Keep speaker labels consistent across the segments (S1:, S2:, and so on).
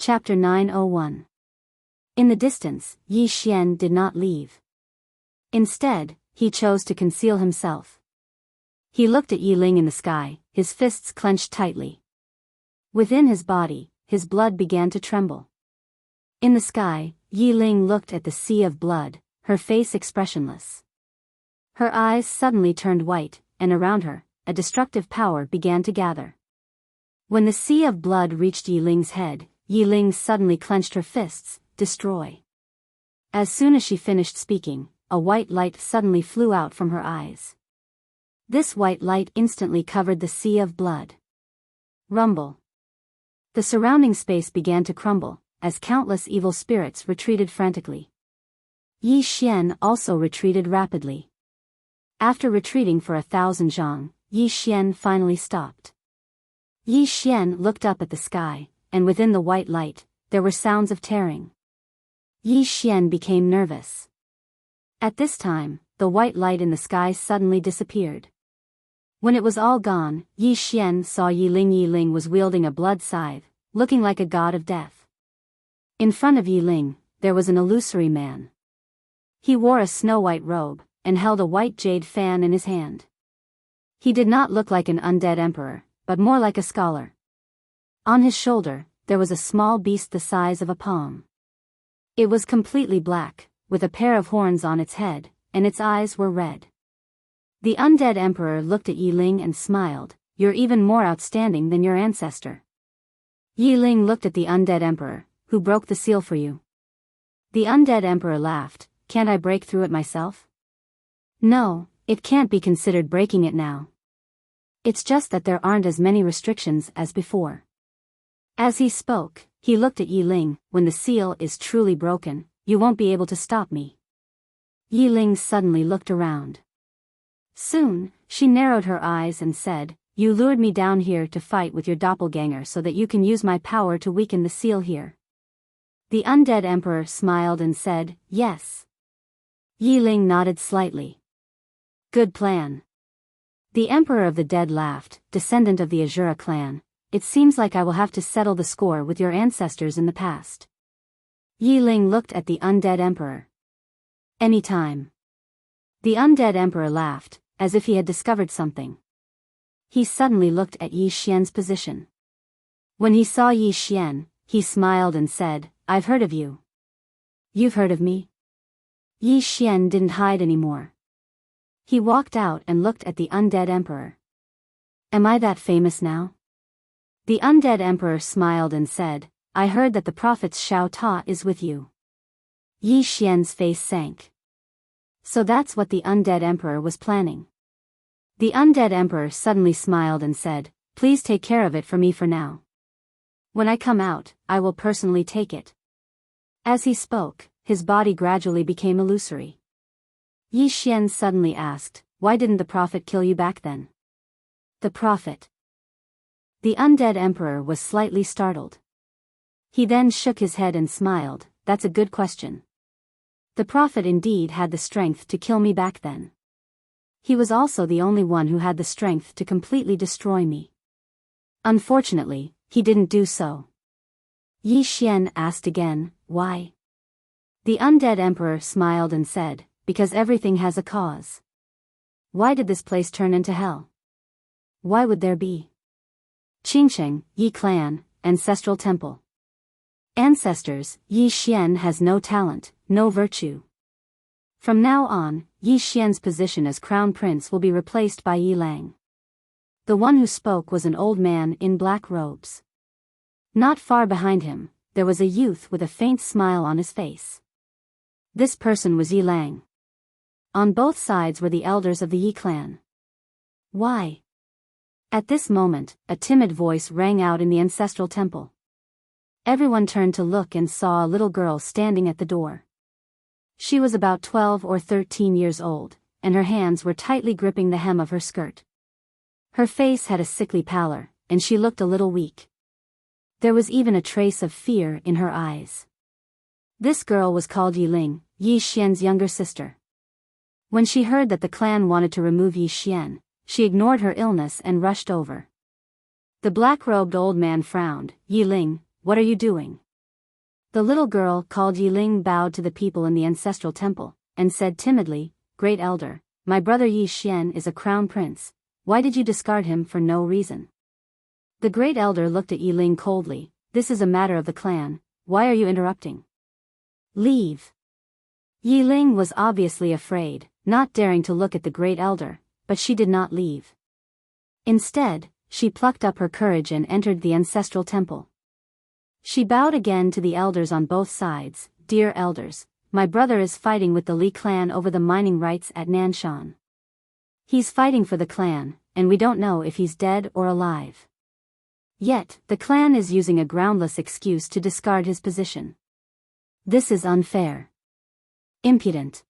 S1: Chapter 901. In the distance, Yi Xian did not leave. Instead, he chose to conceal himself. He looked at Yi Ling in the sky, his fists clenched tightly. Within his body, his blood began to tremble. In the sky, Yi Ling looked at the sea of blood, her face expressionless. Her eyes suddenly turned white, and around her, a destructive power began to gather. When the sea of blood reached Yi Ling's head, Yi Ling suddenly clenched her fists, destroy. As soon as she finished speaking, a white light suddenly flew out from her eyes. This white light instantly covered the sea of blood. Rumble. The surrounding space began to crumble, as countless evil spirits retreated frantically. Yi Xian also retreated rapidly. After retreating for 1,000 zhang, Yi Xian finally stopped. Yi Xian looked up at the sky, and within the white light, there were sounds of tearing. Yi Xian became nervous. At this time, the white light in the sky suddenly disappeared. When it was all gone, Yi Xian saw Yi Ling. Yi Ling was wielding a blood scythe, looking like a god of death. In front of Yi Ling, there was an illusory man. He wore a snow-white robe, and held a white jade fan in his hand. He did not look like an undead emperor, but more like a scholar. On his shoulder, there was a small beast the size of a palm. It was completely black, with a pair of horns on its head, and its eyes were red. The undead emperor looked at Yi Ling and smiled, "You're even more outstanding than your ancestor." Yi Ling looked at the undead emperor, "Who broke the seal for you?" The undead emperor laughed, "Can't I break through it myself?" "No, it can't be considered breaking it now. It's just that there aren't as many restrictions as before." As he spoke, he looked at Yi Ling, "When the seal is truly broken, you won't be able to stop me." Yi Ling suddenly looked around. Soon, she narrowed her eyes and said, "You lured me down here to fight with your doppelganger so that you can use my power to weaken the seal here." The undead emperor smiled and said, "Yes." Yi Ling nodded slightly. "Good plan." The emperor of the dead laughed, "Descendant of the Azura clan, it seems like I will have to settle the score with your ancestors in the past." Yi Ling looked at the undead emperor. "Anytime." The undead emperor laughed, as if he had discovered something. He suddenly looked at Yi Xian's position. When he saw Yi Xian, he smiled and said, "I've heard of you." "You've heard of me?" Yi Xian didn't hide anymore. He walked out and looked at the undead emperor. "Am I that famous now?" The undead emperor smiled and said, "I heard that the prophet's Xiao Ta is with you." Yi Xian's face sank. So that's what the undead emperor was planning. The undead emperor suddenly smiled and said, "Please take care of it for me for now. When I come out, I will personally take it." As he spoke, his body gradually became illusory. Yi Xian suddenly asked, "Why didn't the prophet kill you back then?" "The prophet?" The undead emperor was slightly startled. He then shook his head and smiled, "That's a good question. The prophet indeed had the strength to kill me back then. He was also the only one who had the strength to completely destroy me. Unfortunately, he didn't do so." Yi Xian asked again, "Why?" The undead emperor smiled and said, "Because everything has a cause. Why did this place turn into hell? Why would there be? Qingcheng, Yi Clan, Ancestral Temple. Ancestors, Yi Xian has no talent, no virtue. From now on, Yi Xian's position as crown prince will be replaced by Yi Lang." The one who spoke was an old man in black robes. Not far behind him, there was a youth with a faint smile on his face. This person was Yi Lang. On both sides were the elders of the Yi clan. "Why?" At this moment, a timid voice rang out in the ancestral temple. Everyone turned to look and saw a little girl standing at the door. She was about 12 or 13 years old, and her hands were tightly gripping the hem of her skirt. Her face had a sickly pallor, and she looked a little weak. There was even a trace of fear in her eyes. This girl was called Yi Ling, Yi Xian's younger sister. When she heard that the clan wanted to remove Yi Xian, she ignored her illness and rushed over. The black-robed old man frowned. "Yi Ling, what are you doing?" The little girl called Yiling bowed to the people in the ancestral temple, and said timidly, "Great Elder, my brother Yi Xian is a crown prince. Why did you discard him for no reason?" The Great Elder looked at Yiling coldly. "This is a matter of the clan. Why are you interrupting? Leave." Yiling was obviously afraid, not daring to look at the Great Elder, but she did not leave. Instead, she plucked up her courage and entered the ancestral temple. She bowed again to the elders on both sides. "Dear elders, my brother is fighting with the Li clan over the mining rights at Nanshan. He's fighting for the clan, and we don't know if he's dead or alive. Yet, the clan is using a groundless excuse to discard his position. This is unfair. Impudent."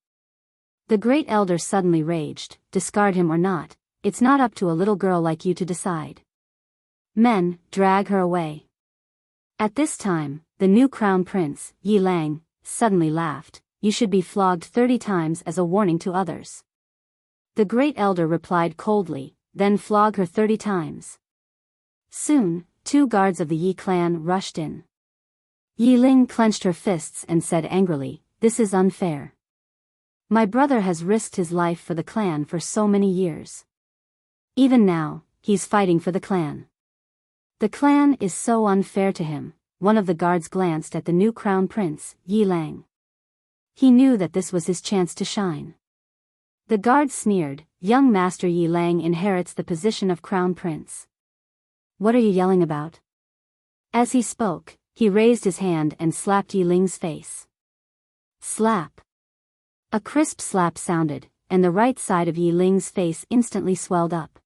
S1: The Great Elder suddenly raged. "Discard him or not, it's not up to a little girl like you to decide. Men, drag her away." At this time, the new crown prince, Yi Lang, suddenly laughed. "You should be flogged 30 times as a warning to others." The Great Elder replied coldly, "Then flog her 30 times. Soon, 2 guards of the Yi clan rushed in. Yiling clenched her fists and said angrily, "This is unfair. My brother has risked his life for the clan for so many years. Even now, he's fighting for the clan. The clan is so unfair to him." One of the guards glanced at the new crown prince, Yi Lang. He knew that this was his chance to shine. The guard sneered, "Young Master Yi Lang inherits the position of crown prince. What are you yelling about?" As he spoke, he raised his hand and slapped Yi Ling's face. Slap. A crisp slap sounded, and the right side of Yi Ling's face instantly swelled up.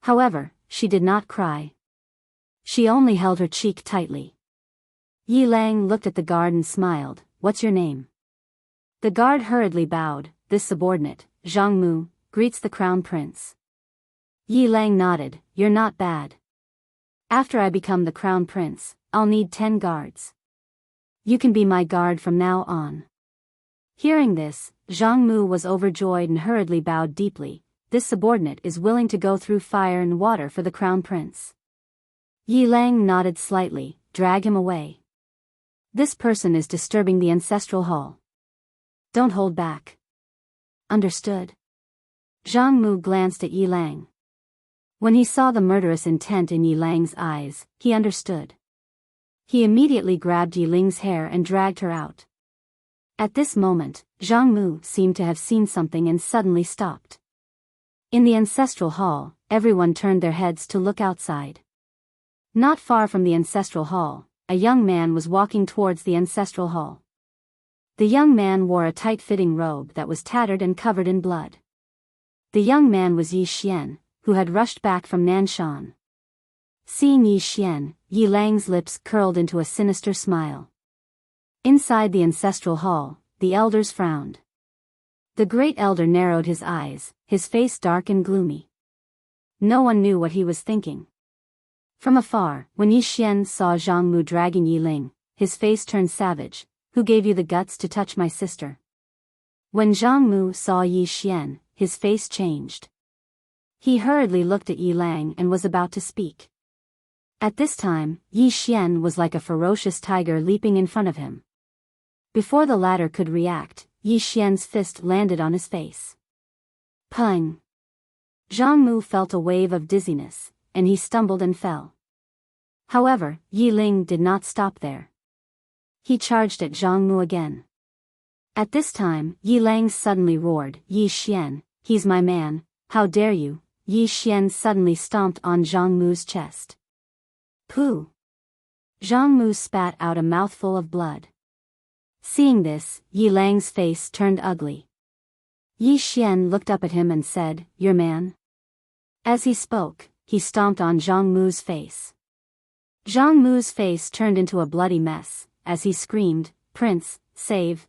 S1: However, she did not cry. She only held her cheek tightly. Yi Lang looked at the guard and smiled. "What's your name?" The guard hurriedly bowed. "This subordinate, Zhang Mu, greets the crown prince." Yi Lang nodded. "You're not bad. After I become the crown prince, I'll need 10 guards. You can be my guard from now on." Hearing this, Zhang Mu was overjoyed and hurriedly bowed deeply. "This subordinate is willing to go through fire and water for the crown prince." Yi Lang nodded slightly. "Drag him away. This person is disturbing the ancestral hall. Don't hold back. Understood?" Zhang Mu glanced at Yi Lang. When he saw the murderous intent in Yi Lang's eyes, he understood. He immediately grabbed Yi Ling's hair and dragged her out. At this moment, Zhang Mu seemed to have seen something and suddenly stopped. In the ancestral hall, everyone turned their heads to look outside. Not far from the ancestral hall, a young man was walking towards the ancestral hall. The young man wore a tight-fitting robe that was tattered and covered in blood. The young man was Yi Xian, who had rushed back from Nanshan. Seeing Yi Xian, Yi Lang's lips curled into a sinister smile. Inside the ancestral hall, the elders frowned. The Great Elder narrowed his eyes, his face dark and gloomy. No one knew what he was thinking. From afar, when Yi Xian saw Zhang Mu dragging Yi Ling, his face turned savage. "Who gave you the guts to touch my sister?" When Zhang Mu saw Yi Xian, his face changed. He hurriedly looked at Yi Lang and was about to speak. At this time, Yi Xian was like a ferocious tiger leaping in front of him. Before the latter could react, Yi Xian's fist landed on his face. Pung! Zhang Mu felt a wave of dizziness, and he stumbled and fell. However, Yi Ling did not stop there. He charged at Zhang Mu again. At this time, Yi Lang suddenly roared, "Yi Xian, he's my man, how dare you!" Yi Xian suddenly stomped on Zhang Mu's chest. Pooh! Zhang Mu spat out a mouthful of blood. Seeing this, Yi Lang's face turned ugly. Yi Xian looked up at him and said, "Your man?" As he spoke, he stomped on Zhang Mu's face. Zhang Mu's face turned into a bloody mess, as he screamed, "Prince, save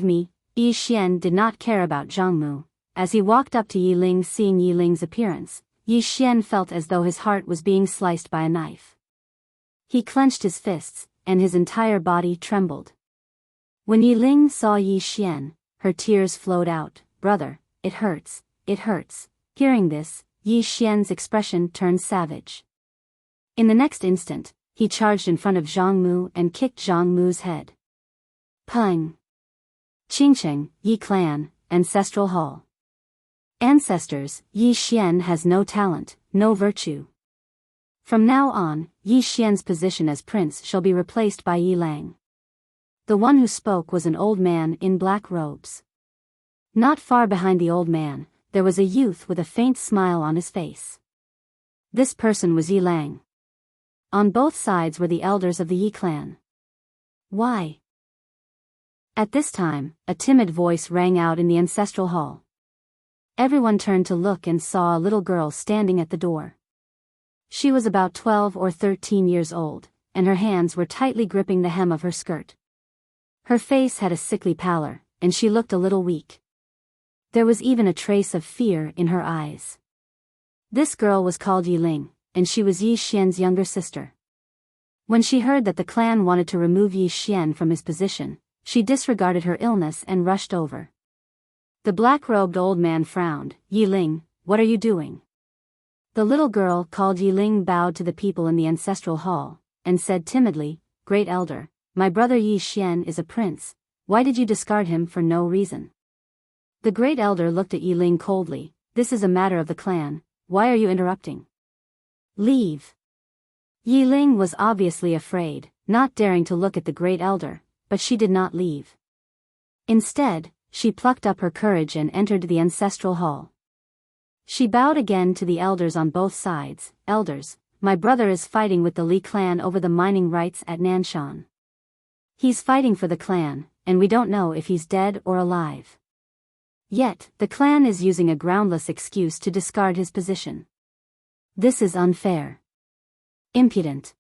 S1: me!" Yi Xian did not care about Zhang Mu. As he walked up to Yi Ling, seeing Yi Ling's appearance, Yi Xian felt as though his heart was being sliced by a knife. He clenched his fists, and his entire body trembled. When Yi Ling saw Yi Xian, her tears flowed out. "Brother, it hurts, it hurts." Hearing this, Yi Xian's expression turned savage. In the next instant, he charged in front of Zhang Mu and kicked Zhang Mu's head. Peng! Qingcheng, Yi Clan, Ancestral Hall. Ancestors, Yi Xian has no talent, no virtue. From now on, Yi Xian's position as prince shall be replaced by Yi Lang. The one who spoke was an old man in black robes. Not far behind the old man, there was a youth with a faint smile on his face. This person was Yi Lang. On both sides were the elders of the Yi clan. Why? At this time, a timid voice rang out in the ancestral hall. Everyone turned to look and saw a little girl standing at the door. She was about 12 or 13 years old, and her hands were tightly gripping the hem of her skirt. Her face had a sickly pallor, and she looked a little weak. There was even a trace of fear in her eyes. This girl was called Yi Ling, and she was Yi Xian's younger sister. When she heard that the clan wanted to remove Yi Xian from his position, she disregarded her illness and rushed over. The black-robed old man frowned. Yi Ling, what are you doing? The little girl called Yi Ling bowed to the people in the ancestral hall, and said timidly, Great Elder, my brother Yi Xian is a prince, why did you discard him for no reason? The Great Elder looked at Yi Ling coldly, This is a matter of the clan, why are you interrupting? Leave. Yi Ling was obviously afraid, not daring to look at the Great Elder, but she did not leave. Instead, she plucked up her courage and entered the ancestral hall. She bowed again to the elders on both sides. Elders, my brother is fighting with the Li clan over the mining rights at Nanshan. He's fighting for the clan, and we don't know if he's dead or alive. Yet, the clan is using a groundless excuse to discard his position. This is unfair. Impudent.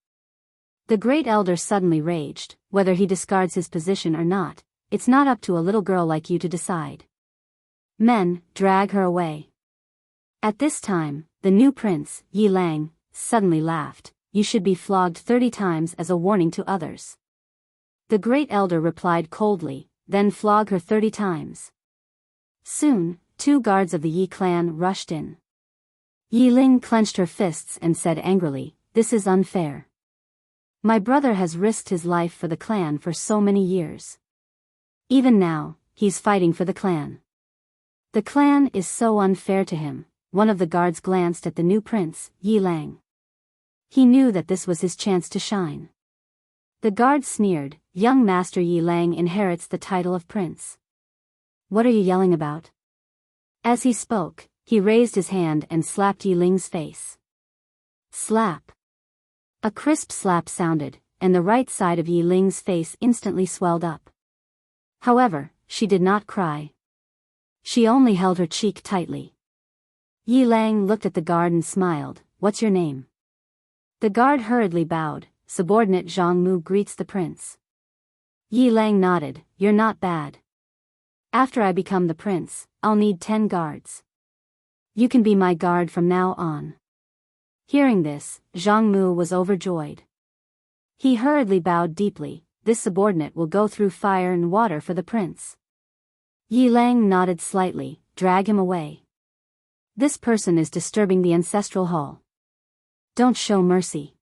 S1: The Great Elder suddenly raged, whether he discards his position or not, it's not up to a little girl like you to decide. Men, drag her away. At this time, the new prince, Yi Lang, suddenly laughed, You should be flogged 30 times as a warning to others. The Great Elder replied coldly, Then flog her 30 times. Soon, 2 guards of the Yi clan rushed in. Yi Ling clenched her fists and said angrily, This is unfair. My brother has risked his life for the clan for so many years. Even now, he's fighting for the clan. The clan is so unfair to him. One of the guards glanced at the new prince, Yi Lang. He knew that this was his chance to shine. The guard sneered, Young Master Yi Lang inherits the title of prince. What are you yelling about? As he spoke, he raised his hand and slapped Yi Ling's face. Slap. A crisp slap sounded, and the right side of Yi Ling's face instantly swelled up. However, she did not cry. She only held her cheek tightly. Yi Lang looked at the guard and smiled, What's your name? The guard hurriedly bowed, Subordinate Zhang Mu greets the prince. Yi Lang nodded, You're not bad. After I become the prince, I'll need 10 guards. You can be my guard from now on. Hearing this, Zhang Mu was overjoyed. He hurriedly bowed deeply, This subordinate will go through fire and water for the prince. Yi Lang nodded slightly, Drag him away. This person is disturbing the ancestral hall. Don't show mercy.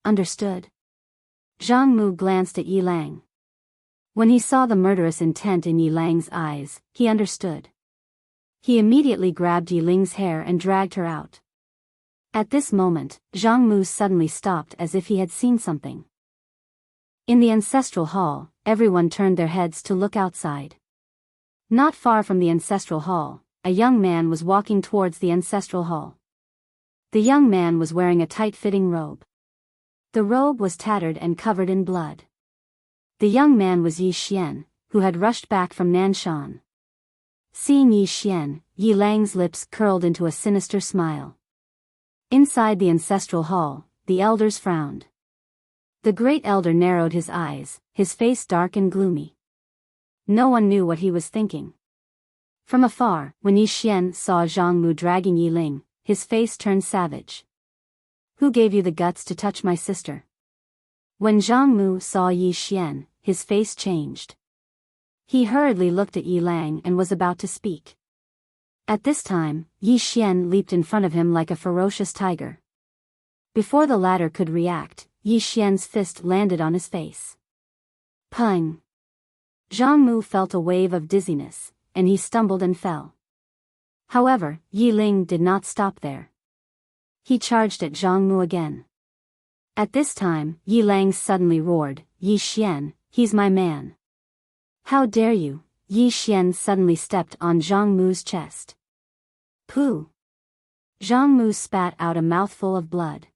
S1: Understood? Zhang Mu glanced at Yi Lang. When he saw the murderous intent in Yi Lang's eyes, he understood. He immediately grabbed Yi Ling's hair and dragged her out. At this moment, Zhang Mu suddenly stopped as if he had seen something. In the ancestral hall, everyone turned their heads to look outside. Not far from the ancestral hall, a young man was walking towards the ancestral hall. The young man was wearing a tight-fitting robe. The robe was tattered and covered in blood. The young man was Yi Xian, who had rushed back from Nanshan. Seeing Yi Xian, Yi Lang's lips curled into a sinister smile. Inside the ancestral hall, the elders frowned. The Great Elder narrowed his eyes, his face dark and gloomy. No one knew what he was thinking. From afar, when Yi Xian saw Zhang Mu dragging Yi Ling, his face turned savage. Who gave you the guts to touch my sister? When Zhang Mu saw Yi Xian, his face changed. He hurriedly looked at Yi Lang and was about to speak. At this time, Yi Xian leaped in front of him like a ferocious tiger. Before the latter could react, Yi Xian's fist landed on his face. Pung! Zhang Mu felt a wave of dizziness, and he stumbled and fell. However, Yi Ling did not stop there. He charged at Zhang Mu again. At this time, Yi Lang suddenly roared, "Yi Xian, he's my man." "How dare you!" Yi Xian suddenly stepped on Zhang Mu's chest. Pooh! Zhang Mu spat out a mouthful of blood.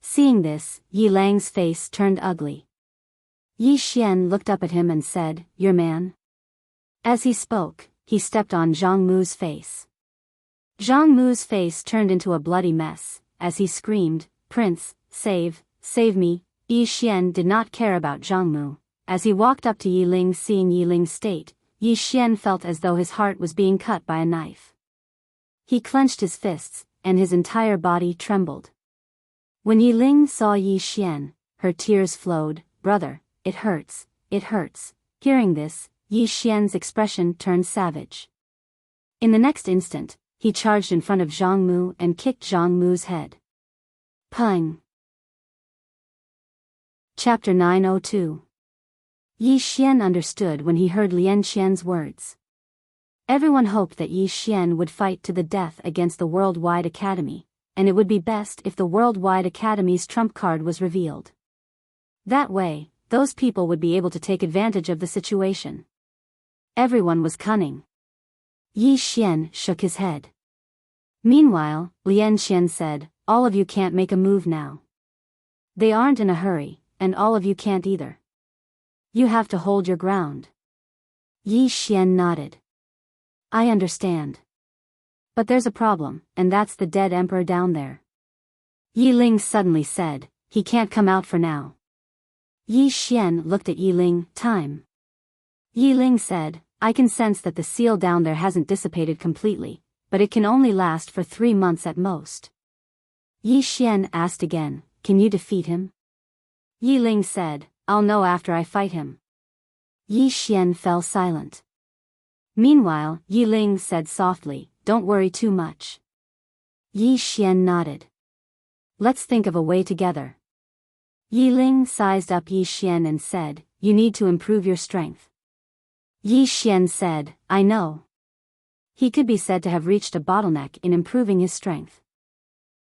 S1: Seeing this, Yi Lang's face turned ugly. Yi Xian looked up at him and said, "Your man?" As he spoke, he stepped on Zhang Mu's face. Zhang Mu's face turned into a bloody mess, as he screamed, "Prince, save me." Yi Xian did not care about Zhang Mu. As he walked up to Yi Ling, seeing Yi Ling's state, Yi Xian felt as though his heart was being cut by a knife. He clenched his fists, and his entire body trembled. When Yi Ling saw Yi Xian, her tears flowed. "Brother, it hurts, it hurts." Hearing this, Yi Xian's expression turned savage. In the next instant, he charged in front of Zhang Mu and kicked Zhang Mu's head. Pung! Chapter 902. Yi Xian understood when he heard Lian Qian's words. Everyone hoped that Yi Xian would fight to the death against the Worldwide Academy, and it would be best if the Worldwide Academy's trump card was revealed. That way, those people would be able to take advantage of the situation. Everyone was cunning. Yi Xian shook his head. Meanwhile, Lian Qian said, "All of you can't make a move now. They aren't in a hurry, and all of you can't either. You have to hold your ground." Yi Xian nodded. "I understand. But there's a problem, and that's the dead emperor down there." Yi Ling suddenly said, "He can't come out for now." Yi Xian looked at Yi Ling. "Time." Yi Ling said, "I can sense that the seal down there hasn't dissipated completely, but it can only last for 3 months at most." Yi Xian asked again, "Can you defeat him?" Yi Ling said, "I'll know after I fight him." Yi Xian fell silent. Meanwhile, Yi Ling said softly, "Don't worry too much." Yi Xian nodded. "Let's think of a way together." Yi Ling sized up Yi Xian and said, "You need to improve your strength." Yi Xian said, "I know." He could be said to have reached a bottleneck in improving his strength.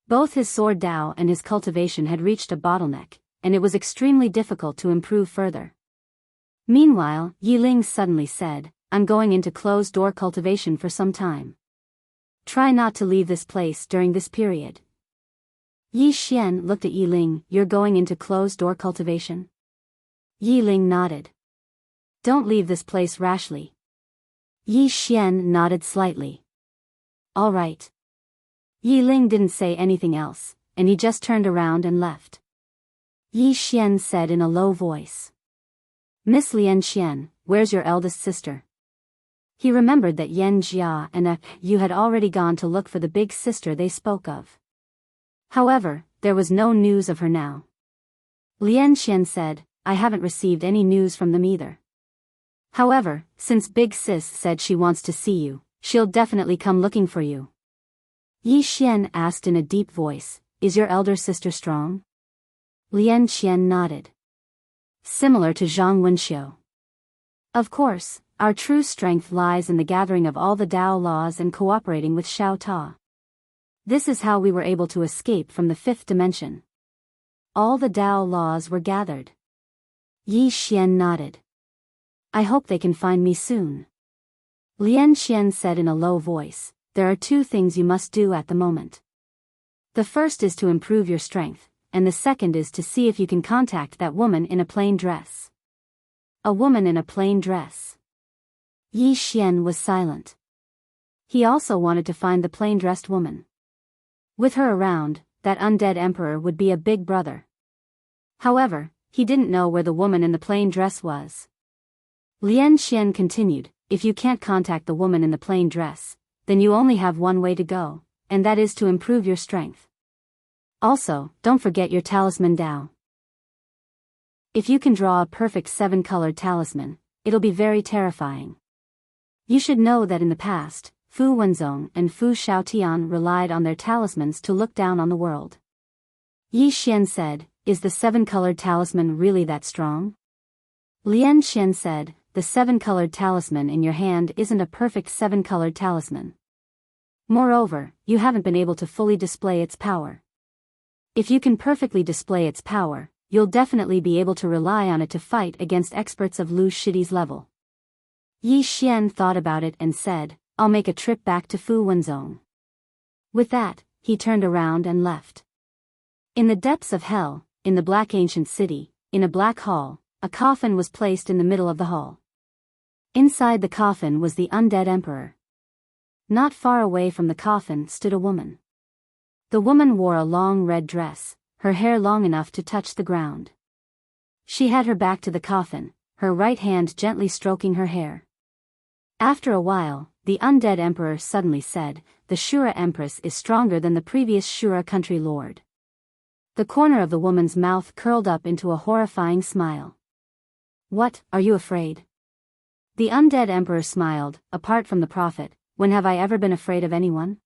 S1: Both his sword Dao and his cultivation had reached a bottleneck, and it was extremely difficult to improve further. Meanwhile, Yi Ling suddenly said, "I'm going into closed-door cultivation for some time. Try not to leave this place during this period." Yi Xian looked at Yi Ling. "You're going into closed-door cultivation?" Yi Ling nodded. "Don't leave this place rashly." Yi Xian nodded slightly. "All right." Yi Ling didn't say anything else, and he just turned around and left. Yi Xian said in a low voice, "Miss Lian Qian, where's your eldest sister?" He remembered that Yan Jia and Yu had already gone to look for the big sister they spoke of. However, there was no news of her now. Lian Qian said, "I haven't received any news from them either. However, since Big Sis said she wants to see you, she'll definitely come looking for you." Yi Xian asked in a deep voice, "Is your elder sister strong?" Lian Qian nodded. "Similar to Zhang Wenxiu." "Of course, our true strength lies in the gathering of all the Dao laws and cooperating with Xiao Ta. This is how we were able to escape from the 5th dimension. All the Dao laws were gathered." Yi Xian nodded. "I hope they can find me soon." Lian Qian said in a low voice, "There are 2 things you must do at the moment. The first is to improve your strength, and the second is to see if you can contact that woman in a plain dress." A woman in a plain dress. Yi Xian was silent. He also wanted to find the plain-dressed woman. With her around, that undead emperor would be a big brother. However, he didn't know where the woman in the plain dress was. Lian Qian continued, "If you can't contact the woman in the plain dress, then you only have one way to go, and that is to improve your strength. Also, don't forget your talisman Dao. If you can draw a perfect 7-colored talisman, it'll be very terrifying. You should know that in the past, Fu Wenzong and Fu Xiaotian relied on their talismans to look down on the world." Yi Xian said, is the seven-colored talisman really that strong? Lian Xian said, the seven-colored talisman in your hand isn't a perfect seven-colored talisman. Moreover, you haven't been able to fully display its power. If you can perfectly display its power, you'll definitely be able to rely on it to fight against experts of Lu Shidi's level. Yi Xian thought about it and said, I'll make a trip back to Fu Wenzong. With that, he turned around and left. In the depths of hell, in the black ancient city, in a black hall, a coffin was placed in the middle of the hall. Inside the coffin was the undead emperor. Not far away from the coffin stood a woman. The woman wore a long red dress, her hair long enough to touch the ground. She had her back to the coffin, her right hand gently stroking her hair. After a while, the undead emperor suddenly said, the Shura Empress is stronger than the previous Shura country lord. The corner of the woman's mouth curled up into a horrifying smile. What, are you afraid? The undead emperor smiled, apart from the prophet, when have I ever been afraid of anyone?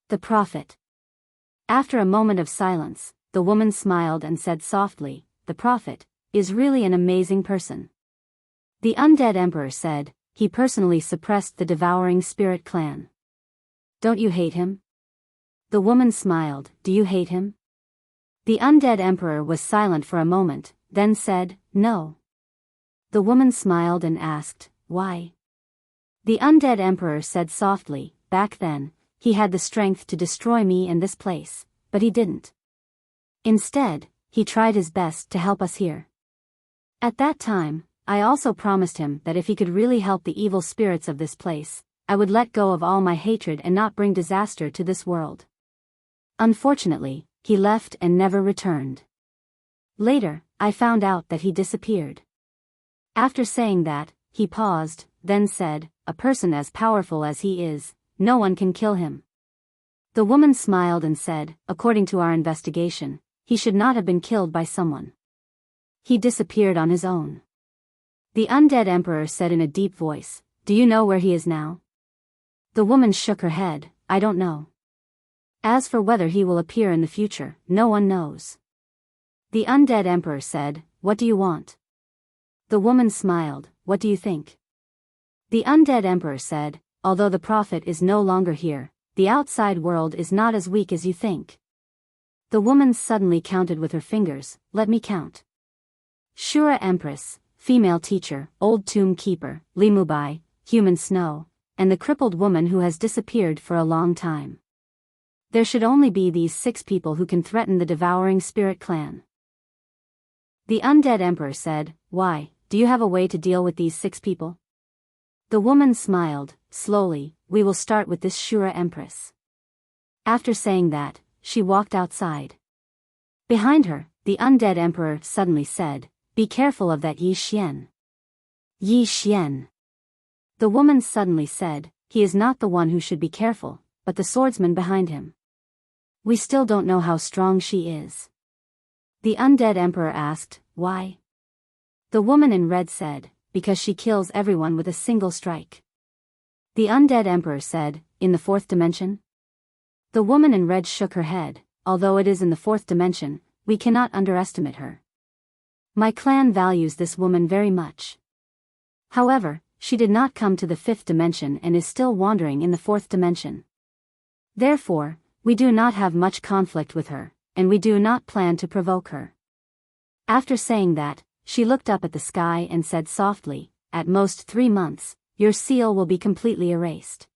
S1: The prophet. After a moment of silence, the woman smiled and said softly, the prophet is really an amazing person. The undead emperor said, he personally suppressed the devouring spirit clan. Don't you hate him? The woman smiled, do you hate him? The undead emperor was silent for a moment, then said, no. The woman smiled and asked, why? The undead emperor said softly, back then, he had the strength to destroy me and this place, but he didn't. Instead, he tried his best to help us here. At that time, I also promised him that if he could really help the evil spirits of this place, I would let go of all my hatred and not bring disaster to this world. Unfortunately, he left and never returned. Later, I found out that he disappeared. After saying that, he paused, then said, a person as powerful as he is, no one can kill him. The woman smiled and said, according to our investigation, he should not have been killed by someone. He disappeared on his own. The undead emperor said in a deep voice, do you know where he is now? The woman shook her head, I don't know. As for whether he will appear in the future, no one knows. The undead emperor said, what do you want? The woman smiled, what do you think? The undead emperor said, although the prophet is no longer here, the outside world is not as weak as you think. The woman suddenly counted with her fingers, let me count. Shura Empress, female teacher, old tomb keeper, Limubai, human snow, and the crippled woman who has disappeared for a long time. There should only be these 6 people who can threaten the devouring spirit clan. The undead emperor said, why, do you have a way to deal with these 6 people? The woman smiled, slowly, we will start with this Shura Empress. After saying that, she walked outside. Behind her, the undead emperor suddenly said, be careful of that Yi Xian. Yi Xian. The woman suddenly said, he is not the one who should be careful, but the swordsman behind him. We still don't know how strong she is. The undead emperor asked, why? The woman in red said, because she kills everyone with a single strike. The undead emperor said, in the 4th dimension? The woman in red shook her head, although it is in the 4th dimension, we cannot underestimate her. My clan values this woman very much. However, she did not come to the 5th dimension and is still wandering in the 4th dimension. Therefore, we do not have much conflict with her, and we do not plan to provoke her. After saying that, she looked up at the sky and said softly, at most 3 months, your seal will be completely erased.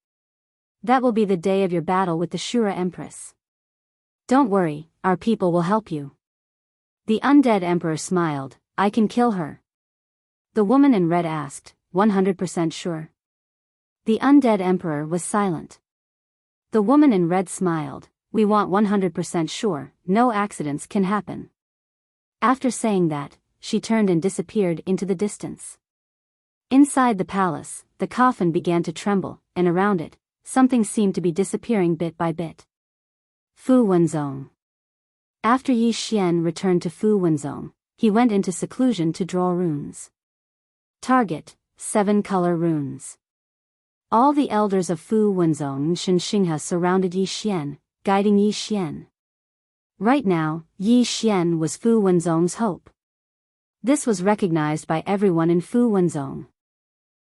S1: That will be the day of your battle with the Shura Empress. Don't worry, our people will help you. The undead emperor smiled, I can kill her. The woman in red asked, 100% sure? The undead emperor was silent. The woman in red smiled, we want 100% sure, no accidents can happen. After saying that, she turned and disappeared into the distance. Inside the palace, the coffin began to tremble, and around it, something seemed to be disappearing bit by bit. Fu Wenzong. After Yi Xian returned to Fu Wenzong, he went into seclusion to draw runes. Target, 7-color runes. All the elders of Fu Wenzong and Shenxinghe surrounded Yi Xian, guiding Yi Xian. Right now, Yi Xian was Fu Wenzong's hope. This was recognized by everyone in Fu Wenzong.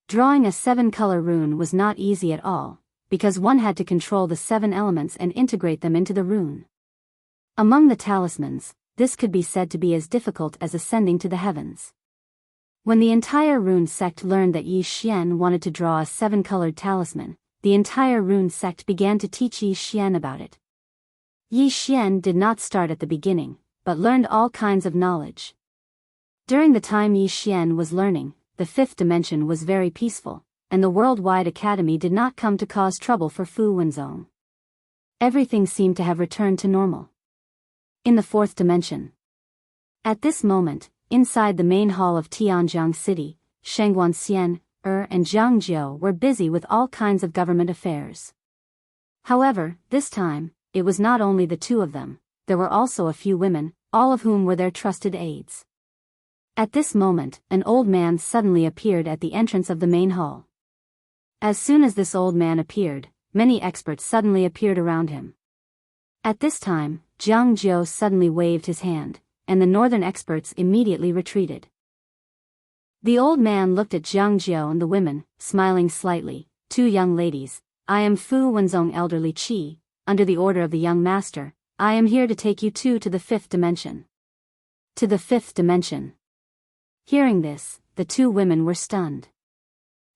S1: Drawing a 7-color rune was not easy at all, because one had to control the 7 elements and integrate them into the rune. Among the talismans, this could be said to be as difficult as ascending to the heavens. When the entire rune sect learned that Yi Xian wanted to draw a 7-colored talisman, the entire rune sect began to teach Yi Xian about it. Yi Xian did not start at the beginning, but learned all kinds of knowledge. During the time Yi Xian was learning, the 5th dimension was very peaceful, and the worldwide academy did not come to cause trouble for Fu Wenzong. Everything seemed to have returned to normal. In the 4th dimension. At this moment, inside the main hall of Tianjiang City, Shengguanxian, and Zhang Jiu were busy with all kinds of government affairs. However, this time, it was not only the two of them, there were also a few women, all of whom were their trusted aides. At this moment, an old man suddenly appeared at the entrance of the main hall. As soon as this old man appeared, many experts suddenly appeared around him. At this time, Zhang Jiu suddenly waved his hand, and the northern experts immediately retreated. The old man looked at Zhang Jiu and the women, smiling slightly. "Two young ladies, I am Fu Wenzong elderly Qi, under the order of the young master, I am here to take you two to the 5th dimension." To the 5th dimension. Hearing this, the two women were stunned.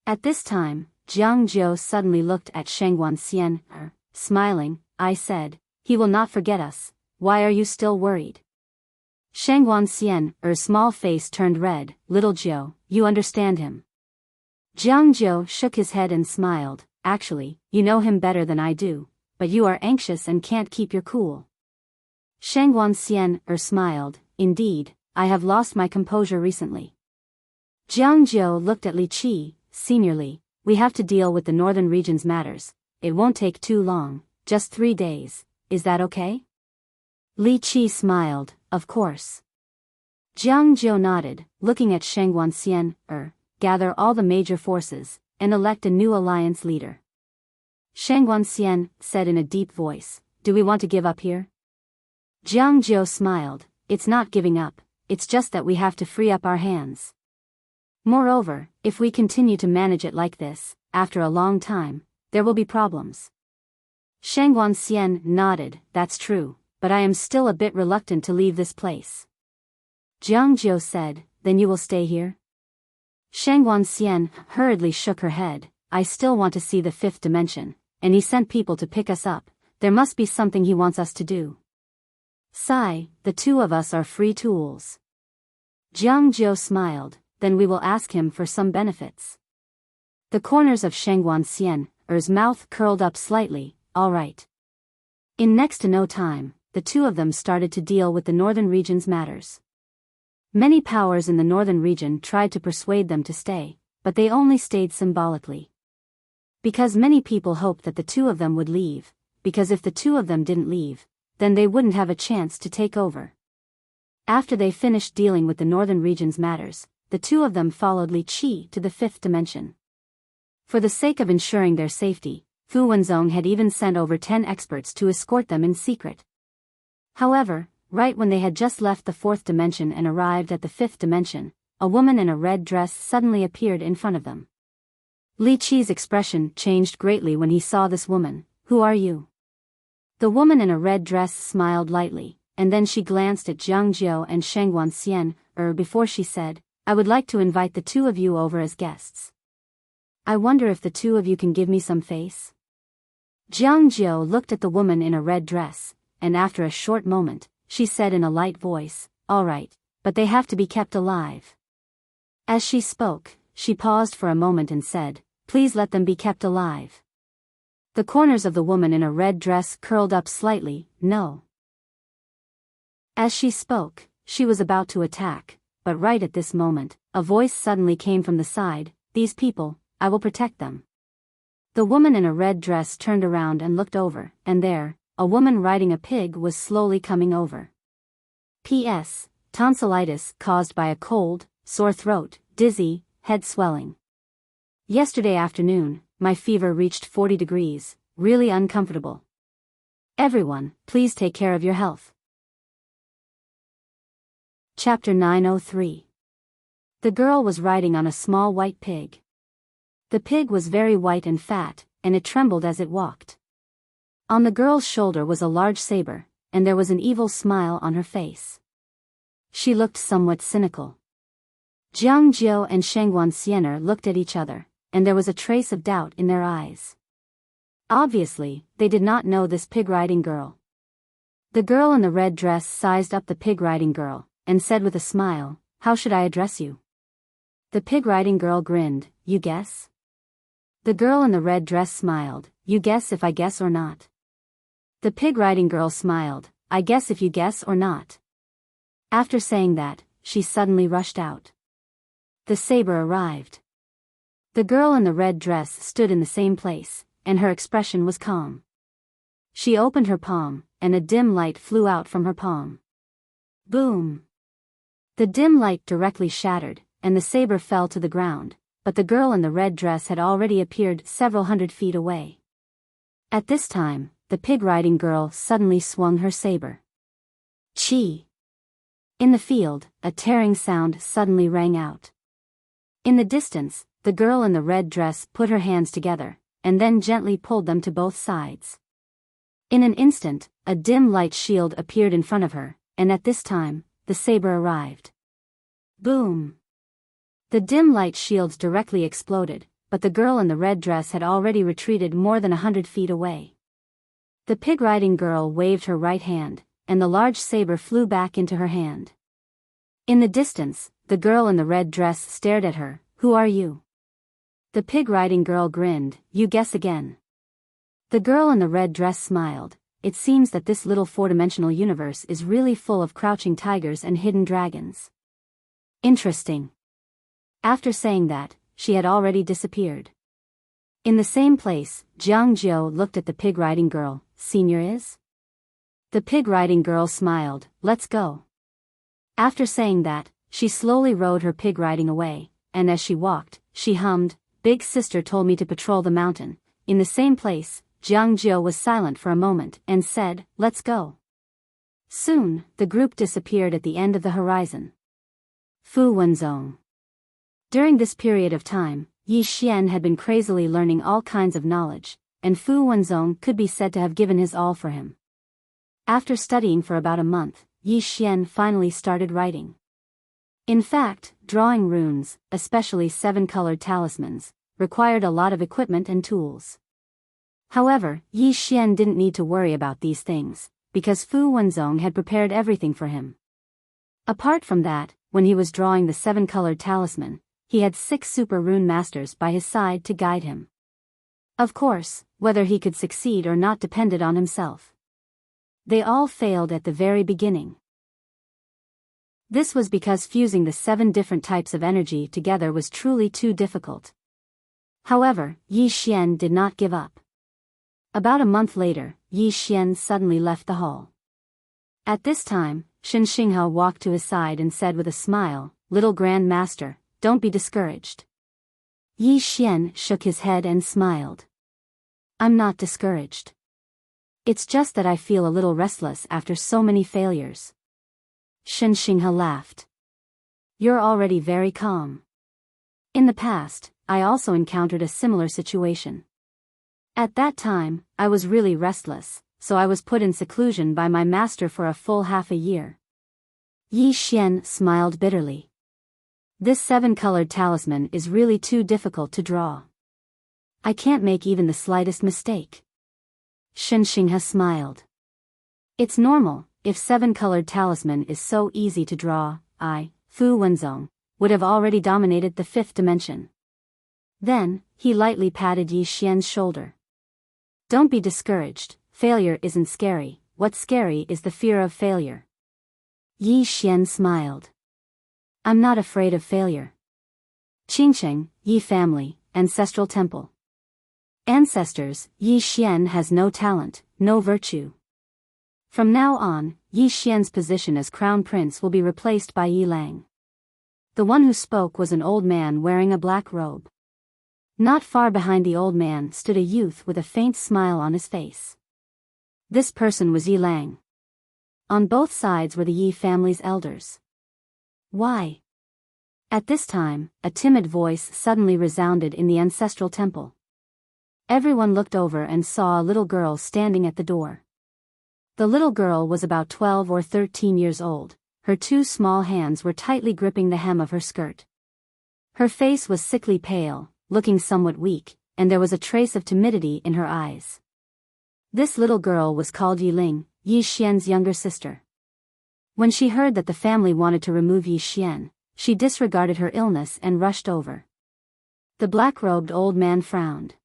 S1: At this time, Zhang Jiu suddenly looked at Shengguanxian, smiling. "I said, he will not forget us, why are you still worried?" Shengguanxian's small face turned red. "Little Jiu, you understand him." Zhang Jiu shook his head and smiled. "Actually, you know him better than I do, but you are anxious and can't keep your cool." Shengguanxian smiled. "Indeed, I have lost my composure recently." Zhang Jiu looked at Li Qi. "Senior, we have to deal with the northern region's matters. It won't take too long, just 3 days, is that okay?" Li Qi smiled. "Of course." Zhang Jiu nodded, looking at Shengguanxian. Gather all the major forces, and elect a new alliance leader." Shengguanxian said in a deep voice. "Do we want to give up here?" Zhang Jiu smiled. "It's not giving up, it's just that we have to free up our hands. Moreover, if we continue to manage it like this, after a long time, there will be problems." Shengguanxian nodded. "That's true, but I am still a bit reluctant to leave this place." Zhang Jiu said, "Then you will stay here?" Shengguanxian hurriedly shook her head. "I still want to see the 5th dimension, and he sent people to pick us up. There must be something he wants us to do." "Sigh, the two of us are free tools." Zhang Jiu smiled. "Then we will ask him for some benefits." The corners of Shengguanxian's mouth curled up slightly. "All right." In next to no time, the two of them started to deal with the northern region's matters. Many powers in the northern region tried to persuade them to stay, but they only stayed symbolically. Because many people hoped that the two of them would leave, because if the two of them didn't leave, then they wouldn't have a chance to take over. After they finished dealing with the northern region's matters, the two of them followed Li Qi to the 5th dimension. For the sake of ensuring their safety, Fu Wenzong had even sent over 10 experts to escort them in secret. However, right when they had just left the 4th dimension and arrived at the 5th dimension, a woman in a red dress suddenly appeared in front of them. Li Qi's expression changed greatly when he saw this woman. "Who are you?" The woman in a red dress smiled lightly, and then she glanced at Zhang Jiu and Shengguanxian, before she said, "I would like to invite the two of you over as guests. I wonder if the two of you can give me some face?" Zhang Jiu looked at the woman in a red dress, and after a short moment, she said in a light voice, "All right, but they have to be kept alive." As she spoke, she paused for a moment and said, "Please let them be kept alive." The corners of the woman in a red dress curled up slightly. "No." As she spoke, she was about to attack, but right at this moment, a voice suddenly came from the side. "These people, I will protect them." The woman in a red dress turned around and looked over, and there, a woman riding a pig was slowly coming over. P.S. Tonsillitis caused by a cold, sore throat, dizzy, head swelling. Yesterday afternoon, my fever reached 40 degrees, really uncomfortable. Everyone, please take care of your health. Chapter 903. The girl was riding on a small white pig. The pig was very white and fat, and it trembled as it walked. On the girl's shoulder was a large saber, and there was an evil smile on her face. She looked somewhat cynical. Jiang Jiu and Shengguan Xiener looked at each other, and there was a trace of doubt in their eyes. Obviously, they did not know this pig-riding girl. The girl in the red dress sized up the pig-riding girl, and said with a smile, "How should I address you?" The pig-riding girl grinned, "You guess?" The girl in the red dress smiled, "You guess if I guess or not?" The pig-riding girl smiled, "I guess if you guess or not." After saying that, she suddenly rushed out. The saber arrived. The girl in the red dress stood in the same place, and her expression was calm. She opened her palm, and a dim light flew out from her palm. Boom! The dim light directly shattered, and the saber fell to the ground, but the girl in the red dress had already appeared several hundred feet away. At this time, the pig-riding girl suddenly swung her saber. Chi! In the field, a tearing sound suddenly rang out. In the distance, the girl in the red dress put her hands together, and then gently pulled them to both sides. In an instant, a dim light shield appeared in front of her, and at this time, the saber arrived. Boom! The dim light shields directly exploded, but the girl in the red dress had already retreated more than 100 feet away. The pig-riding girl waved her right hand, and the large saber flew back into her hand. In the distance, the girl in the red dress stared at her, "Who are you?" The pig-riding girl grinned, "You guess again." The girl in the red dress smiled, "It seems that this little four-dimensional universe is really full of crouching tigers and hidden dragons. Interesting." After saying that, she had already disappeared. In the same place, Jiang Jiu looked at the pig-riding girl, "Senior is?" The pig-riding girl smiled, "Let's go." After saying that, she slowly rode her pig riding away, and as she walked, she hummed, "Big sister told me to patrol the mountain." In the same place, Jiang Jiu was silent for a moment and said, "Let's go." Soon, the group disappeared at the end of the horizon. Fu Wenzong. During this period of time, Yi Xian had been crazily learning all kinds of knowledge, and Fu Wenzong could be said to have given his all for him. After studying for about a month, Yi Xian finally started writing. In fact, drawing runes, especially 7-colored talismans, required a lot of equipment and tools. However, Yi Xian didn't need to worry about these things, because Fu Wenzong had prepared everything for him. Apart from that, when he was drawing the 7-colored talisman, he had 6 super rune masters by his side to guide him. Of course, whether he could succeed or not depended on himself. They all failed at the very beginning. This was because fusing the 7 different types of energy together was truly too difficult. However, Yi Xian did not give up. About a month later, Yi Xian suddenly left the hall. At this time, Shen Xinghe walked to his side and said with a smile, "Little Grand Master, don't be discouraged." Yi Xian shook his head and smiled. "I'm not discouraged. It's just that I feel a little restless after so many failures." Shen Xinghe laughed. "You're already very calm. In the past, I also encountered a similar situation. At that time, I was really restless, so I was put in seclusion by my master for a full half a year." Yi Xian smiled bitterly. "This 7-colored talisman is really too difficult to draw. I can't make even the slightest mistake." Shen Xinghe smiled. "It's normal, if 7-colored talisman is so easy to draw, I, Fu Wenzong, would have already dominated the 5th dimension." Then, he lightly patted Yi Xian's shoulder. "Don't be discouraged, failure isn't scary, what's scary is the fear of failure." Yi Xian smiled. "I'm not afraid of failure." Qingcheng, Yi family, ancestral temple. Ancestors, Yi Xian has no talent, no virtue. From now on, Yi Xian's position as crown prince will be replaced by Yi Lang. The one who spoke was an old man wearing a black robe. Not far behind the old man stood a youth with a faint smile on his face. This person was Yi Lang. On both sides were the Yi family's elders. Why? At this time, a timid voice suddenly resounded in the ancestral temple. Everyone looked over and saw a little girl standing at the door. The little girl was about 12 or 13 years old. Her two small hands were tightly gripping the hem of her skirt. Her face was sickly pale, looking somewhat weak, and there was a trace of timidity in her eyes. This little girl was called Yiling, Yi Xian's younger sister. When she heard that the family wanted to remove Yi Xian, she disregarded her illness and rushed over. The black-robed old man frowned.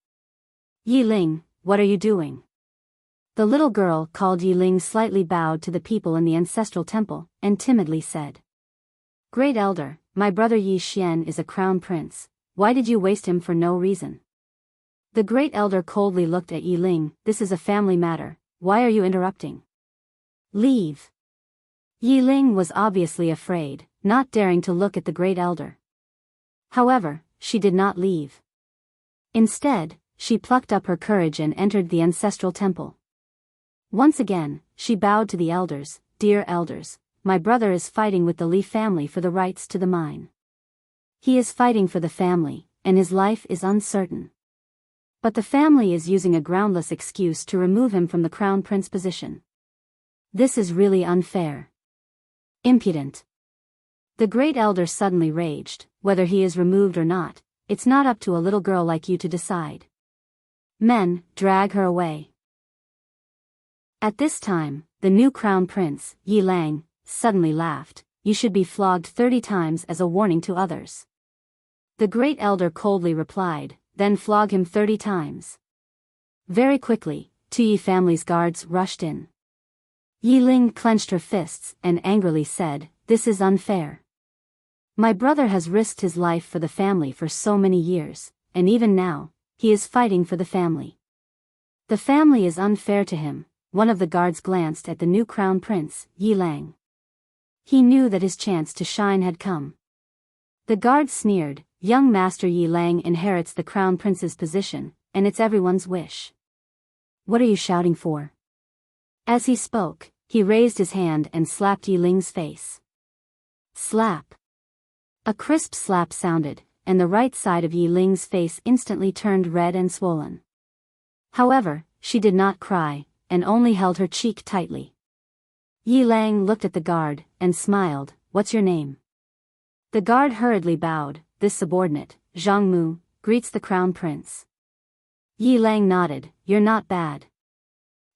S1: Yiling, what are you doing? The little girl called Yiling slightly bowed to the people in the ancestral temple, and timidly said, Great Elder, my brother Yi Xian is a crown prince. Why did you waste him for no reason? The great elder coldly looked at Yiling. This is a family matter. Why are you interrupting? Leave. Yiling was obviously afraid, not daring to look at the great elder. However, she did not leave. Instead, she plucked up her courage and entered the ancestral temple. Once again, she bowed to the elders. Dear elders, my brother is fighting with the Li family for the rights to the mine. He is fighting for the family, and his life is uncertain. But the family is using a groundless excuse to remove him from the crown prince position. This is really unfair. Impudent. The great elder suddenly raged. Whether he is removed or not, it's not up to a little girl like you to decide. Men, drag her away. At this time, the new crown prince, Yi Lang, suddenly laughed. You should be flogged 30 times as a warning to others. The great elder coldly replied, then flog him 30 times. Very quickly, two Yi family's guards rushed in. Yi Ling clenched her fists and angrily said, This is unfair. My brother has risked his life for the family for so many years, and even now, he is fighting for the family. The family is unfair to him. One of the guards glanced at the new crown prince, Yi Lang. He knew that his chance to shine had come. The guard sneered, Young Master Yi Lang inherits the crown prince's position, and it's everyone's wish. What are you shouting for? As he spoke, he raised his hand and slapped Yi Ling's face. Slap. A crisp slap sounded, and the right side of Yi Ling's face instantly turned red and swollen. However, she did not cry, and only held her cheek tightly. Yi Lang looked at the guard, and smiled, What's your name? The guard hurriedly bowed. This subordinate, Zhang Mu, greets the crown prince. Yi Lang nodded, You're not bad.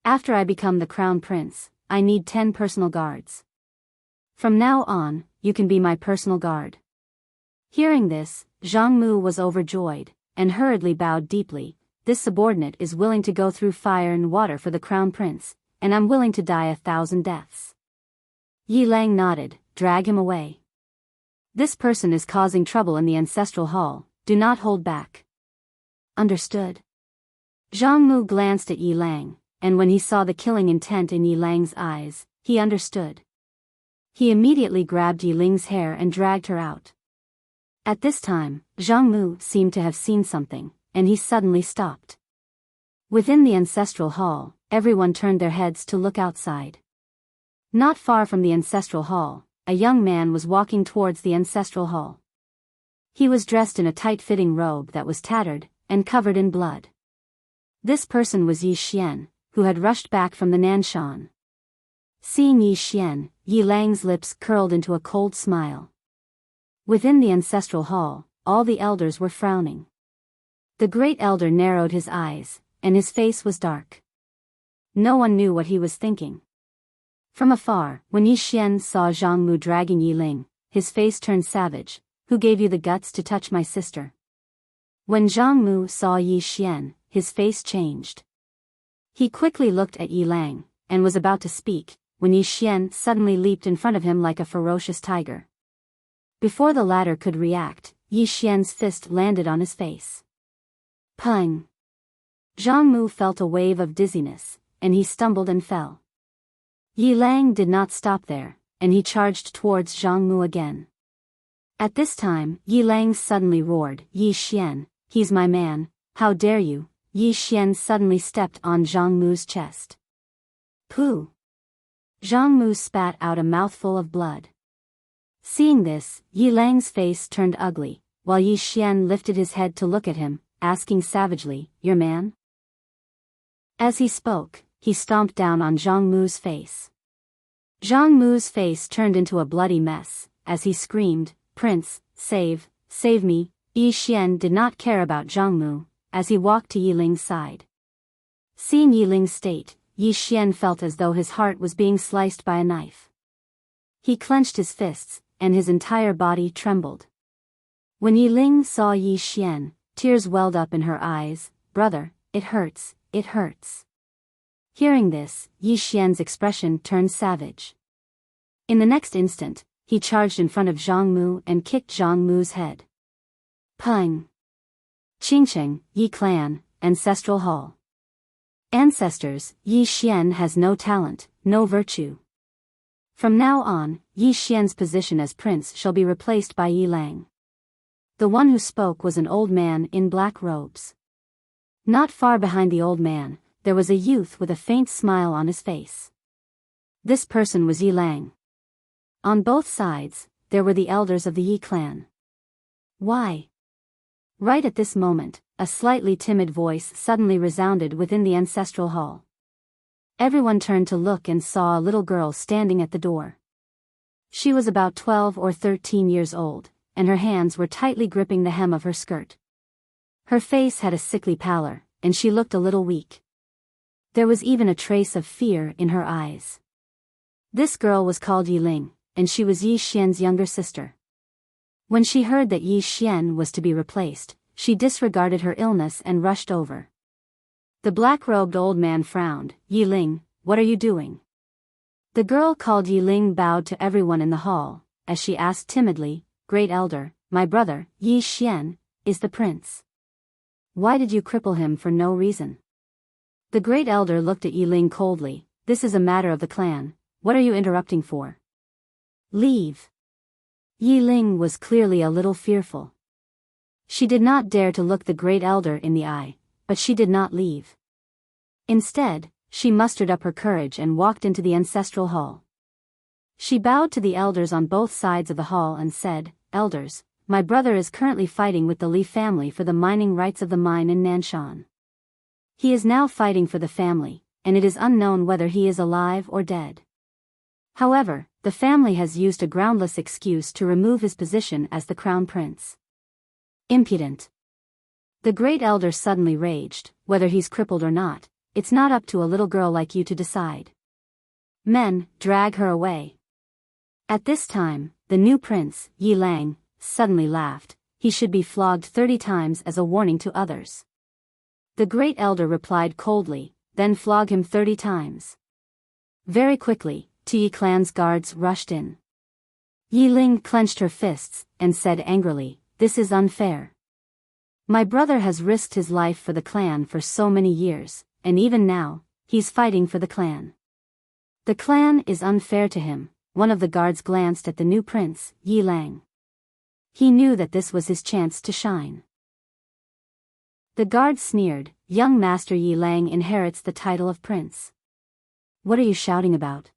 S1: After I become the crown prince, I need 10 personal guards. From now on, you can be my personal guard. Hearing this, Zhang Mu was overjoyed, and hurriedly bowed deeply. This subordinate is willing to go through fire and water for the crown prince, and I'm willing to die 1,000 deaths. Yi Lang nodded, Drag him away. This person is causing trouble in the ancestral hall, do not hold back. Understood. Zhang Mu glanced at Yi Lang, and when he saw the killing intent in Yi Lang's eyes, he understood. He immediately grabbed Yi Ling's hair and dragged her out. At this time, Zhang Mu seemed to have seen something, and he suddenly stopped. Within the ancestral hall, everyone turned their heads to look outside. Not far from the ancestral hall, a young man was walking towards the ancestral hall. He was dressed in a tight-fitting robe that was tattered and covered in blood. This person was Yi Xian, who had rushed back from the Nanshan. Seeing Yi Xian, Yi Lang's lips curled into a cold smile. Within the ancestral hall, all the elders were frowning. The great elder narrowed his eyes, and his face was dark. No one knew what he was thinking. From afar, when Yi Xian saw Zhang Mu dragging Yi Ling, his face turned savage. Who gave you the guts to touch my sister? When Zhang Mu saw Yi Xian, his face changed. He quickly looked at Yi Lang, and was about to speak, when Yi Xian suddenly leaped in front of him like a ferocious tiger. Before the latter could react, Yi Xian's fist landed on his face. Pung! Zhang Mu felt a wave of dizziness, and he stumbled and fell. Yi Lang did not stop there, and he charged towards Zhang Mu again. At this time, Yi Lang suddenly roared, Yi Xian, he's my man, how dare you? Yi Xian suddenly stepped on Zhang Mu's chest. Pooh! Zhang Mu spat out a mouthful of blood. Seeing this, Yi Lang's face turned ugly, while Yi Xian lifted his head to look at him, asking savagely, "Your man?" As he spoke, he stomped down on Zhang Mu's face. Zhang Mu's face turned into a bloody mess, as he screamed, "Prince, save me." Yi Xian did not care about Zhang Mu, as he walked to Yi Ling's side. Seeing Yi Ling's state, Yi Xian felt as though his heart was being sliced by a knife. He clenched his fists, and his entire body trembled. When Yi Ling saw Yi Xian, tears welled up in her eyes. "Brother, it hurts, it hurts." Hearing this, Yi Xian's expression turned savage. In the next instant, he charged in front of Zhang Mu and kicked Zhang Mu's head. Peng. Qingcheng, Yi Clan, Ancestral Hall. Ancestors, Yi Xian has no talent, no virtue. From now on, Yi Xian's position as prince shall be replaced by Yi Lang. The one who spoke was an old man in black robes. Not far behind the old man, there was a youth with a faint smile on his face. This person was Yi Lang. On both sides, there were the elders of the Yi clan. Why? Right at this moment, a slightly timid voice suddenly resounded within the ancestral hall. Everyone turned to look and saw a little girl standing at the door. She was about 12 or 13 years old, and her hands were tightly gripping the hem of her skirt. Her face had a sickly pallor, and she looked a little weak. There was even a trace of fear in her eyes. This girl was called Yi Ling, and she was Yi Xian's younger sister. When she heard that Yi Xian was to be replaced, she disregarded her illness and rushed over. The black-robed old man frowned. "Yi Ling, what are you doing?" The girl called Yi Ling bowed to everyone in the hall, as she asked timidly, "Great elder, my brother, Yi Xian, is the prince. Why did you cripple him for no reason?" The great elder looked at Yi Ling coldly. "This is a matter of the clan, what are you interrupting for? Leave." Yi Ling was clearly a little fearful. She did not dare to look the great elder in the eye, but she did not leave. Instead, she mustered up her courage and walked into the ancestral hall. She bowed to the elders on both sides of the hall and said, "Elders, my brother is currently fighting with the Li family for the mining rights of the mine in Nanshan. He is now fighting for the family, and it is unknown whether he is alive or dead. However, the family has used a groundless excuse to remove his position as the crown prince. Impudent." The great elder suddenly raged. "Whether he's crippled or not, it's not up to a little girl like you to decide. Men, drag her away." At this time, the new prince, Yi Lang, suddenly laughed. "He should be flogged 30 times as a warning to others." The great elder replied coldly, "Then flog him 30 times. Very quickly, Yi clan's guards rushed in. Yi Ling clenched her fists, and said angrily, "This is unfair. My brother has risked his life for the clan for so many years, and even now, he's fighting for the clan. The clan is unfair to him." One of the guards glanced at the new prince, Yi Lang. He knew that this was his chance to shine. The guard sneered, "Young Master Yi Lang inherits the title of prince. What are you shouting about?"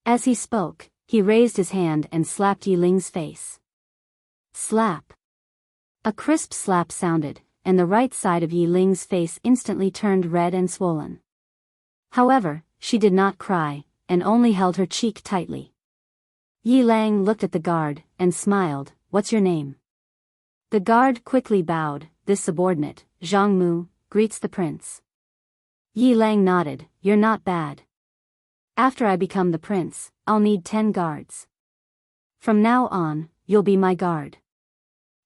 S1: As he spoke, he raised his hand and slapped Yi Ling's face. Slap. A crisp slap sounded, and the right side of Yi Ling's face instantly turned red and swollen. However, she did not cry, and only held her cheek tightly. Yi Lang looked at the guard, and smiled. "What's your name?" The guard quickly bowed. "This subordinate, Zhang Mu, greets the prince." Yi Lang nodded. "You're not bad. After I become the prince, I'll need 10 guards. From now on, you'll be my guard."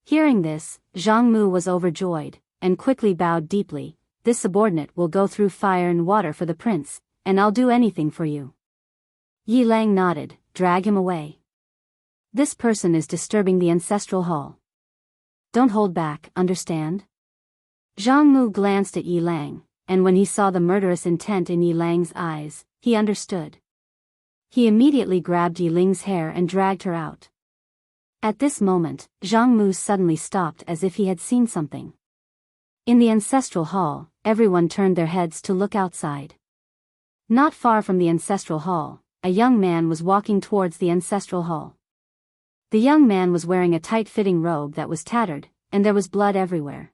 S1: Hearing this, Zhang Mu was overjoyed, and quickly bowed deeply. "This subordinate will go through fire and water for the prince, and I'll do anything for you." Yi Lang nodded. "Drag him away. This person is disturbing the ancestral hall. Don't hold back, understand?" Zhang Mu glanced at Yi Lang, and when he saw the murderous intent in Yi Lang's eyes, he understood. He immediately grabbed Yi Ling's hair and dragged her out. At this moment, Zhang Mu suddenly stopped as if he had seen something. In the ancestral hall, everyone turned their heads to look outside. Not far from the ancestral hall, a young man was walking towards the ancestral hall. The young man was wearing a tight-fitting robe that was tattered, and there was blood everywhere.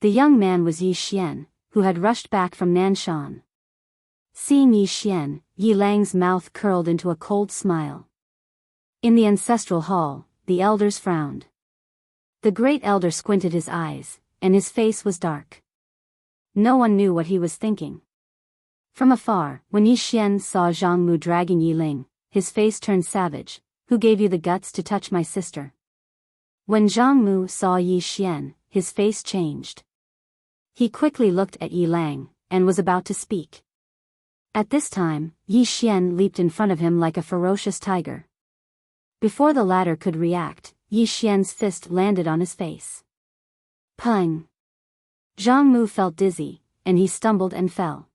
S1: The young man was Yi Xian, who had rushed back from Nanshan. Seeing Yi Xian, Yi Lang's mouth curled into a cold smile. In the ancestral hall, the elders frowned. The great elder squinted his eyes, and his face was dark. No one knew what he was thinking. From afar, when Yi Xian saw Zhang Mu dragging Yi Ling, his face turned savage. Who gave you the guts to touch my sister? When Zhang Mu saw Yi Xian, his face changed. He quickly looked at Yi Lang, and was about to speak. At this time, Yi Xian leaped in front of him like a ferocious tiger. Before the latter could react, Yi Xian's fist landed on his face. Pung! Zhang Mu felt dizzy, and he stumbled and fell.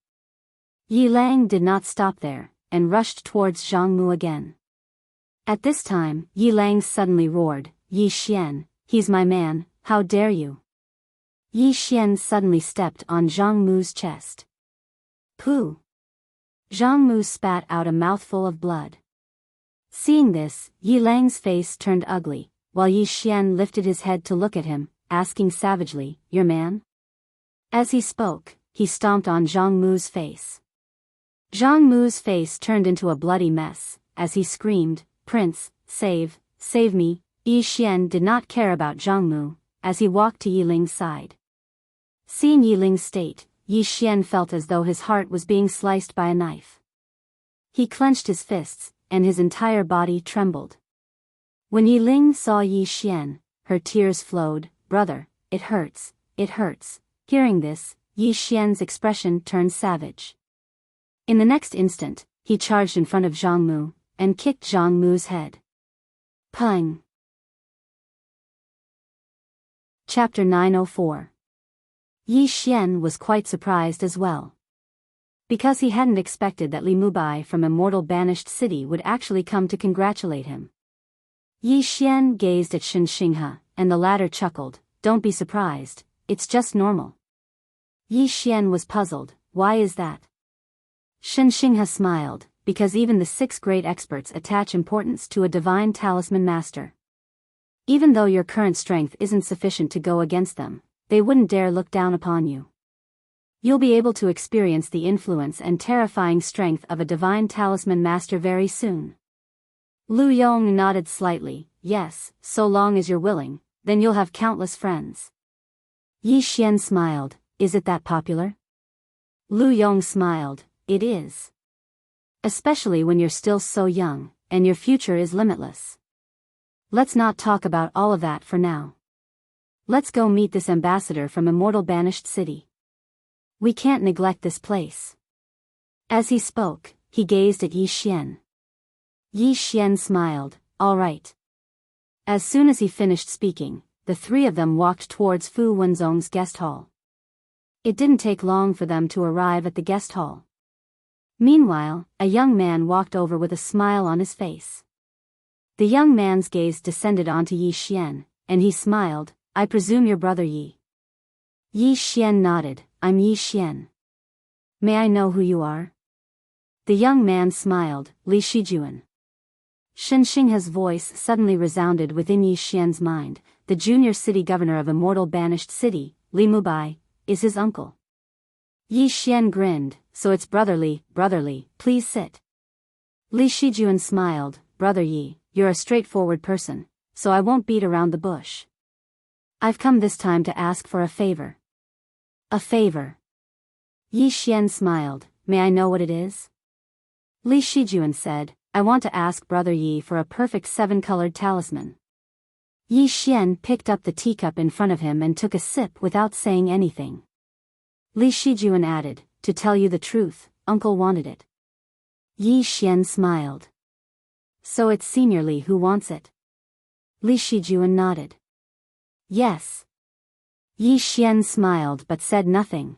S1: Yi Lang did not stop there, and rushed towards Zhang Mu again. At this time, Yi Lang suddenly roared, Yi Xian, he's my man, how dare you? Yi Xian suddenly stepped on Zhang Mu's chest. Pooh! Zhang Mu spat out a mouthful of blood. Seeing this, Yi Lang's face turned ugly, while Yi Xian lifted his head to look at him, asking savagely, your man? As he spoke, he stomped on Zhang Mu's face. Zhang Mu's face turned into a bloody mess, as he screamed, Prince, save me. Yi Xian did not care about Zhang Mu, as he walked to Yi Ling's side. Seeing Yi Ling's state, Yi Xian felt as though his heart was being sliced by a knife. He clenched his fists, and his entire body trembled. When Yi Ling saw Yi Xian, her tears flowed, brother, it hurts, it hurts. Hearing this, Yi Xian's expression turned savage. In the next instant, he charged in front of Zhang Mu, and kicked Zhang Mu's head. Pung! Chapter 904. Yi Xian was quite surprised as well. Because he hadn't expected that Li Mubai from Immortal Banished City would actually come to congratulate him. Yi Xian gazed at Shen Xinghe, and the latter chuckled, don't be surprised, it's just normal. Yi Xian was puzzled, why is that? Shen Xinghe smiled, because even the 6 great experts attach importance to a divine talisman master. Even though your current strength isn't sufficient to go against them, they wouldn't dare look down upon you. You'll be able to experience the influence and terrifying strength of a divine talisman master very soon. Lu Yong nodded slightly, yes, so long as you're willing, then you'll have countless friends. Yi Xian smiled, is it that popular? Lu Yong smiled, it is. Especially when you're still so young, and your future is limitless. Let's not talk about all of that for now. Let's go meet this ambassador from Immortal Banished City. We can't neglect this place. As he spoke, he gazed at Yi Xian. Yi Xian smiled, all right. As soon as he finished speaking, the 3 of them walked towards Fu Wenzong's guest hall. It didn't take long for them to arrive at the guest hall. Meanwhile, a young man walked over with a smile on his face. The young man's gaze descended onto Yi Xian, and he smiled, I presume your brother Yi. Yi Xian nodded, I'm Yi Xian. May I know who you are? The young man smiled, Li Shijuan. Shen Xinghe's voice suddenly resounded within Yi Xian's mind, the junior city governor of Immortal Banished City, Li Mubai, is his uncle. Yi Xian grinned, so it's brotherly, please sit. Li Shijuan smiled, brother Yi, you're a straightforward person, so I won't beat around the bush. I've come this time to ask for a favor. A favor. Yi Xian smiled, may I know what it is? Li Shijuan said, I want to ask brother Yi for a perfect 7-colored talisman. Yi Xian picked up the teacup in front of him and took a sip without saying anything. Li Shijuan added, to tell you the truth, uncle wanted it. Yi Xian smiled. So it's Senior Li who wants it? Li Shijuan nodded. Yes. Yi Xian smiled but said nothing.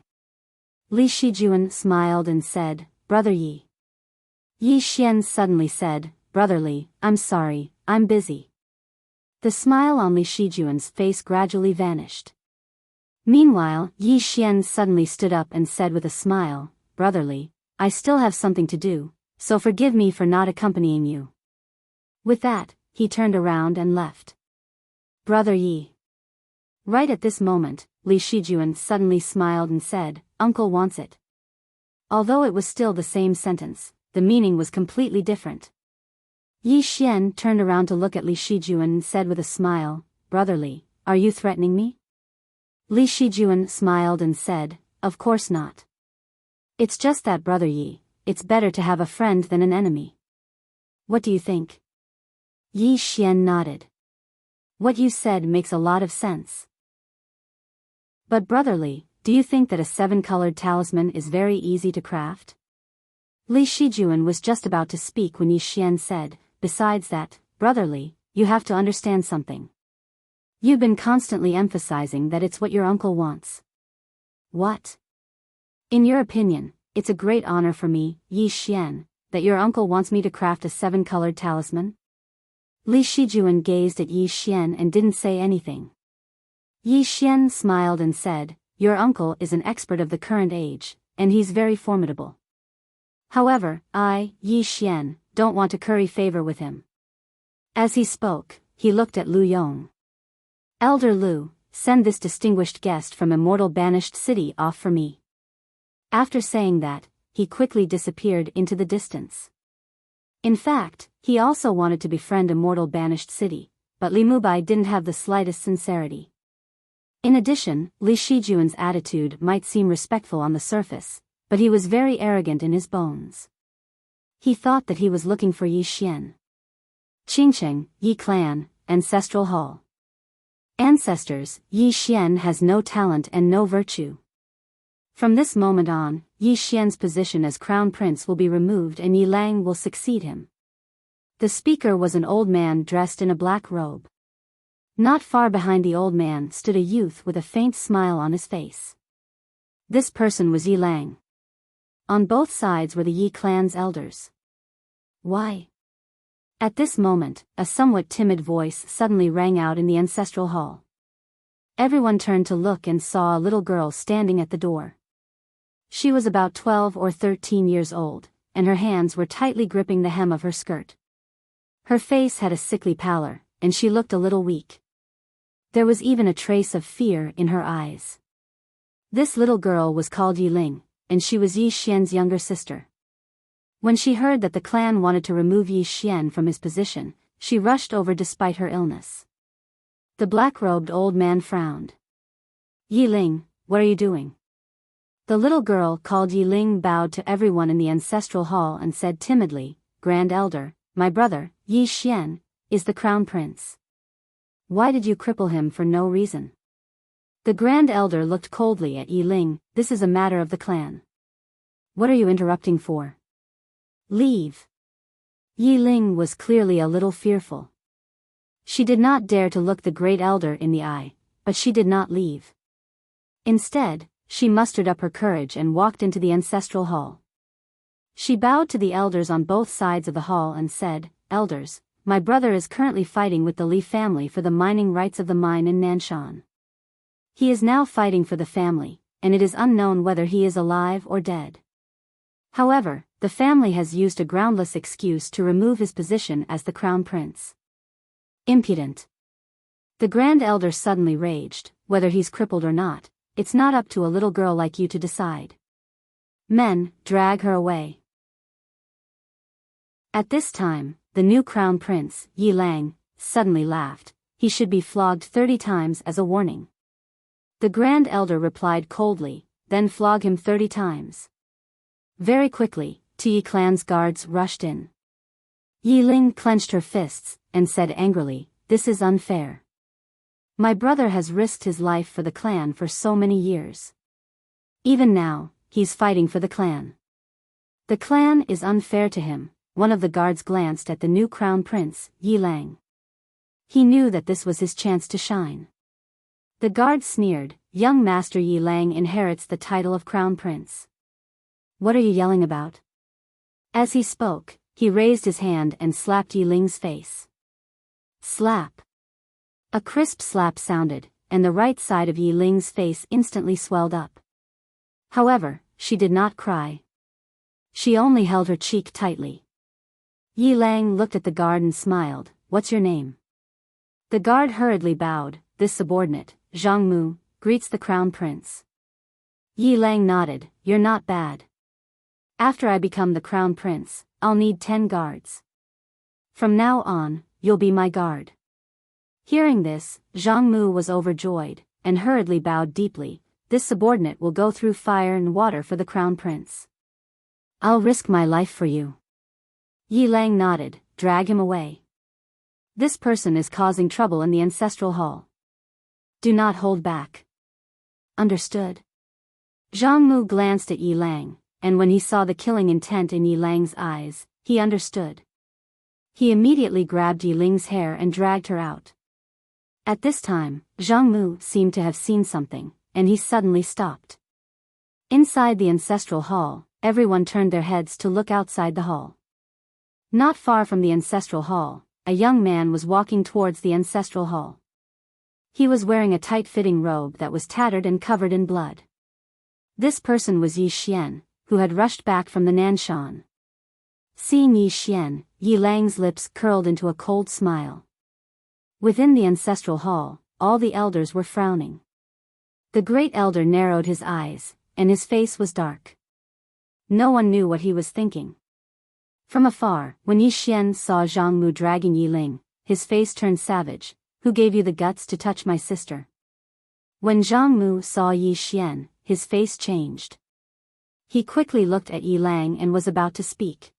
S1: Li Shijuan smiled and said, brother Yi. Yi Xian suddenly said, brother Li, I'm sorry, I'm busy. The smile on Li Shijuan's face gradually vanished. Meanwhile, Yi Xian suddenly stood up and said with a smile, brother Li, I still have something to do, so forgive me for not accompanying you. With that, he turned around and left. Brother Yi. Right at this moment, Li Shijuan suddenly smiled and said, Uncle wants it. Although it was still the same sentence, the meaning was completely different. Yi Xian turned around to look at Li Shijuan and said with a smile, Brother Li, are you threatening me? Li Shijuan smiled and said, Of course not. It's just that, Brother Yi, it's better to have a friend than an enemy. What do you think? Yi Xian nodded. What you said makes a lot of sense. But Brother Li, do you think that a 7-colored talisman is very easy to craft? Li Shijuan was just about to speak when Yi Xian said, Besides that, Brother Li, you have to understand something. You've been constantly emphasizing that it's what your uncle wants. What? In your opinion, it's a great honor for me, Yi Xian, that your uncle wants me to craft a 7-colored talisman? Li Shijuan gazed at Yi Xian and didn't say anything. Yi Xian smiled and said, Your uncle is an expert of the current age, and he's very formidable. However, I, Yi Xian, don't want to curry favor with him. As he spoke, he looked at Lu Yong. Elder Lu, send this distinguished guest from Immortal Banished City off for me. After saying that, he quickly disappeared into the distance. In fact, he also wanted to befriend Immortal Banished City, but Li Mubai didn't have the slightest sincerity. In addition, Li Shijuan's attitude might seem respectful on the surface, but he was very arrogant in his bones. He thought that he was looking for Yi Xian. Qingcheng, Yi Clan, Ancestral Hall. Ancestors, Yi Xian has no talent and no virtue. From this moment on, Yi Xian's position as crown prince will be removed and Yi Lang will succeed him. The speaker was an old man dressed in a black robe. Not far behind the old man stood a youth with a faint smile on his face. This person was Yi Lang. On both sides were the Yi clan's elders. Why? At this moment, a somewhat timid voice suddenly rang out in the ancestral hall. Everyone turned to look and saw a little girl standing at the door. She was about 12 or 13 years old, and her hands were tightly gripping the hem of her skirt. Her face had a sickly pallor, and she looked a little weak. There was even a trace of fear in her eyes. This little girl was called Yi Ling, and she was Yi Xian's younger sister. When she heard that the clan wanted to remove Yi Xian from his position, she rushed over despite her illness. The black-robed old man frowned. Yi Ling, what are you doing? The little girl called Yi Ling bowed to everyone in the ancestral hall and said timidly, Grand Elder, my brother, Yi Xian, is the crown prince. Why did you cripple him for no reason? The Grand Elder looked coldly at Yi Ling. This is a matter of the clan. What are you interrupting for? Leave. Yi Ling was clearly a little fearful. She did not dare to look the Great Elder in the eye, but she did not leave. Instead, she mustered up her courage and walked into the ancestral hall. She bowed to the elders on both sides of the hall and said, Elders, my brother is currently fighting with the Li family for the mining rights of the mine in Nanshan. He is now fighting for the family, and it is unknown whether he is alive or dead. However, the family has used a groundless excuse to remove his position as the crown prince. Impudent. The Grand Elder suddenly raged, whether he's crippled or not, it's not up to a little girl like you to decide. Men, drag her away. At this time, the new crown prince, Yi Lang, suddenly laughed. He should be flogged 30 times as a warning. The Grand Elder replied coldly, then flog him 30 times. Very quickly, Yi clan's guards rushed in. Yi Ling clenched her fists, and said angrily, This is unfair. My brother has risked his life for the clan for so many years. Even now, he's fighting for the clan. The clan is unfair to him. One of the guards glanced at the new crown prince, Yi Lang. He knew that this was his chance to shine. The guard sneered, Young Master Yi Lang inherits the title of crown prince. What are you yelling about? As he spoke, he raised his hand and slapped Yi Ling's face. Slap. A crisp slap sounded, and the right side of Yi Ling's face instantly swelled up. However, she did not cry. She only held her cheek tightly. Yi Lang looked at the guard and smiled, what's your name? The guard hurriedly bowed. This subordinate, Zhang Mu, greets the crown prince. Yi Lang nodded. You're not bad. After I become the crown prince, I'll need 10 guards. From now on, you'll be my guard. Hearing this, Zhang Mu was overjoyed, and hurriedly bowed deeply. This subordinate will go through fire and water for the crown prince. I'll risk my life for you. Yi Lang nodded. Drag him away. This person is causing trouble in the ancestral hall. Do not hold back. Understood. Zhang Mu glanced at Yi Lang, and when he saw the killing intent in Yi Lang's eyes, he understood. He immediately grabbed Yi Ling's hair and dragged her out. At this time, Zhang Mu seemed to have seen something, and he suddenly stopped. Inside the ancestral hall, everyone turned their heads to look outside the hall. Not far from the ancestral hall, a young man was walking towards the ancestral hall. He was wearing a tight-fitting robe that was tattered and covered in blood. This person was Yi Xian, who had rushed back from the Nanshan. Seeing Yi Xian, Yi Lang's lips curled into a cold smile. Within the ancestral hall, all the elders were frowning. The great elder narrowed his eyes, and his face was dark. No one knew what he was thinking. From afar, when Yi Xian saw Zhang Mu dragging Yi Ling, his face turned savage. Who gave you the guts to touch my sister? When Zhang Mu saw Yi Xian, his face changed. He quickly looked at Yi Lang and was about to speak.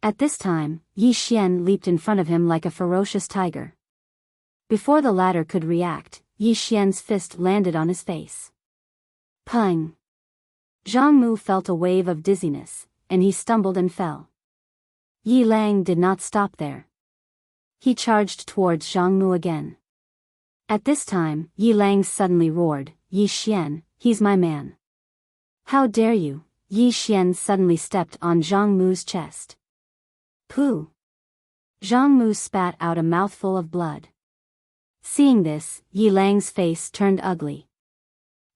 S1: At this time, Yi Xian leaped in front of him like a ferocious tiger. Before the latter could react, Yi Xian's fist landed on his face. Pung! Zhang Mu felt a wave of dizziness, and he stumbled and fell. Yi Lang did not stop there. He charged towards Zhang Mu again. At this time, Yi Lang suddenly roared, Yi Xian, he's my man. How dare you? Yi Xian suddenly stepped on Zhang Mu's chest. Pooh! Zhang Mu spat out a mouthful of blood. Seeing this, Yi Lang's face turned ugly.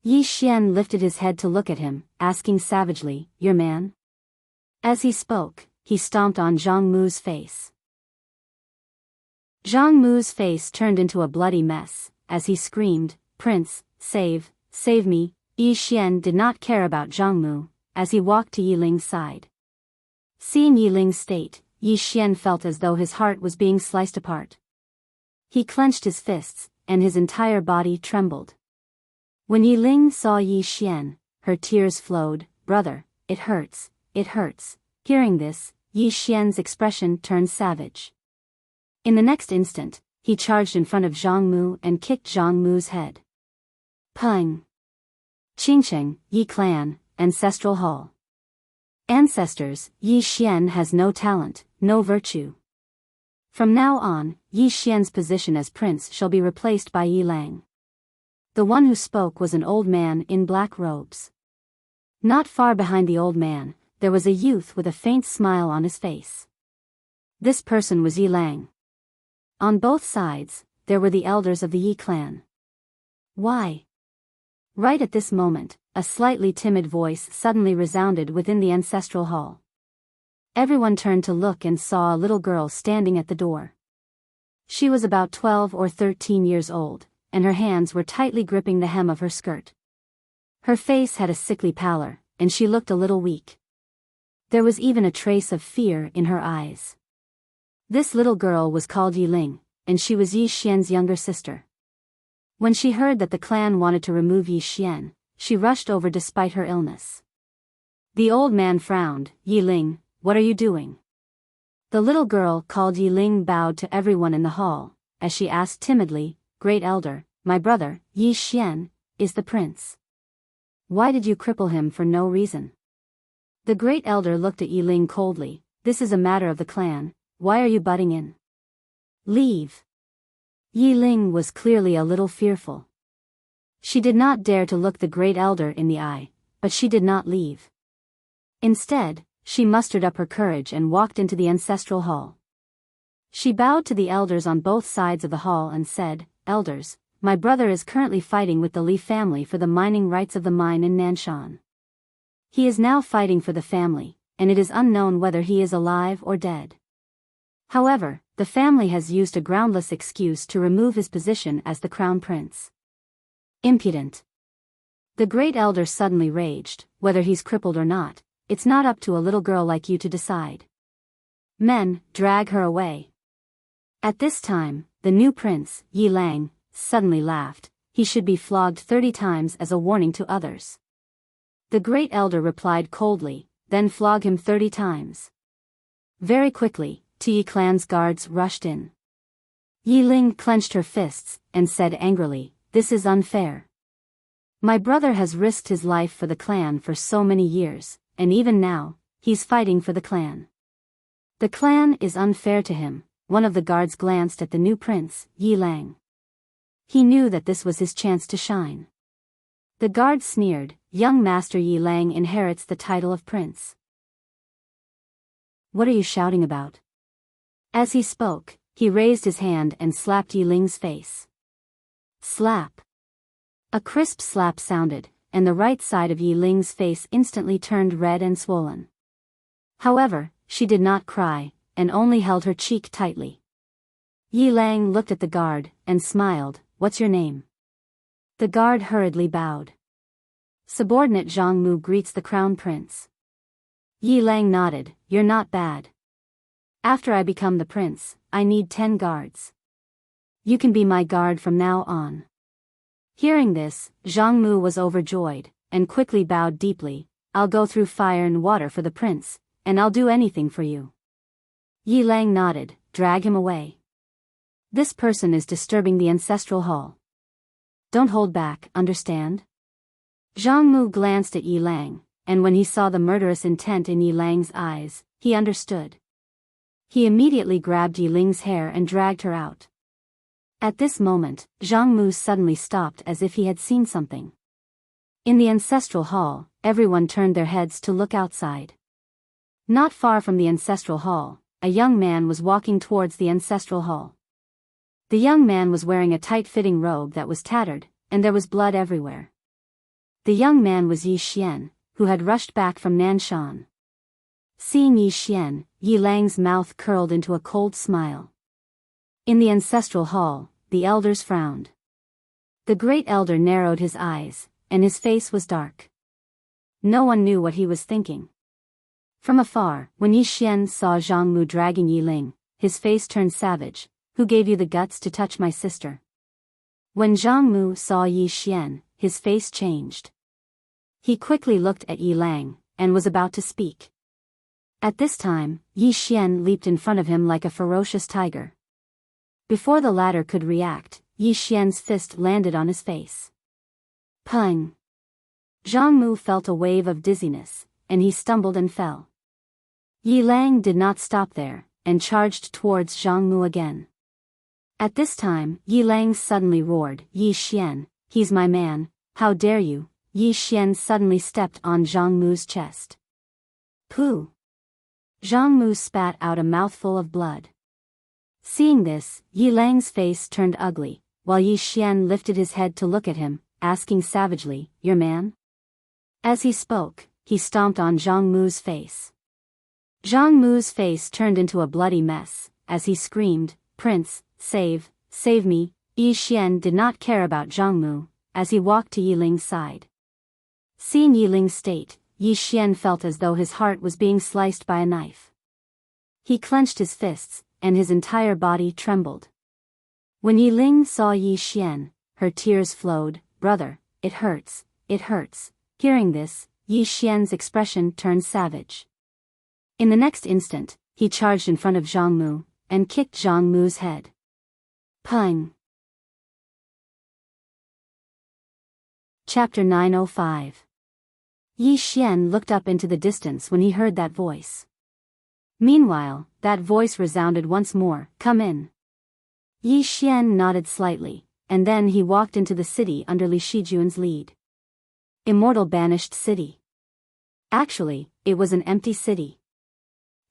S1: Yi Xian lifted his head to look at him, asking savagely, your man? As he spoke, he stomped on Zhang Mu's face. Zhang Mu's face turned into a bloody mess, as he screamed, Prince, save me. Yi Xian did not care about Zhang Mu, as he walked to Yi Ling's side. Seeing Yi Ling's state, Yi Xian felt as though his heart was being sliced apart. He clenched his fists, and his entire body trembled. When Yi Ling saw Yi Xian, her tears flowed, brother, it hurts, it hurts. Hearing this, Yi Xian's expression turned savage. In the next instant, he charged in front of Zhang Mu and kicked Zhang Mu's head. Pung! Qingcheng, Yi Clan, Ancestral Hall. Ancestors, Yi Xian has no talent, no virtue. From now on, Yi Xian's position as prince shall be replaced by Yi Lang. The one who spoke was an old man in black robes. Not far behind the old man, there was a youth with a faint smile on his face. This person was Yi Lang. On both sides, there were the elders of the Yi clan. Why? Right at this moment, a slightly timid voice suddenly resounded within the ancestral hall. Everyone turned to look and saw a little girl standing at the door. She was about 12 or 13 years old, and her hands were tightly gripping the hem of her skirt. Her face had a sickly pallor, and she looked a little weak. There was even a trace of fear in her eyes. This little girl was called Yi Ling, and she was Yi Xian's younger sister. When she heard that the clan wanted to remove Yi Xian, she rushed over despite her illness. The old man frowned, Yi Ling, what are you doing? The little girl called Yi Ling bowed to everyone in the hall, as she asked timidly, Great Elder, my brother, Yi Xian, is the prince. Why did you cripple him for no reason? The Great Elder looked at Yi Ling coldly, this is a matter of the clan. Why are you butting in? Leave. Yi Ling was clearly a little fearful. She did not dare to look the Great Elder in the eye, but she did not leave. Instead, she mustered up her courage and walked into the ancestral hall. She bowed to the elders on both sides of the hall and said, Elders, my brother is currently fighting with the Li family for the mining rights of the mine in Nanshan. He is now fighting for the family, and it is unknown whether he is alive or dead. However, the family has used a groundless excuse to remove his position as the crown prince. Impudent. The great elder suddenly raged, whether he's crippled or not, it's not up to a little girl like you to decide. Men, drag her away. At this time, the new prince, Yi Lang, suddenly laughed. He should be flogged 30 times as a warning to others. The great elder replied coldly, then flog him 30 times. Very quickly, Yi clan's guards rushed in. Yi Ling clenched her fists, and said angrily, "This is unfair. My brother has risked his life for the clan for so many years, and even now, he's fighting for the clan. The clan is unfair to him." One of the guards glanced at the new prince, Yi Lang. He knew that this was his chance to shine. The guard sneered, "Young Master Yi Lang inherits the title of prince. What are you shouting about?" As he spoke, he raised his hand and slapped Yi Ling's face. Slap. A crisp slap sounded, and the right side of Yi Ling's face instantly turned red and swollen. However, she did not cry, and only held her cheek tightly. Yi Lang looked at the guard, and smiled, "What's your name?" The guard hurriedly bowed. Subordinate Zhang Mu greets the crown prince. Yi Lang nodded, "You're not bad. After I become the prince, I need 10 guards. You can be my guard from now on." Hearing this, Zhang Mu was overjoyed, and quickly bowed deeply. "I'll go through fire and water for the prince, and I'll do anything for you." Yi Lang nodded, "Drag him away. This person is disturbing the ancestral hall. Don't hold back, understand?" Zhang Mu glanced at Yi Lang, and when he saw the murderous intent in Yi Lang's eyes, he understood. He immediately grabbed Yi Ling's hair and dragged her out. At this moment, Zhang Mu suddenly stopped as if he had seen something. In the ancestral hall, everyone turned their heads to look outside. Not far from the ancestral hall, a young man was walking towards the ancestral hall. The young man was wearing a tight-fitting robe that was tattered, and there was blood everywhere. The young man was Yi Xian, who had rushed back from Nanshan. Seeing Yi Xian, Yi Lang's mouth curled into a cold smile. In the ancestral hall, the elders frowned. The great elder narrowed his eyes, and his face was dark. No one knew what he was thinking. From afar, when Yi Xian saw Zhang Mu dragging Yi Ling, his face turned savage. "Who gave you the guts to touch my sister?" When Zhang Mu saw Yi Xian, his face changed. He quickly looked at Yi Lang, and was about to speak. At this time, Yi Xian leaped in front of him like a ferocious tiger. Before the latter could react, Yi Xian's fist landed on his face. Pung! Zhang Mu felt a wave of dizziness, and he stumbled and fell. Yi Lang did not stop there, and charged towards Zhang Mu again. At this time, Yi Lang suddenly roared, "Yi Xian, he's my man, how dare you!" Yi Xian suddenly stepped on Zhang Mu's chest. Pooh! Zhang Mu spat out a mouthful of blood. Seeing this, Yi Lang's face turned ugly, while Yi Xian lifted his head to look at him, asking savagely, "Your man?" As he spoke, he stomped on Zhang Mu's face. Zhang Mu's face turned into a bloody mess, as he screamed, "Prince, save me!" Yi Xian did not care about Zhang Mu, as he walked to Yi Ling's side. Seeing Yi Ling's state, Yi Xian felt as though his heart was being sliced by a knife. He clenched his fists, and his entire body trembled. When Yi Ling saw Yi Xian, her tears flowed, "Brother, it hurts, it hurts." Hearing this, Yi Xian's expression turned savage. In the next instant, he charged in front of Zhang Mu, and kicked Zhang Mu's head. Pung! Chapter 905. Yi Xian looked up into the distance when he heard that voice. Meanwhile, that voice resounded once more, "Come in." Yi Xian nodded slightly, and then he walked into the city under Li Shijuan's lead. Immortal Banished City. Actually, it was an empty city.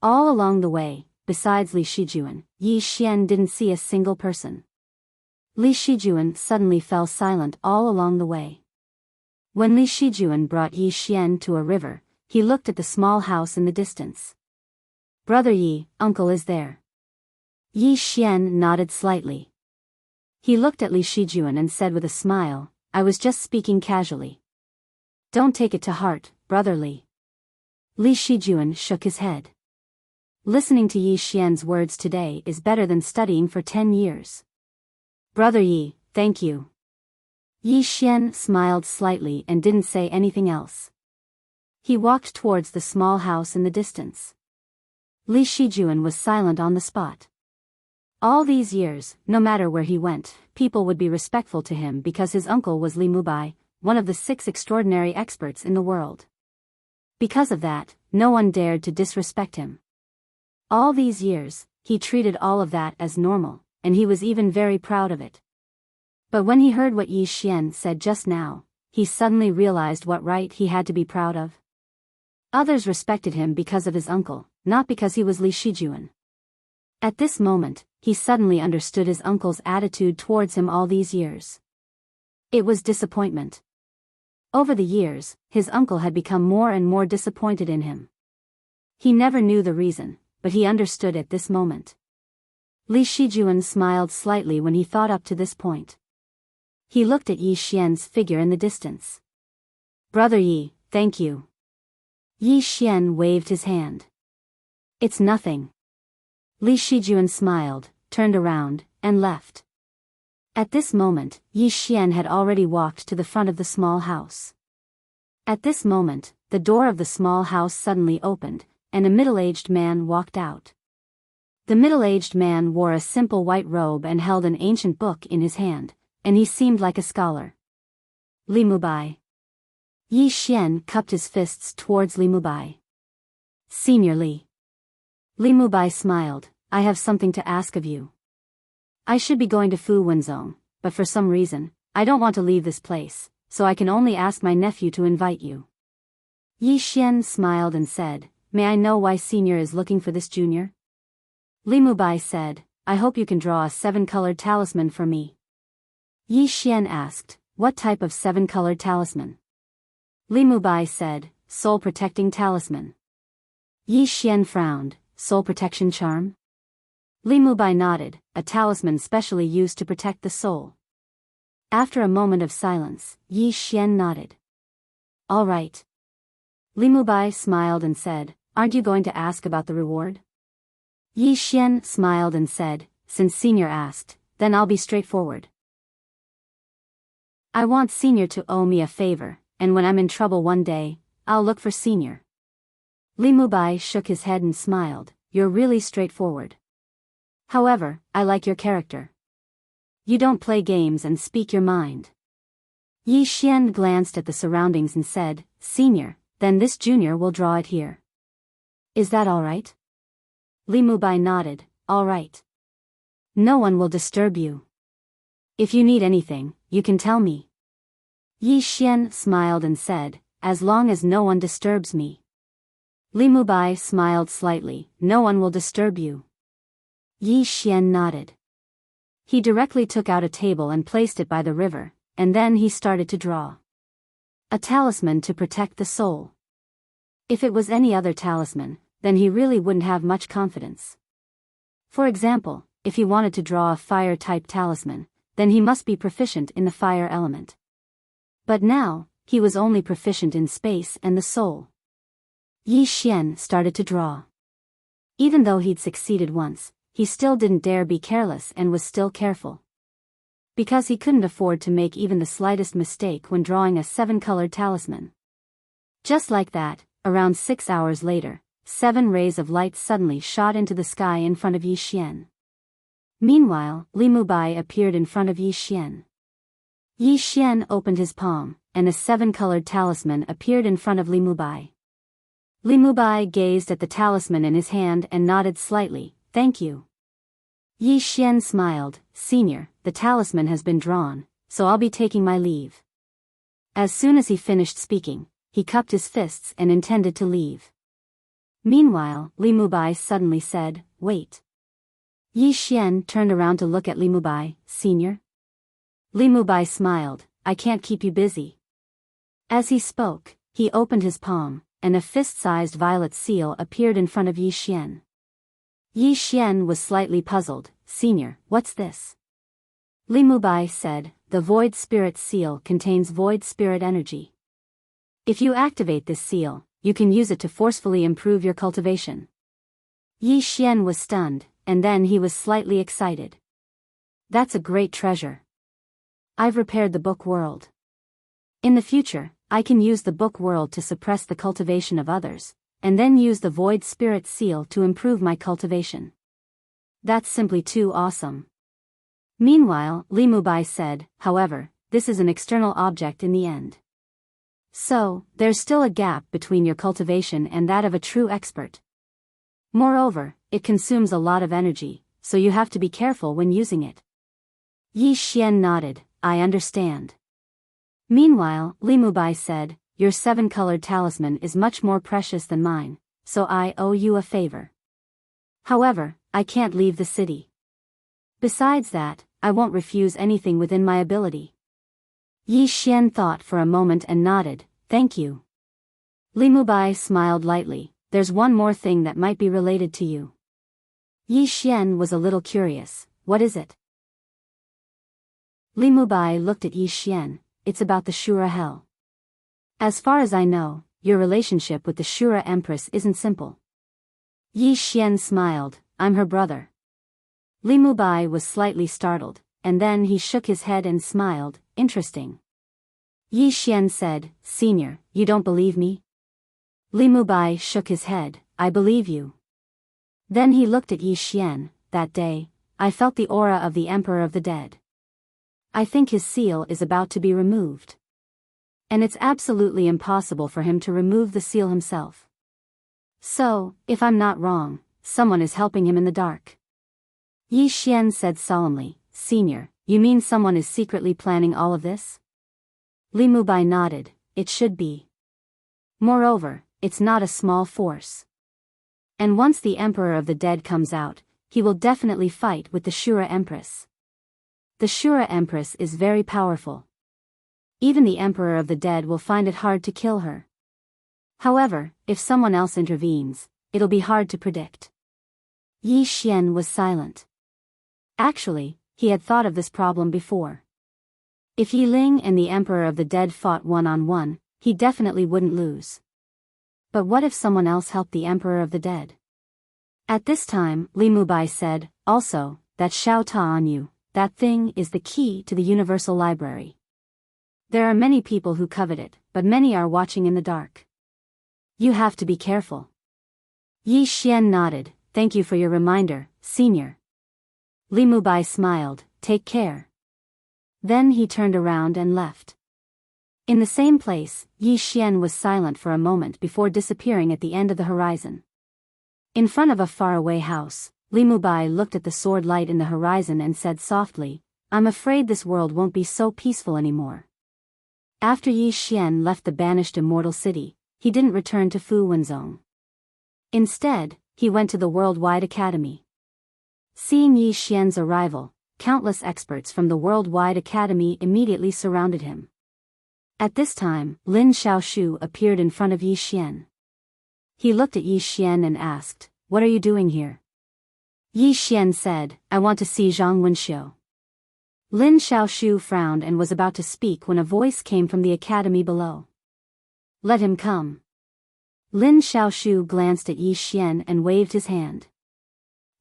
S1: All along the way, besides Li Shijuan, Yi Xian didn't see a single person. Li Shijuan suddenly fell silent all along the way. When Li Shijuan brought Yi Xian to a river, he looked at the small house in the distance. "Brother Yi, uncle is there." Yi Xian nodded slightly. He looked at Li Shijuan and said with a smile, I was just speaking casually. Don't take it to heart, brother Li. Li Shijuan shook his head. Listening to Yi Xian's words today is better than studying for 10 years. Brother Yi, thank you. Yi Xian smiled slightly and didn't say anything else. He walked towards the small house in the distance. Li Shijuan was silent on the spot. All these years, no matter where he went, people would be respectful to him because his uncle was Li Mubai, one of the 6 extraordinary experts in the world. Because of that, no one dared to disrespect him. All these years, he treated all of that as normal, and he was even very proud of it. But when he heard what Yi Xian said just now, he suddenly realized what right he had to be proud of. Others respected him because of his uncle, not because he was Li Shijuan. At this moment, he suddenly understood his uncle's attitude towards him all these years. It was disappointment. Over the years, his uncle had become more and more disappointed in him. He never knew the reason, but he understood at this moment. Li Shijuan smiled slightly when he thought up to this point. He looked at Yi Xian's figure in the distance. Brother Yi, thank you. Yi Xian waved his hand. It's nothing. Li Shijuan smiled, turned around, and left. At this moment, Yi Xian had already walked to the front of the small house. At this moment, the door of the small house suddenly opened, and a middle-aged man walked out. The middle-aged man wore a simple white robe and held an ancient book in his hand, and he seemed like a scholar. Li Mubai. Yi Xian cupped his fists towards Li Mubai. Senior Li. Li Mubai smiled, I have something to ask of you. I should be going to Fu Wenzong, but for some reason, I don't want to leave this place, so I can only ask my nephew to invite you. Yi Xian smiled and said, May I know why Senior is looking for this junior? Li Mubai said, I hope you can draw a 7-colored talisman for me. Yi Xian asked, What type of 7-colored talisman? Li Mubai said, Soul protecting talisman. Yi Xian frowned, soul protection charm? Li Mubai nodded, a talisman specially used to protect the soul. After a moment of silence, Yi Xian nodded. All right. Li Mubai smiled and said, Aren't you going to ask about the reward? Yi Xian smiled and said, Since Senior asked, then I'll be straightforward. I want Senior to owe me a favor, and when I'm in trouble one day, I'll look for Senior. Li Mubai shook his head and smiled, You're really straightforward. However, I like your character. You don't play games and speak your mind. Yi Xian glanced at the surroundings and said, Senior, then this junior will draw it here. Is that all right? Li Mubai nodded, All right. No one will disturb you. If you need anything, you can tell me. Yi Xian smiled and said, As long as no one disturbs me. Li Mubai smiled slightly, No one will disturb you. Yi Xian nodded. He directly took out a table and placed it by the river, and then he started to draw. A talisman to protect the soul. If it was any other talisman, then he really wouldn't have much confidence. For example, if he wanted to draw a fire-type talisman, then he must be proficient in the fire element. But now, he was only proficient in space and the soul. Yi Xian started to draw. Even though he'd succeeded once, he still didn't dare be careless and was still careful. Because he couldn't afford to make even the slightest mistake when drawing a 7-colored talisman. Just like that, around 6 hours later, 7 rays of light suddenly shot into the sky in front of Yi Xian. Meanwhile, Li Mubai appeared in front of Yi Xian. Yi Xian opened his palm, and a 7-colored talisman appeared in front of Li Mubai. Li Mubai gazed at the talisman in his hand and nodded slightly, Thank you. Yi Xian smiled, Senior, the talisman has been drawn, so I'll be taking my leave. As soon as he finished speaking, he cupped his fists and intended to leave. Meanwhile, Li Mubai suddenly said, Wait. Yi Xian turned around to look at Li Mubai, Senior. Li Mubai smiled, I can't keep you busy. As he spoke, he opened his palm, and a fist-sized violet seal appeared in front of Yi Xian. Yi Xian was slightly puzzled. Senior, what's this? Li Mubai said, the Void Spirit Seal contains Void Spirit energy. If you activate this seal, you can use it to forcefully improve your cultivation. Yi Xian was stunned, and then he was slightly excited. That's a great treasure. I've repaired the book world. In the future, I can use the book world to suppress the cultivation of others, and then use the Void Spirit Seal to improve my cultivation. That's simply too awesome. Meanwhile, Li Mubai said, however, this is an external object in the end. So, there's still a gap between your cultivation and that of a true expert. Moreover, it consumes a lot of energy, so you have to be careful when using it. Yi Xian nodded, I understand. Meanwhile, Li Mubai said, your 7-colored talisman is much more precious than mine, so I owe you a favor. However, I can't leave the city. Besides that, I won't refuse anything within my ability. Yi Xian thought for a moment and nodded, thank you. Li Mubai smiled lightly, there's one more thing that might be related to you. Yi Xian was a little curious, what is it? Li Mubai looked at Yi Xian, it's about the Shura Hell. As far as I know, your relationship with the Shura Empress isn't simple. Yi Xian smiled, I'm her brother. Li Mubai was slightly startled, and then he shook his head and smiled, interesting. Yi Xian said, Senior, you don't believe me? Li Mubai shook his head, I believe you. Then he looked at Yi Xian, that day, I felt the aura of the Emperor of the Dead. I think his seal is about to be removed. And it's absolutely impossible for him to remove the seal himself. So, if I'm not wrong, someone is helping him in the dark. Yi Xian said solemnly, Senior, you mean someone is secretly planning all of this? Li Mubai nodded, it should be. Moreover, it's not a small force. And once the Emperor of the Dead comes out, he will definitely fight with the Shura Empress. The Shura Empress is very powerful. Even the Emperor of the Dead will find it hard to kill her. However, if someone else intervenes, it'll be hard to predict. Yi Xian was silent. Actually, he had thought of this problem before. If Yi Ling and the Emperor of the Dead fought one-on-one, he definitely wouldn't lose. But what if someone else helped the Emperor of the Dead? At this time, Li Mubai said, also, that Xiao Ta on you, that thing is the key to the Universal Library. There are many people who covet it, but many are watching in the dark. You have to be careful. Yi Xian nodded, thank you for your reminder, Senior. Li Mubai smiled, take care. Then he turned around and left. In the same place, Yi Xian was silent for a moment before disappearing at the end of the horizon. In front of a faraway house, Li Mubai looked at the sword light in the horizon and said softly, I'm afraid this world won't be so peaceful anymore. After Yi Xian left the banished immortal city, he didn't return to Fu Wenzong. Instead, he went to the Worldwide Academy. Seeing Yi Xian's arrival, countless experts from the Worldwide Academy immediately surrounded him. At this time, Lin Xiaoshu appeared in front of Yi Xian. He looked at Yi Xian and asked, what are you doing here? Yi Xian said, I want to see Zhang Wenxiu. Lin Xiaoshu frowned and was about to speak when a voice came from the academy below. Let him come. Lin Xiaoshu glanced at Yi Xian and waved his hand.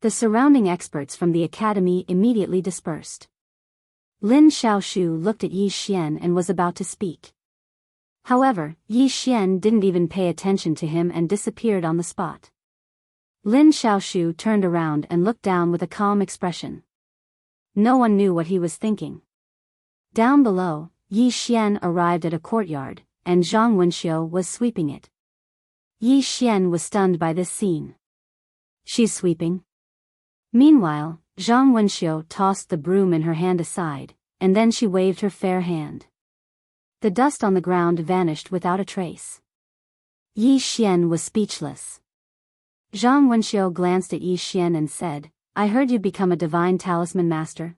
S1: The surrounding experts from the academy immediately dispersed. Lin Xiaoshu looked at Yi Xian and was about to speak. However, Yi Xian didn't even pay attention to him and disappeared on the spot. Lin Xiaoshu turned around and looked down with a calm expression. No one knew what he was thinking. Down below, Yi Xian arrived at a courtyard, and Zhang Wenxiu was sweeping it. Yi Xian was stunned by this scene. She's sweeping? Meanwhile, Zhang Wenxiu tossed the broom in her hand aside, and then she waved her fair hand. The dust on the ground vanished without a trace. Yi Xian was speechless. Zhang Wenxiu glanced at Yi Xian and said, I heard you've become a divine talisman master.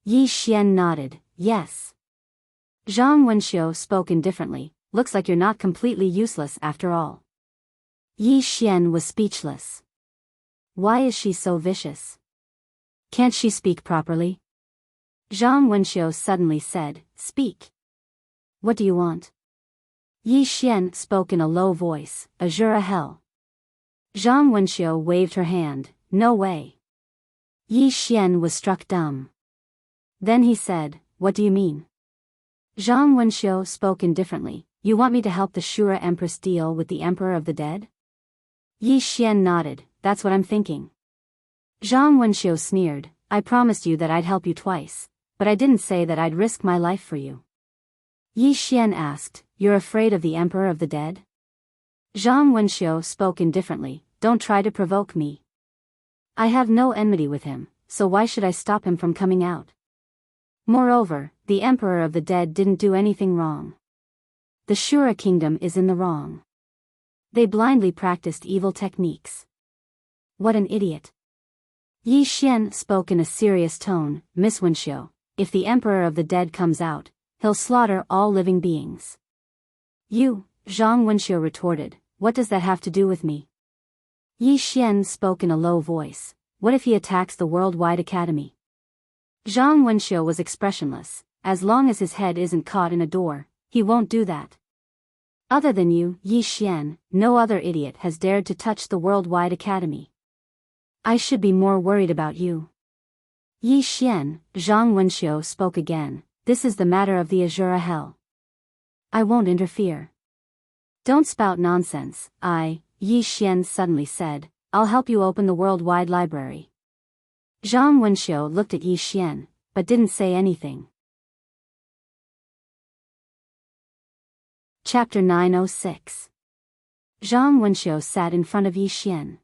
S1: Yi Xian nodded, yes. Zhang Wenxiu spoke indifferently, looks like you're not completely useless after all. Yi Xian was speechless. Why is she so vicious? Can't she speak properly? Zhang Wenxiu suddenly said, Speak. What do you want? Yi Xian spoke in a low voice, Azura hell. Zhang Wenxiu waved her hand, No way. Yi Xian was struck dumb. Then he said, What do you mean? Zhang Wenxiu spoke indifferently, You want me to help the Shura Empress deal with the Emperor of the Dead? Yi Xian nodded, That's what I'm thinking. Zhang Wenxiu sneered, I promised you that I'd help you twice, but I didn't say that I'd risk my life for you. Yi Xian asked, You're afraid of the Emperor of the Dead? Zhang Wenxiu spoke indifferently, Don't try to provoke me. I have no enmity with him, so why should I stop him from coming out? Moreover, the Emperor of the Dead didn't do anything wrong. The Shura kingdom is in the wrong. They blindly practiced evil techniques. What an idiot. Yi Xian spoke in a serious tone, Miss Wenxiu, if the Emperor of the Dead comes out, he'll slaughter all living beings. You, Zhang Wenxiu retorted, What does that have to do with me? Yi Xian spoke in a low voice, What if he attacks the Worldwide Academy? Zhang Wenxiu was expressionless, As long as his head isn't caught in a door, he won't do that. Other than you, Yi Xian, no other idiot has dared to touch the Worldwide Academy. I should be more worried about you. Yi Xian, Zhang Wenxiu spoke again, This is the matter of the Azura Hell. I won't interfere. Don't spout nonsense, Yi Xian suddenly said, I'll help you open the Worldwide Library. Zhang Wenxiu looked at Yi Xian, but didn't say anything. Chapter 906. Zhang Wenxiu sat in front of Yi Xian.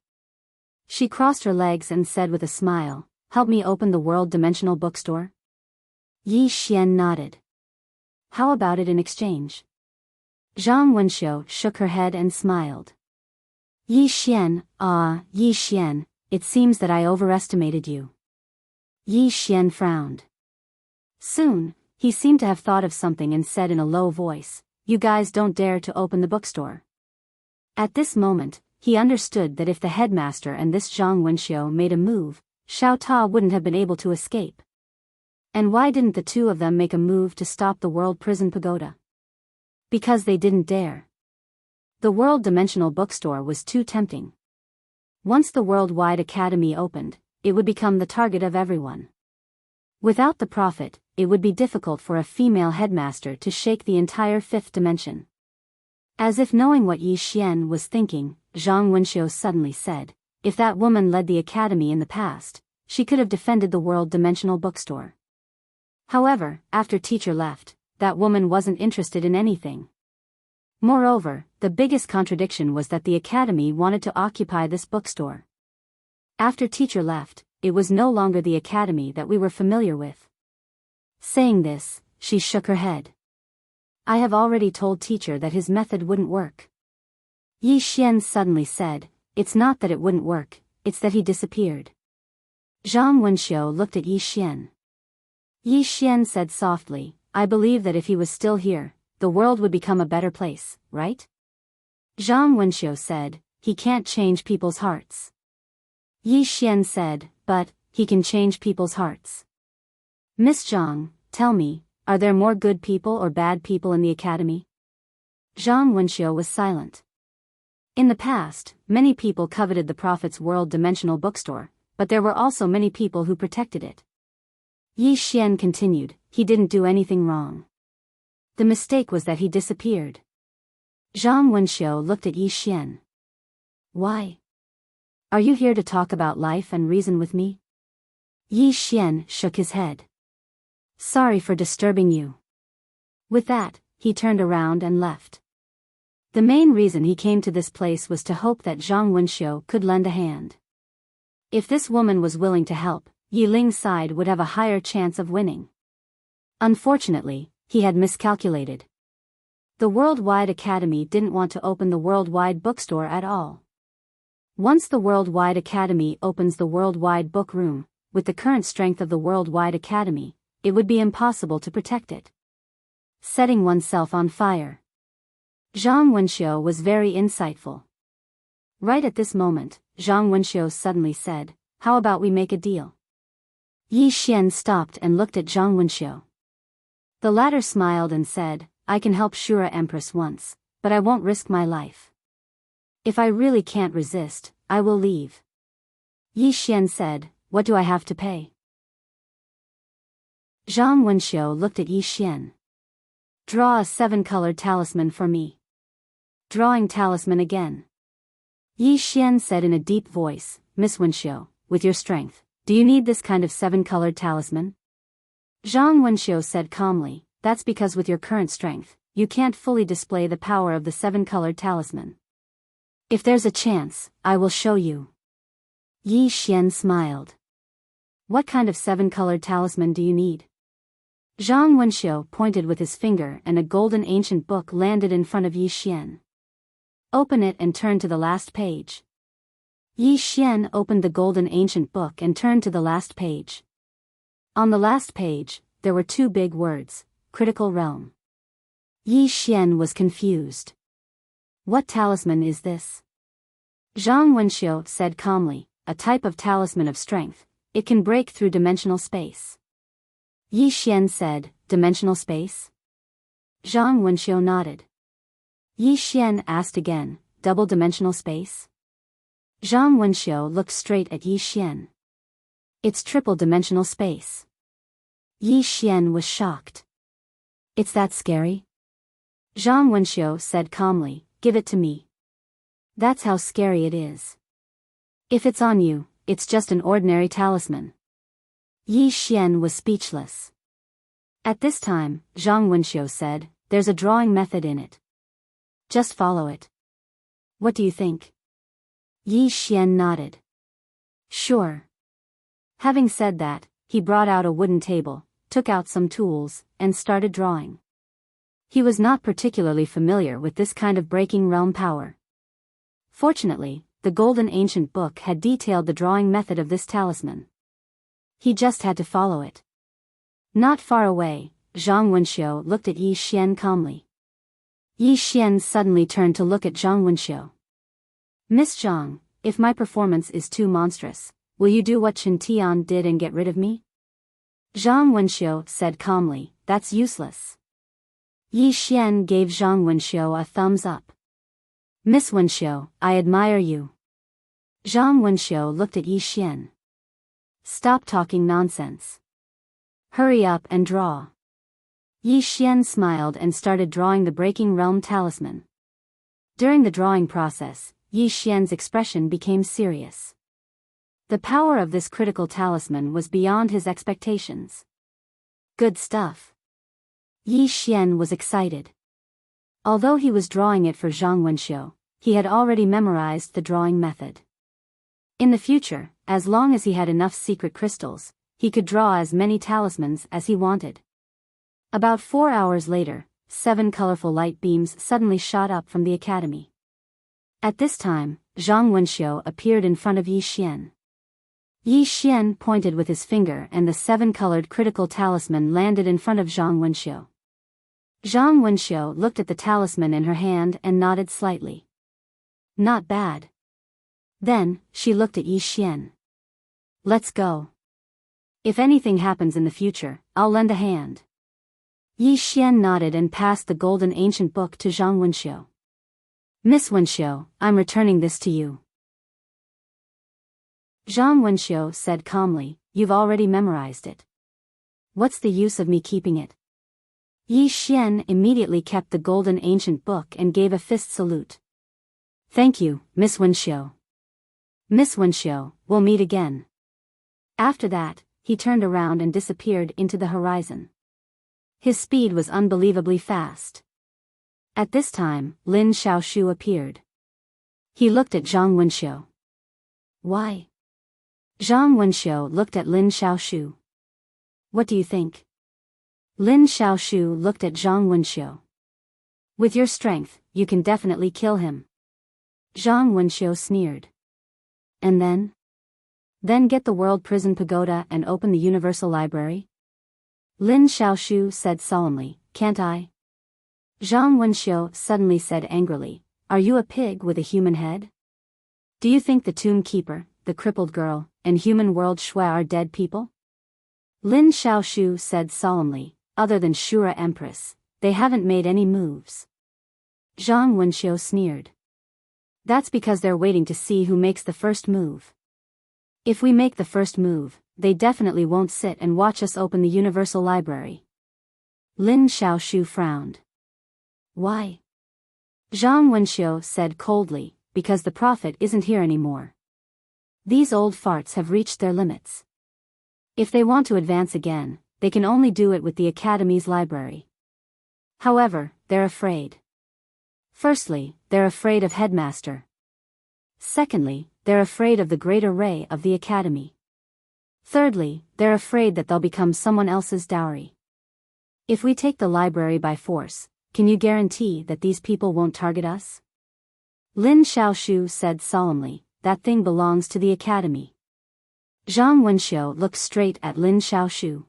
S1: She crossed her legs and said with a smile, Help me open the World Dimensional Bookstore? Yi Xian nodded. How about it in exchange? Zhang Wenxiu shook her head and smiled. Yi Xian, Yi Xian, it seems that I overestimated you. Yi Xian frowned. Soon, he seemed to have thought of something and said in a low voice, You guys don't dare to open the bookstore. At this moment, he understood that if the headmaster and this Zhang Wenxiu made a move, Xiao Ta wouldn't have been able to escape. And why didn't the two of them make a move to stop the World Prison Pagoda? Because they didn't dare. The World Dimensional Bookstore was too tempting. Once the Worldwide Academy opened, it would become the target of everyone. Without the profit, it would be difficult for a female headmaster to shake the entire fifth dimension. As if knowing what Yi Xian was thinking, Zhang Wenxiu suddenly said, If that woman led the academy in the past, she could have defended the World Dimensional Bookstore. However, after teacher left, that woman wasn't interested in anything. Moreover, the biggest contradiction was that the academy wanted to occupy this bookstore. After teacher left, it was no longer the academy that we were familiar with. Saying this, she shook her head. I have already told teacher that his method wouldn't work. Yi Xian suddenly said, It's not that it wouldn't work, it's that he disappeared. Zhang Wenxiu looked at Yi Xian. Yi Xian said softly, I believe that if he was still here, the world would become a better place, right? Zhang Wenxiu said, He can't change people's hearts. Yi Xian said, But, he can change people's hearts. Miss Zhang, tell me, are there more good people or bad people in the academy? Zhang Wenxiu was silent. In the past, many people coveted the Prophet's World Dimensional Bookstore, but there were also many people who protected it. Yi Xian continued, He didn't do anything wrong. The mistake was that he disappeared. Zhang Wenxiu looked at Yi Xian. Why? Are you here to talk about life and reason with me? Yi Xian shook his head. Sorry for disturbing you. With that, he turned around and left. The main reason he came to this place was to hope that Zhang Wenxiu could lend a hand. If this woman was willing to help, Yi Ling's side would have a higher chance of winning. Unfortunately, he had miscalculated. The Worldwide Academy didn't want to open the Worldwide Bookstore at all. Once the Worldwide Academy opens the Worldwide Book Room, with the current strength of the Worldwide Academy, it would be impossible to protect it. Setting oneself on fire. Zhang Wenxiu was very insightful. Right at this moment, Zhang Wenxiu suddenly said, "How about we make a deal?" Yi Xian stopped and looked at Zhang Wenxiu. The latter smiled and said, "I can help Shura Empress once, but I won't risk my life. If I really can't resist, I will leave." Yi Xian said, "What do I have to pay?" Zhang Wenxiu looked at Yi Xian. "Draw a 7-colored talisman for me." Drawing talisman again. Yi Xian said in a deep voice, "Miss Wenxiu, with your strength, do you need this kind of 7-colored talisman?" Zhang Wenxiu said calmly, "That's because with your current strength, you can't fully display the power of the 7-colored talisman. If there's a chance, I will show you." Yi Xian smiled. "What kind of 7-colored talisman do you need?" Zhang Wenxiu pointed with his finger and a golden ancient book landed in front of Yi Xian. "Open it and turn to the last page." Yi Xian opened the golden ancient book and turned to the last page. On the last page, there were 2 big words, "Critical Realm." Yi Xian was confused. "What talisman is this?" Zhang Wenxiu said calmly, "A type of talisman of strength. It can break through dimensional space." Yi Xian said, "Dimensional space?" Zhang Wenxiu nodded. Yi Xian asked again, "Double-dimensional space?" Zhang Wenxiu looked straight at Yi Xian. "It's triple-dimensional space." Yi Xian was shocked. "It's that scary?" Zhang Wenxiu said calmly, "Give it to me. That's how scary it is. If it's on you, it's just an ordinary talisman." Yi Xian was speechless. At this time, Zhang Wenxiu said, "There's a drawing method in it. Just follow it. What do you think?" Yi Xian nodded. "Sure." Having said that, he brought out a wooden table, took out some tools, and started drawing. He was not particularly familiar with this kind of breaking realm power. Fortunately, the golden ancient book had detailed the drawing method of this talisman. He just had to follow it. Not far away, Zhang Wenxiu looked at Yi Xian calmly. Yi Xian suddenly turned to look at Zhang Wenxiu. "Miss Zhang, if my performance is too monstrous, will you do what Chen Tian did and get rid of me?" Zhang Wenxiu said calmly, "That's useless." Yi Xian gave Zhang Wenxiu a thumbs up. "Miss Wenxiu, I admire you." Zhang Wenxiu looked at Yi Xian. "Stop talking nonsense. Hurry up and draw." Yi Xian smiled and started drawing the Breaking Realm talisman. During the drawing process, Yi Xian's expression became serious. The power of this critical talisman was beyond his expectations. Good stuff. Yi Xian was excited. Although he was drawing it for Zhang Wenxiu, he had already memorized the drawing method. In the future, as long as he had enough secret crystals, he could draw as many talismans as he wanted. About 4 hours later, 7 colorful light beams suddenly shot up from the academy. At this time, Zhang Wenxiu appeared in front of Yi Xian. Yi Xian pointed with his finger and the 7-colored critical talisman landed in front of Zhang Wenxiu. Zhang Wenxiu looked at the talisman in her hand and nodded slightly. "Not bad." Then, she looked at Yi Xian. "Let's go. If anything happens in the future, I'll lend a hand." Yi Xian nodded and passed the golden ancient book to Zhang Wenxiu. "Miss Wenxiu, I'm returning this to you." Zhang Wenxiu said calmly, "You've already memorized it. What's the use of me keeping it?" Yi Xian immediately kept the golden ancient book and gave a fist salute. "Thank you, Miss Wenxiu. Miss Wenxiu, we'll meet again." After that, he turned around and disappeared into the horizon. His speed was unbelievably fast. At this time, Lin Xiaoshu appeared. He looked at Zhang Wenxiu. "Why?" Zhang Wenxiu looked at Lin Xiaoshu. "What do you think?" Lin Xiaoshu looked at Zhang Wenxiu. "With your strength, you can definitely kill him." Zhang Wenxiu sneered. "And then?" "Then get the World Prison Pagoda and open the Universal Library?" Lin Xiaoshu said solemnly, "Can't I?" Zhang Wenxiu suddenly said angrily, "Are you a pig with a human head?" Do you think the tomb keeper, the crippled girl, and human world Shui are dead people? Lin Xiaoshu said solemnly, other than Shura Empress, they haven't made any moves. Zhang Wenxiu sneered. That's because they're waiting to see who makes the first move. If we make the first move, they definitely won't sit and watch us open the Universal Library. Lin Xiaoshu frowned. Why? Zhang Wenxiu said coldly, because the prophet isn't here anymore. These old farts have reached their limits. If they want to advance again, they can only do it with the Academy's library. However, they're afraid. Firstly, they're afraid of Headmaster. Secondly, they're afraid of the great array of the Academy. Thirdly, they're afraid that they'll become someone else's dowry. If we take the library by force, can you guarantee that these people won't target us? Lin Xiaoshu said solemnly, that thing belongs to the Academy. Zhang Wenxiu looked straight at Lin Xiaoshu.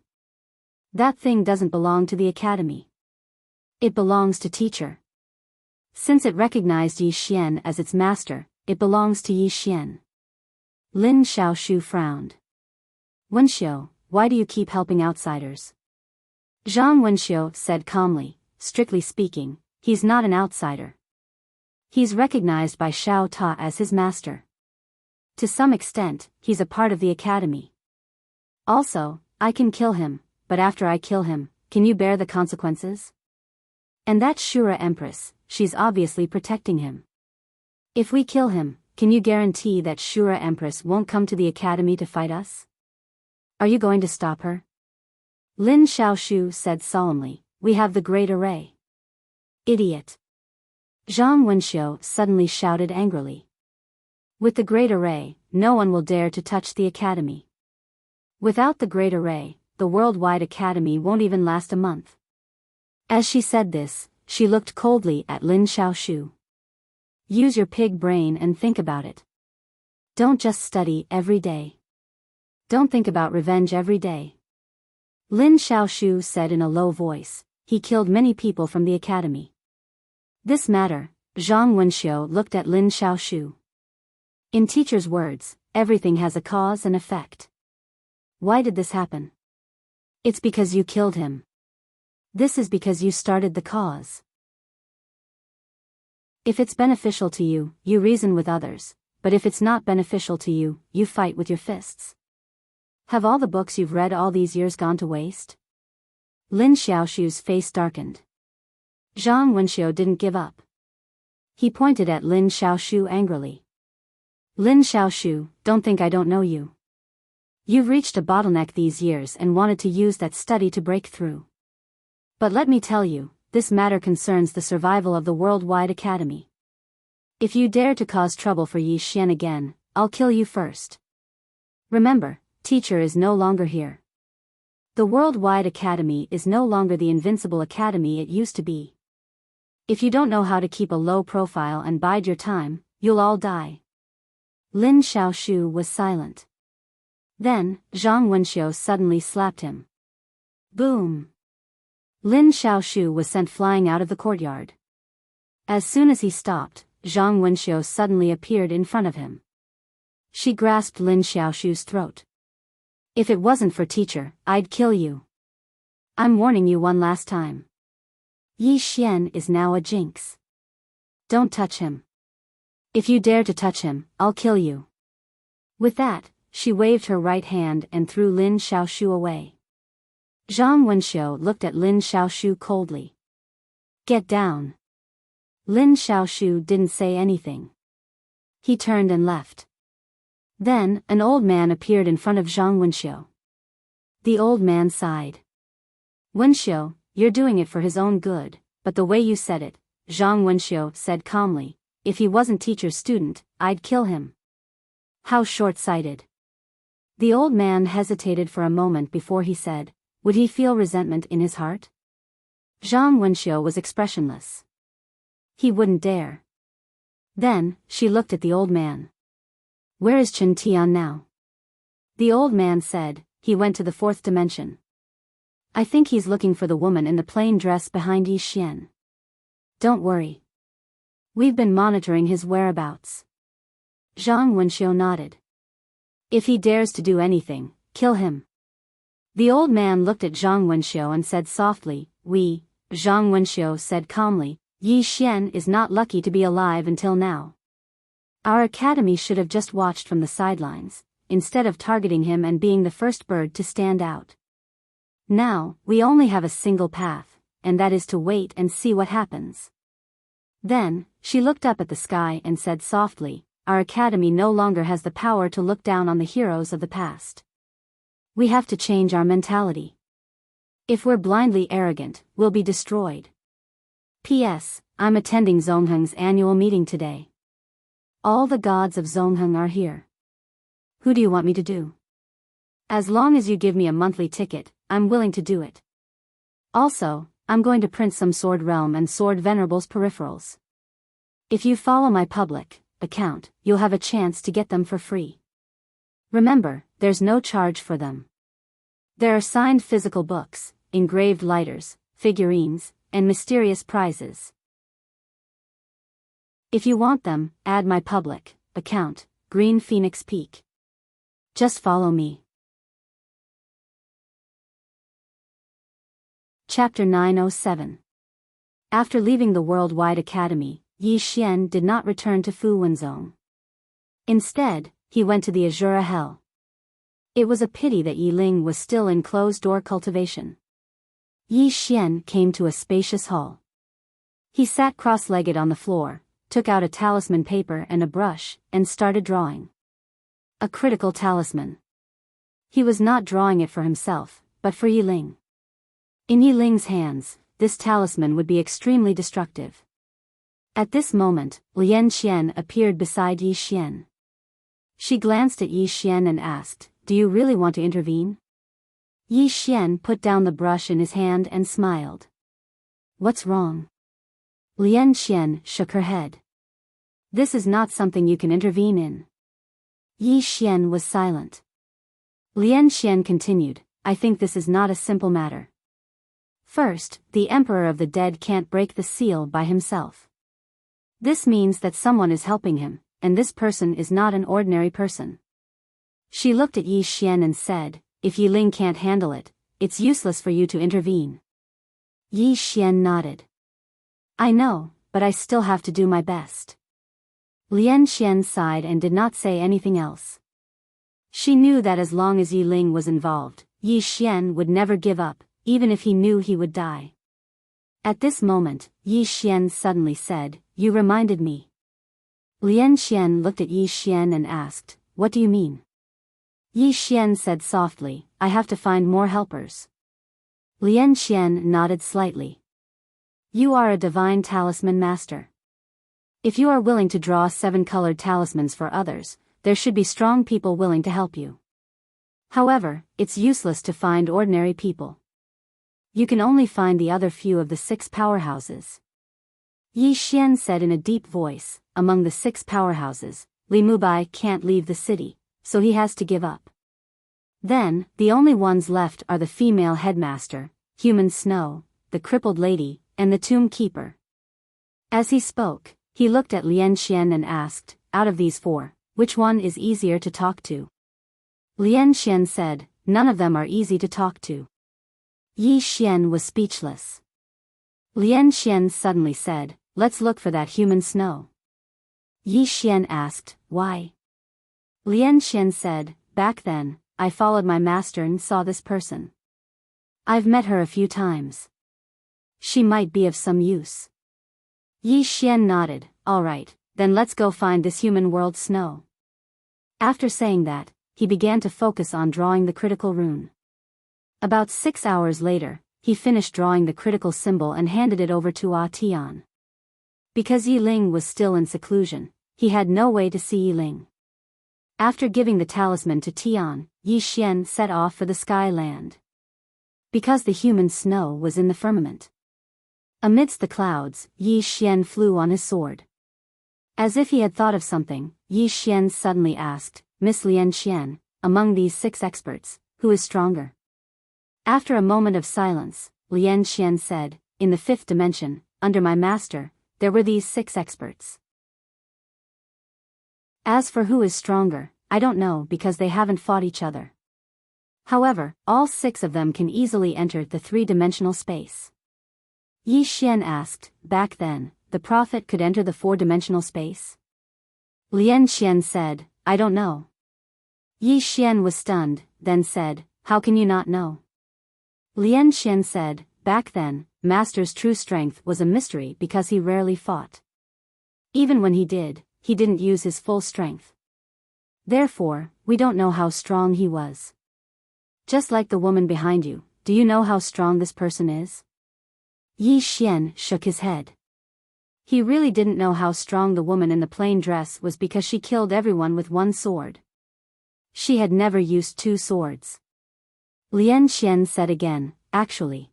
S1: That thing doesn't belong to the Academy. It belongs to Teacher. Since it recognized Yi Xian as its master, it belongs to Yi Xian. Lin Xiaoshu frowned. Wenxiu, why do you keep helping outsiders? Zhang Wenxiu said calmly, strictly speaking, he's not an outsider. He's recognized by Xiao Ta as his master. To some extent, he's a part of the Academy. Also, I can kill him, but after I kill him, can you bear the consequences? And that Shura Empress, she's obviously protecting him. If we kill him, can you guarantee that Shura Empress won't come to the Academy to fight us? Are you going to stop her? Lin Xiaoshu said solemnly, we have the great array. Idiot. Zhang Wenxiu suddenly shouted angrily. With the great array, no one will dare to touch the Academy. Without the great array, the worldwide Academy won't even last a month. As she said this, she looked coldly at Lin Xiaoshu. Use your pig brain and think about it. Don't just study every day. Don't think about revenge every day. Lin Xiaoshu said in a low voice, he killed many people from the Academy. This matter, Zhang Wenxiu looked at Lin Xiaoshu. In Teacher's words, everything has a cause and effect. Why did this happen? It's because you killed him. This is because you started the cause. If it's beneficial to you, you reason with others, but if it's not beneficial to you, you fight with your fists. Have all the books you've read all these years gone to waste? Lin Xiaoshu's face darkened. Zhang Wenxiu didn't give up. He pointed at Lin Xiaoshu angrily. Lin Xiaoshu, don't think I don't know you. You've reached a bottleneck these years and wanted to use that study to break through. But let me tell you, this matter concerns the survival of the worldwide Academy. If you dare to cause trouble for Yi Xian again, I'll kill you first. Remember, Teacher is no longer here. The worldwide Academy is no longer the invincible Academy it used to be. If you don't know how to keep a low profile and bide your time, you'll all die. Lin Xiaoshu was silent. Then, Zhang Wenxiu suddenly slapped him. Boom! Lin Xiaoshu was sent flying out of the courtyard. As soon as he stopped, Zhang Wenxiu suddenly appeared in front of him. She grasped Lin Xiaoshu's throat. If it wasn't for Teacher, I'd kill you. I'm warning you one last time. Yi Xian is now a jinx. Don't touch him. If you dare to touch him, I'll kill you. With that, she waved her right hand and threw Lin Xiaoshu away. Zhang Wenxiu looked at Lin Xiaoshu coldly. Get down. Lin Xiaoshu didn't say anything. He turned and left. Then, an old man appeared in front of Zhang Wenxiu. The old man sighed. Wenxiu, you're doing it for his own good, but the way you said it, Zhang Wenxiu said calmly, if he wasn't Teacher's student, I'd kill him. How short-sighted. The old man hesitated for a moment before he said, would he feel resentment in his heart? Zhang Wenxiu was expressionless. He wouldn't dare. Then, she looked at the old man. Where is Chen Tian now? The old man said, he went to the fourth dimension. I think he's looking for the woman in the plain dress behind Yi Xian. Don't worry. We've been monitoring his whereabouts. Zhang Wenxiu nodded. If he dares to do anything, kill him. The old man looked at Zhang Wenxiu and said softly, Zhang Wenxiu said calmly, Yi Xian is not lucky to be alive until now. Our academy should have just watched from the sidelines, instead of targeting him and being the first bird to stand out. Now, we only have a single path, and that is to wait and see what happens. Then, she looked up at the sky and said softly, our academy no longer has the power to look down on the heroes of the past. We have to change our mentality. If we're blindly arrogant, we'll be destroyed. P.S. I'm attending Zongheng's annual meeting today. All the gods of Zongheng are here. Who do you want me to do? As long as you give me a monthly ticket, I'm willing to do it. Also, I'm going to print some Sword Realm and Sword Venerables peripherals. If you follow my public account, you'll have a chance to get them for free. Remember, there's no charge for them. There are signed physical books, engraved lighters, figurines, and mysterious prizes. If you want them, add my public account, Green Phoenix Peak. Just follow me. Chapter 907. After leaving the Worldwide Academy, Yi Xian did not return to Fu Wenzong. Instead, he went to the Azura Hell. It was a pity that Yi Ling was still in closed-door cultivation. Yi Xian came to a spacious hall. He sat cross-legged on the floor, took out a talisman paper and a brush, and started drawing. A critical talisman. He was not drawing it for himself, but for Yi Ling. In Yi Ling's hands, this talisman would be extremely destructive. At this moment, Lian Qian appeared beside Yi Xian. She glanced at Yi Xian and asked, do you really want to intervene? Yi Xian put down the brush in his hand and smiled. What's wrong? Lian Qian shook her head. This is not something you can intervene in. Yi Xian was silent. Lian Qian continued, I think this is not a simple matter. First, the Emperor of the Dead can't break the seal by himself. This means that someone is helping him, and this person is not an ordinary person. She looked at Yi Xian and said, if Yi Ling can't handle it, it's useless for you to intervene. Yi Xian nodded. I know, but I still have to do my best. Lian Qian sighed and did not say anything else. She knew that as long as Yi Ling was involved, Yi Xian would never give up, even if he knew he would die. At this moment, Yi Xian suddenly said, you reminded me. Lian Qian looked at Yi Xian and asked, what do you mean? Yi Xian said softly, I have to find more helpers. Lian Qian nodded slightly. You are a divine talisman master. If you are willing to draw 7-colored talismans for others, there should be strong people willing to help you. However, it's useless to find ordinary people. You can only find the other few of the 6 powerhouses. Yi Xian said in a deep voice, among the 6 powerhouses, Li Mubai can't leave the city, so he has to give up. Then, the only ones left are the female headmaster, Human Snow, the crippled lady, and the tomb keeper. As he spoke, he looked at Lian Qian and asked, out of these 4, which one is easier to talk to? Lian Qian said, none of them are easy to talk to. Yi Xian was speechless. Lian Qian suddenly said, let's look for that Human Snow. Yi Xian asked, why? Lian Qian said, back then, I followed my master and saw this person. I've met her a few times. She might be of some use. Yi Xian nodded, all right, then let's go find this human world Snow. After saying that, he began to focus on drawing the critical rune. About 6 hours later, he finished drawing the critical symbol and handed it over to Tian. Because Yi Ling was still in seclusion, he had no way to see Yi Ling. After giving the talisman to Tian, Yi Xian set off for the sky land. Because the Human Snow was in the firmament. Amidst the clouds, Yi Xian flew on his sword. As if he had thought of something, Yi Xian suddenly asked, Miss Lian Qian, among these 6 experts, who is stronger? After a moment of silence, Lian Qian said, in the 5th dimension, under my master, there were these 6 experts. As for who is stronger, I don't know because they haven't fought each other. However, all 6 of them can easily enter the 3-dimensional space. Yi Xian asked, back then, the prophet could enter the 4-dimensional space? Lian Xian said, I don't know. Yi Xian was stunned, then said, how can you not know? Lian Xian said, back then, Master's true strength was a mystery because he rarely fought. Even when he didn't use his full strength. Therefore, we don't know how strong he was. Just like the woman behind you, do you know how strong this person is? Yi Xian shook his head. He really didn't know how strong the woman in the plain dress was because she killed everyone with 1 sword. She had never used 2 swords. Lian Xian said again, actually.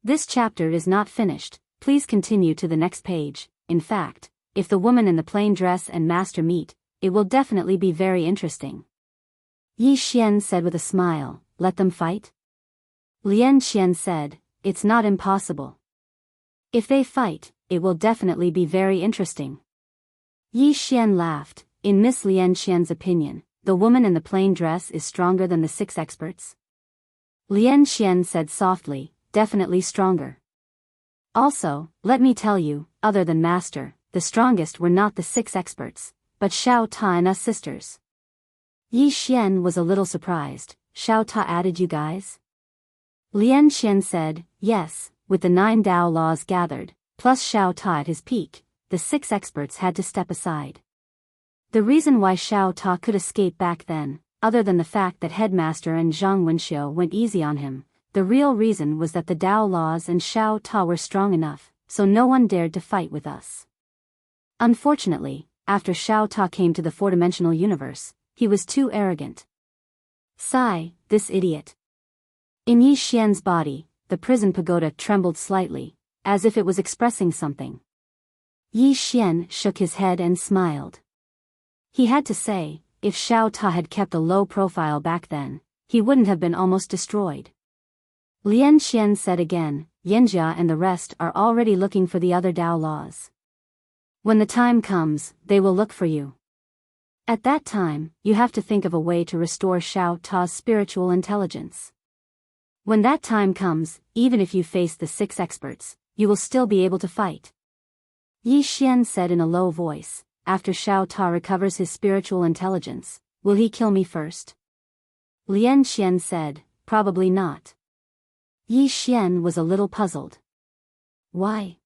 S1: This chapter is not finished, please continue to the next page. In fact, if the woman in the plain dress and master meet, it will definitely be very interesting. Yi Xian said with a smile, let them fight? Lian Xian said, it's not impossible. If they fight, it will definitely be very interesting. Yi Xian laughed, in Miss Lian Xian's opinion, the woman in the plain dress is stronger than the 6 experts. Lian Xian said softly, definitely stronger. Also, let me tell you, other than master, the strongest were not the 6 experts, but Xiao Ta and us sisters. Yi Xian was a little surprised, Xiao Ta added you guys? Lian Xian said, yes, with the 9 Dao laws gathered, plus Xiao Ta at his peak, the 6 experts had to step aside. The reason why Xiao Ta could escape back then, other than the fact that Headmaster and Zhang Wenxiu went easy on him, the real reason was that the Dao laws and Xiao Ta were strong enough, so no one dared to fight with us. Unfortunately, after Xiao Ta came to the 4-dimensional universe, he was too arrogant. Sigh, this idiot. In Yi Xian's body, the prison pagoda trembled slightly, as if it was expressing something. Yi Xian shook his head and smiled. He had to say, if Xiao Ta had kept a low profile back then, he wouldn't have been almost destroyed. Lian Xian said again, Yanjia and the rest are already looking for the other Dao laws. When the time comes, they will look for you. At that time, you have to think of a way to restore Xiao Ta's spiritual intelligence. When that time comes, even if you face the 6 experts, you will still be able to fight. Yi Xian said in a low voice, after Xiao Ta recovers his spiritual intelligence, will he kill me first? Lian Xian said, probably not. Yi Xian was a little puzzled. Why?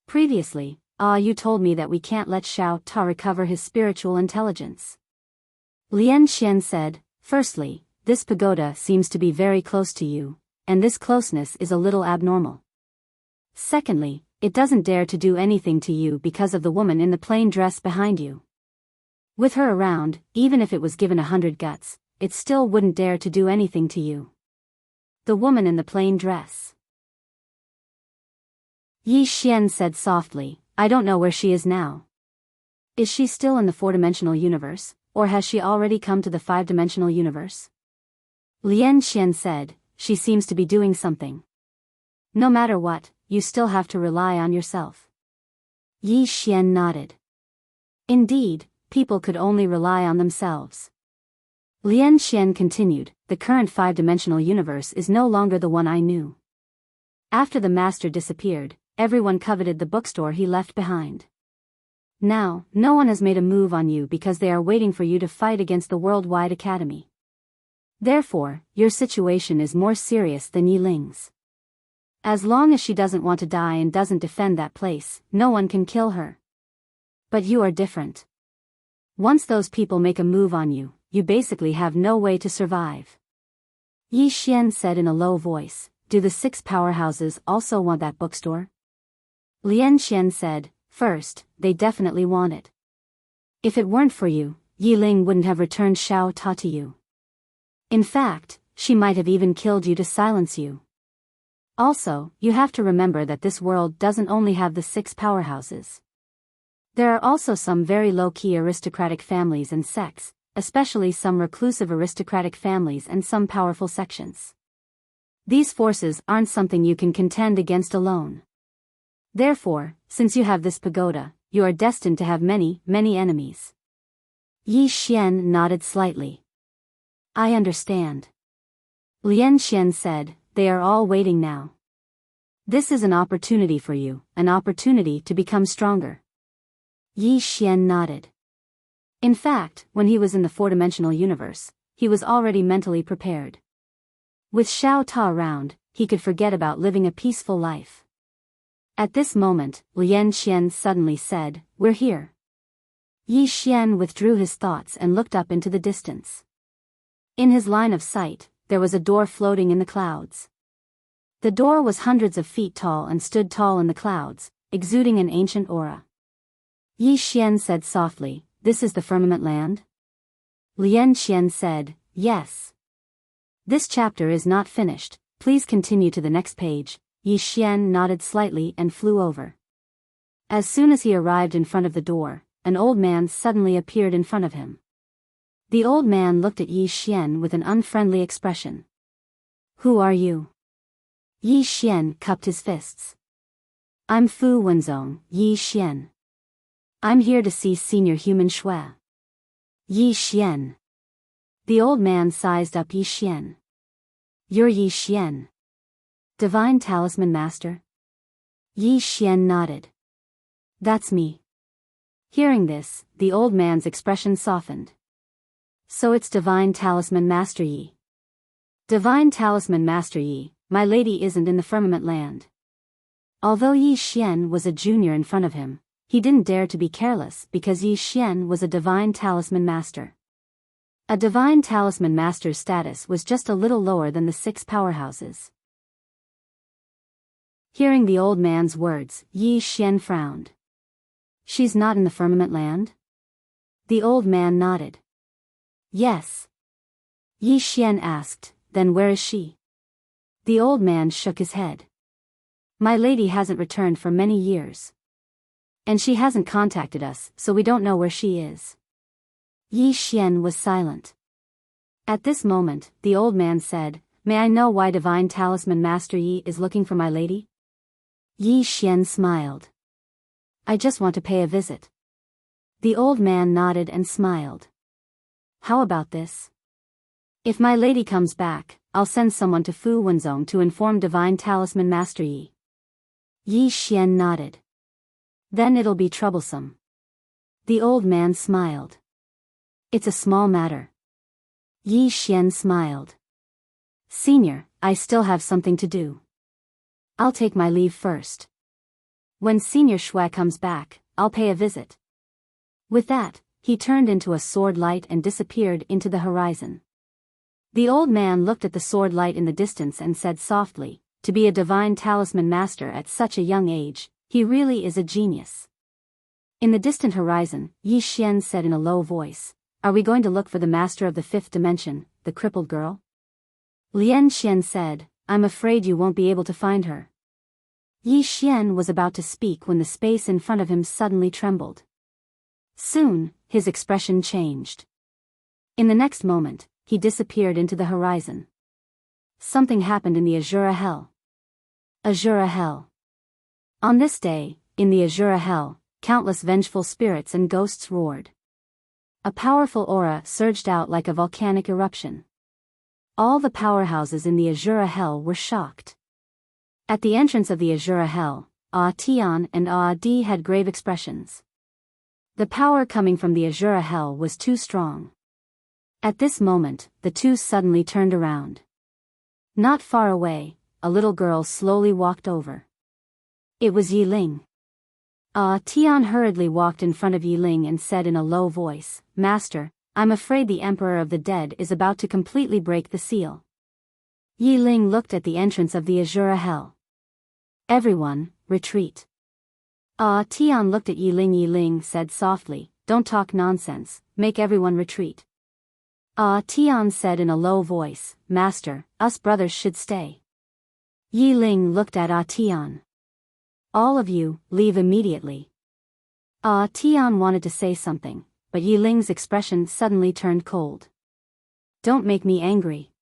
S1: Previously, you told me that we can't let Xiao Ta recover his spiritual intelligence. Lian Xian said, firstly, this pagoda seems to be very close to you, and this closeness is a little abnormal. Secondly, it doesn't dare to do anything to you because of the woman in the plain dress behind you. With her around, even if it was given 100 guts, it still wouldn't dare to do anything to you. The woman in the plain dress. Yi Xian said softly, I don't know where she is now. Is she still in the 4-dimensional universe, or has she already come to the 5-dimensional universe? Lian Xian said, she seems to be doing something. No matter what, you still have to rely on yourself. Yi Xian nodded. Indeed, people could only rely on themselves. Lian Xian continued, the current 5-dimensional universe is no longer the one I knew. After the master disappeared, everyone coveted the bookstore he left behind. Now, no one has made a move on you because they are waiting for you to fight against the Worldwide Academy. Therefore, your situation is more serious than Yi Ling's. As long as she doesn't want to die and doesn't defend that place, no one can kill her. But you are different. Once those people make a move on you, you basically have no way to survive. Yi Xian said in a low voice, do the 6 powerhouses also want that bookstore? Lian Xian said, first, they definitely want it. If it weren't for you, Yi Ling wouldn't have returned Xiao Ta to you. In fact, she might have even killed you to silence you. Also, you have to remember that this world doesn't only have the 6 powerhouses. There are also some very low-key aristocratic families and sects, especially some reclusive aristocratic families and some powerful sections. These forces aren't something you can contend against alone. Therefore, since you have this pagoda, you are destined to have many, many enemies. Yi Xian nodded slightly. I understand. Lian Xian said, they are all waiting now. This is an opportunity for you, an opportunity to become stronger. Yi Xian nodded. In fact, when he was in the four-dimensional universe, he was already mentally prepared. With Xiao Ta around, he could forget about living a peaceful life. At this moment, Lian Xian suddenly said, we're here. Yi Xian withdrew his thoughts and looked up into the distance. In his line of sight, there was a door floating in the clouds. The door was hundreds of feet tall and stood tall in the clouds, exuding an ancient aura. Yi Xian said softly, this is the firmament land? Lian Xian said, yes. This chapter is not finished, please continue to the next page. Yi Xian nodded slightly and flew over. As soon as he arrived in front of the door, an old man suddenly appeared in front of him. The old man looked at Yi Xian with an unfriendly expression. Who are you? Yi Xian cupped his fists. I'm Fu Wenzong, Yi Xian. I'm here to see Senior Human Shui. Yi Xian. The old man sized up Yi Xian. You're Yi Xian. Divine Talisman Master? Yi Xian nodded. That's me. Hearing this, the old man's expression softened. So it's Divine Talisman Master Yi. Divine Talisman Master Yi, my lady isn't in the firmament land. Although Yi Xian was a junior in front of him, he didn't dare to be careless because Yi Xian was a Divine Talisman Master. A Divine Talisman Master's status was just a little lower than the 6 powerhouses. Hearing the old man's words, Yi Xian frowned. She's not in the firmament land? The old man nodded. Yes. Yi Xian asked, then where is she? The old man shook his head. My lady hasn't returned for many years. And she hasn't contacted us, so we don't know where she is. Yi Xian was silent. At this moment, the old man said, may I know why Divine Talisman Master Yi is looking for my lady? Yi Xian smiled. I just want to pay a visit. The old man nodded and smiled. How about this? If my lady comes back, I'll send someone to Fu Wenzong to inform Divine Talisman Master Yi. Yi Xian nodded. Then it'll be troublesome. The old man smiled. It's a small matter. Yi Xian smiled. Senior, I still have something to do. I'll take my leave first. When Senior Shui comes back, I'll pay a visit. With that, he turned into a sword light and disappeared into the horizon. The old man looked at the sword light in the distance and said softly, to be a Divine Talisman Master at such a young age, he really is a genius. In the distant horizon, Yi Xian said in a low voice, are we going to look for the master of the 5th dimension, the crippled girl? Lian Xian said, I'm afraid you won't be able to find her. Yi Xian was about to speak when the space in front of him suddenly trembled. Soon, his expression changed. In the next moment, he disappeared into the horizon. Something happened in the Azura Hell. Azura Hell. On this day, in the Azura Hell, countless vengeful spirits and ghosts roared. A powerful aura surged out like a volcanic eruption. All the powerhouses in the Azura Hell were shocked. At the entrance of the Azura Hell, Ah Tian and Ah Di had grave expressions. The power coming from the Azura Hell was too strong. At this moment, the two suddenly turned around. Not far away, a little girl slowly walked over. It was Yi Ling. Ah Tian hurriedly walked in front of Yi Ling and said in a low voice, Master, I'm afraid the Emperor of the Dead is about to completely break the seal. Yi Ling looked at the entrance of the Azura Hell. Everyone, retreat. Ah Tian looked at Yi Ling. Yi Ling said softly, don't talk nonsense, make everyone retreat. Ah Tian said in a low voice, Master, us brothers should stay. Yi Ling looked at Ah Tian. All of you, leave immediately. Ah Tian wanted to say something, but Yi Ling's expression suddenly turned cold. Don't make me angry.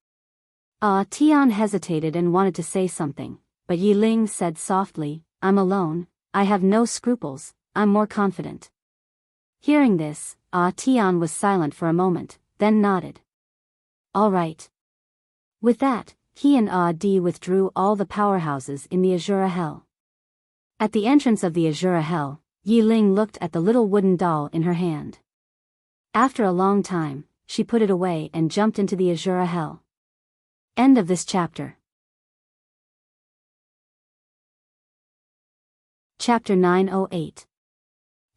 S1: Ah Tian hesitated and wanted to say something, but Yi Ling said softly, I'm alone, I have no scruples, I'm more confident. Hearing this, Tian was silent for a moment, then nodded. All right. With that, he and D withdrew all the powerhouses in the Azura Hell. At the entrance of the Azura Hell, Yi Ling looked at the little wooden doll in her hand. After a long time, she put it away and jumped into the Azura Hell. End of this chapter. Chapter 908.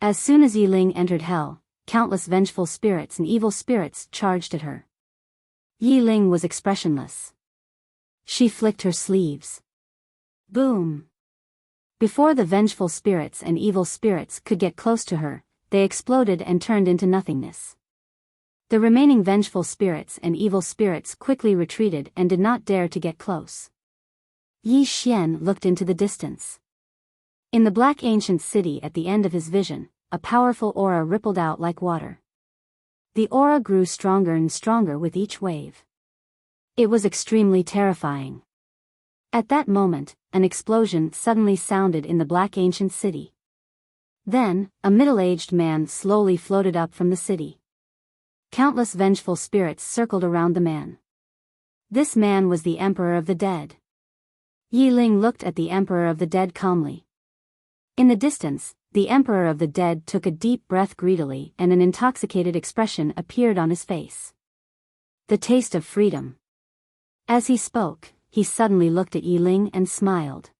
S1: As soon as Yi Ling entered Hell, countless vengeful spirits and evil spirits charged at her. Yi Ling was expressionless. She flicked her sleeves. Boom! Before the vengeful spirits and evil spirits could get close to her, they exploded and turned into nothingness. The remaining vengeful spirits and evil spirits quickly retreated and did not dare to get close. Yi Xian looked into the distance. In the black ancient city at the end of his vision, a powerful aura rippled out like water. The aura grew stronger and stronger with each wave. It was extremely terrifying. At that moment, an explosion suddenly sounded in the black ancient city. Then, a middle-aged man slowly floated up from the city. Countless vengeful spirits circled around the man. This man was the Emperor of the Dead. Yi Ling looked at the Emperor of the Dead calmly. In the distance, the Emperor of the Dead took a deep breath greedily and an intoxicated expression appeared on his face. The taste of freedom. As he spoke, he suddenly looked at Yi Ling and smiled.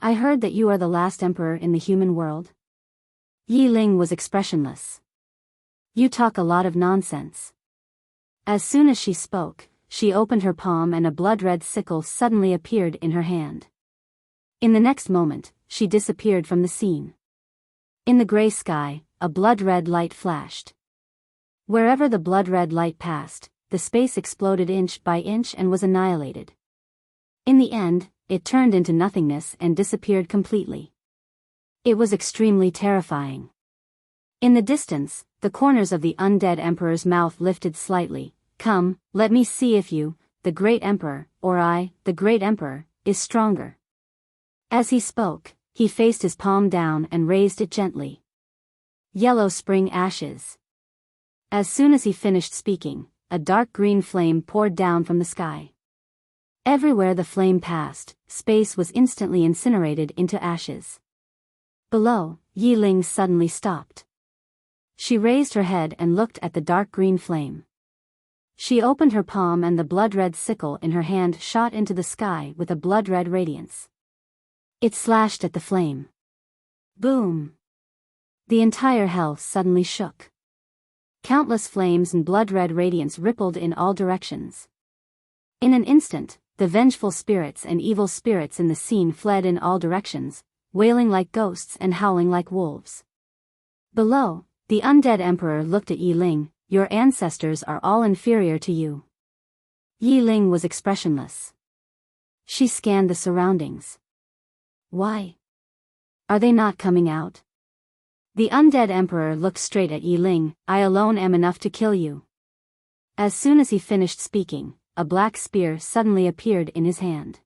S1: I heard that you are the last emperor in the human world. Yi Ling was expressionless. You talk a lot of nonsense. As soon as she spoke, she opened her palm and a blood-red sickle suddenly appeared in her hand. In the next moment, she disappeared from the scene. In the gray sky, a blood-red light flashed. Wherever the blood-red light passed, the space exploded inch by inch and was annihilated. In the end, it turned into nothingness and disappeared completely. It was extremely terrifying. In the distance, the corners of the undead emperor's mouth lifted slightly. Come, let me see if you, the great emperor, or I, the great emperor, is stronger. As he spoke, he faced his palm down and raised it gently. Yellow spring ashes. As soon as he finished speaking, a dark green flame poured down from the sky. Everywhere the flame passed, space was instantly incinerated into ashes. Below, Yi Ling suddenly stopped. She raised her head and looked at the dark green flame. She opened her palm and the blood-red sickle in her hand shot into the sky with a blood-red radiance. It slashed at the flame. Boom! The entire hell suddenly shook. Countless flames and blood-red radiance rippled in all directions. In an instant, the vengeful spirits and evil spirits in the scene fled in all directions, wailing like ghosts and howling like wolves. Below, the undead emperor looked at Yi Ling. Your ancestors are all inferior to you. Yi Ling was expressionless. She scanned the surroundings. Why? Are they not coming out? The undead emperor looked straight at Yi Ling. I alone am enough to kill you. As soon as he finished speaking, a black spear suddenly appeared in his hand.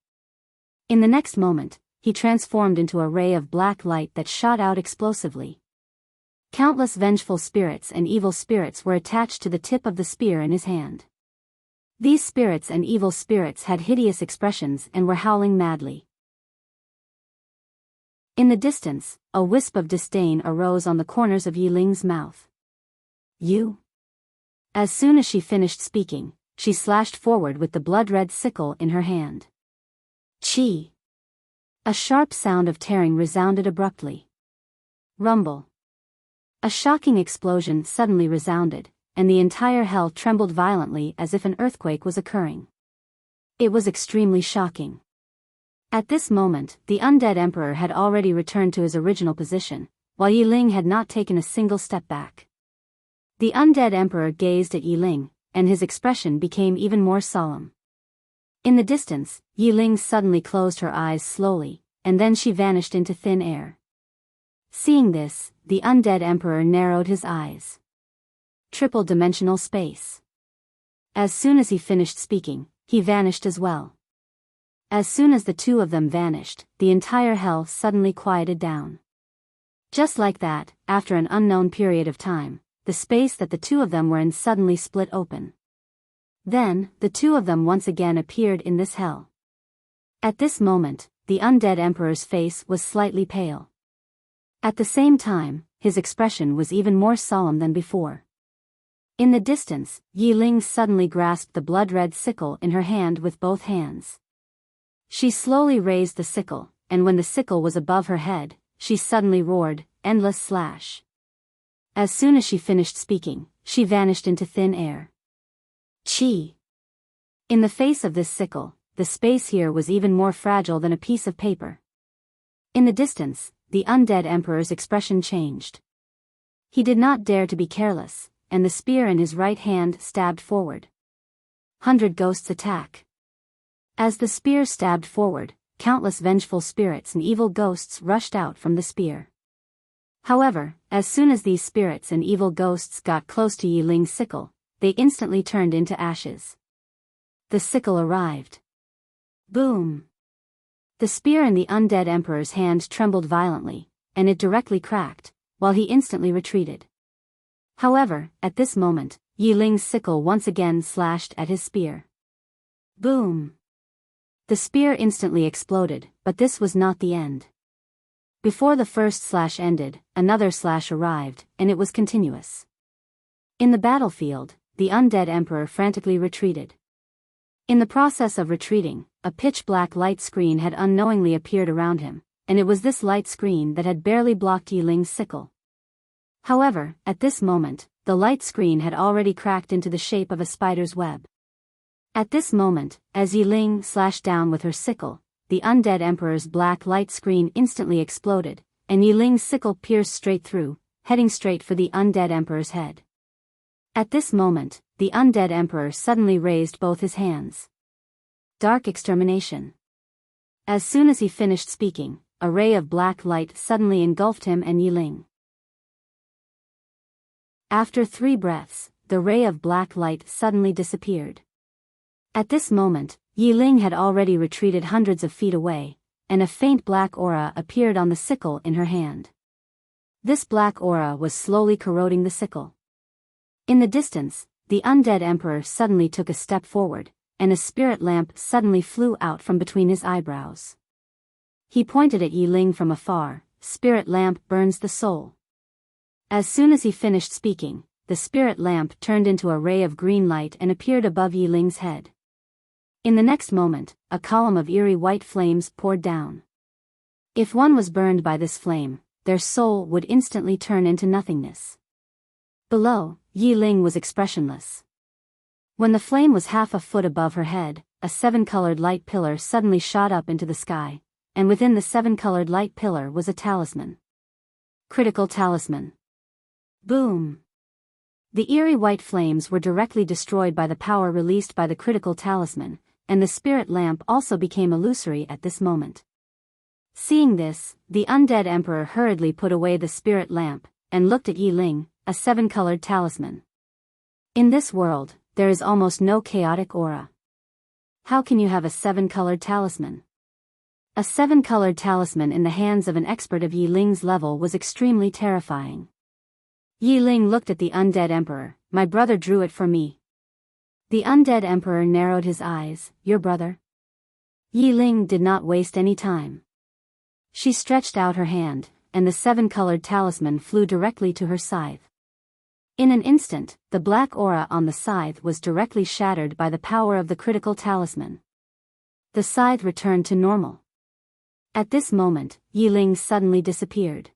S1: In the next moment, he transformed into a ray of black light that shot out explosively. Countless vengeful spirits and evil spirits were attached to the tip of the spear in his hand. These spirits and evil spirits had hideous expressions and were howling madly. In the distance, a wisp of disdain arose on the corners of Yi Ling's mouth. You? As soon as she finished speaking, she slashed forward with the blood-red sickle in her hand. Chi! A sharp sound of tearing resounded abruptly. Rumble! A shocking explosion suddenly resounded, and the entire hell trembled violently as if an earthquake was occurring. It was extremely shocking. At this moment, the undead emperor had already returned to his original position, while Yi Ling had not taken a single step back. The undead emperor gazed at Yi Ling, and his expression became even more solemn. In the distance, Yi Ling suddenly closed her eyes slowly, and then she vanished into thin air. Seeing this, the undead emperor narrowed his eyes. Triple-dimensional space. As soon as he finished speaking, he vanished as well. As soon as the two of them vanished, the entire hell suddenly quieted down. Just like that, after an unknown period of time, the space that the two of them were in suddenly split open. Then, the two of them once again appeared in this hell. At this moment, the undead emperor's face was slightly pale. At the same time, his expression was even more solemn than before. In the distance, Yi Ling suddenly grasped the blood-red sickle in her hand with both hands. She slowly raised the sickle, and when the sickle was above her head, she suddenly roared, "Endless slash." As soon as she finished speaking, she vanished into thin air. Chi. In the face of this sickle, the space here was even more fragile than a piece of paper. In the distance, the undead emperor's expression changed. He did not dare to be careless, and the spear in his right hand stabbed forward. 100 ghosts attack. As the spear stabbed forward, countless vengeful spirits and evil ghosts rushed out from the spear. However, as soon as these spirits and evil ghosts got close to Yi Ling's sickle, they instantly turned into ashes. The sickle arrived. Boom! The spear in the undead emperor's hand trembled violently, and it directly cracked, while he instantly retreated. However, at this moment, Yi Ling's sickle once again slashed at his spear. Boom! The spear instantly exploded, but this was not the end. Before the first slash ended, another slash arrived, and it was continuous. In the battlefield, the undead emperor frantically retreated. In the process of retreating, a pitch-black light screen had unknowingly appeared around him, and it was this light screen that had barely blocked Yi Ling's sickle. However, at this moment, the light screen had already cracked into the shape of a spider's web. At this moment, as Yi Ling slashed down with her sickle, the undead emperor's black light screen instantly exploded, and Yi Ling's sickle pierced straight through, heading straight for the undead emperor's head. At this moment, the undead emperor suddenly raised both his hands. Dark extermination. As soon as he finished speaking, a ray of black light suddenly engulfed him and Yi Ling. After 3 breaths, the ray of black light suddenly disappeared. At this moment, Yi Ling had already retreated hundreds of feet away, and a faint black aura appeared on the sickle in her hand. This black aura was slowly corroding the sickle. In the distance, the undead emperor suddenly took a step forward, and a spirit lamp suddenly flew out from between his eyebrows. He pointed at Yi Ling from afar. "Spirit lamp burns the soul." As soon as he finished speaking, the spirit lamp turned into a ray of green light and appeared above Yi Ling's head. In the next moment, a column of eerie white flames poured down. If one was burned by this flame, their soul would instantly turn into nothingness. Below, Yi Ling was expressionless. When the flame was half a foot above her head, a 7-colored light pillar suddenly shot up into the sky, and within the 7-colored light pillar was a talisman. Critical talisman. Boom! The eerie white flames were directly destroyed by the power released by the critical talisman, and the spirit lamp also became illusory at this moment. Seeing this, the undead emperor hurriedly put away the spirit lamp, and looked at Yi Ling, a 7-colored talisman. In this world, there is almost no chaotic aura. How can you have a 7-colored talisman? A 7-colored talisman in the hands of an expert of Yi Ling's level was extremely terrifying. Yi Ling looked at the undead emperor. "My brother drew it for me." The undead emperor narrowed his eyes. "Your brother?" Yi Ling did not waste any time. She stretched out her hand, and the 7-colored talisman flew directly to her scythe. In an instant, the black aura on the scythe was directly shattered by the power of the critical talisman. The scythe returned to normal. At this moment, Yi Ling suddenly disappeared.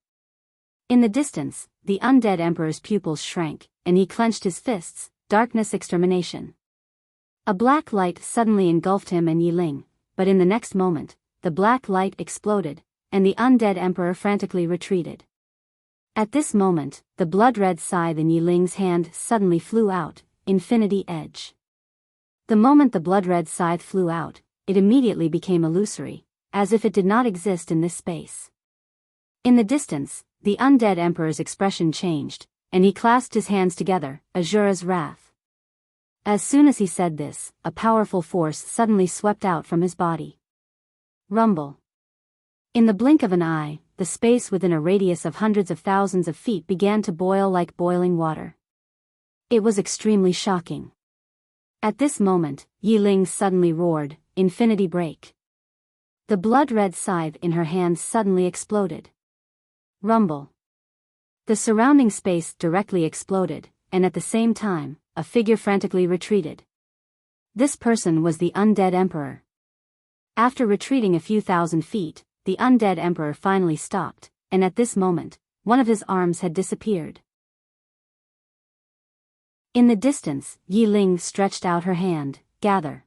S1: In the distance, the undead emperor's pupils shrank, and he clenched his fists. Darkness extermination. A black light suddenly engulfed him and Yi Ling, but in the next moment, the black light exploded, and the undead emperor frantically retreated. At this moment, the blood-red scythe in Yi Ling's hand suddenly flew out. Infinity Edge. The moment the blood-red scythe flew out, it immediately became illusory, as if it did not exist in this space. In the distance, the undead emperor's expression changed, and he clasped his hands together. Azura's wrath. As soon as he said this, a powerful force suddenly swept out from his body. Rumble. In the blink of an eye, the space within a radius of hundreds of thousands of feet began to boil like boiling water. It was extremely shocking. At this moment, Yi Ling suddenly roared, "Infinity Break!" The blood-red scythe in her hand suddenly exploded. Rumble. The surrounding space directly exploded, and at the same time, a figure frantically retreated. This person was the undead emperor. After retreating a few thousand feet, the undead emperor finally stopped, and at this moment, one of his arms had disappeared. In the distance, Yi Ling stretched out her hand, "Gather."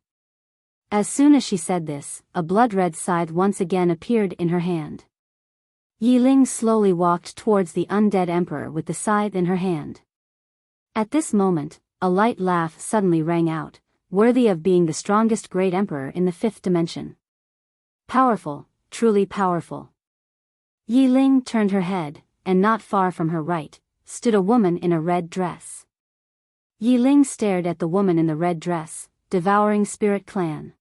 S1: As soon as she said this, a blood-red scythe once again appeared in her hand. Yi Ling slowly walked towards the undead emperor with the scythe in her hand. At this moment, a light laugh suddenly rang out, worthy of being the strongest great emperor in the fifth dimension. Powerful, truly powerful. Yi Ling turned her head, and not far from her right, stood a woman in a red dress. Yi Ling stared at the woman in the red dress, devouring spirit clan.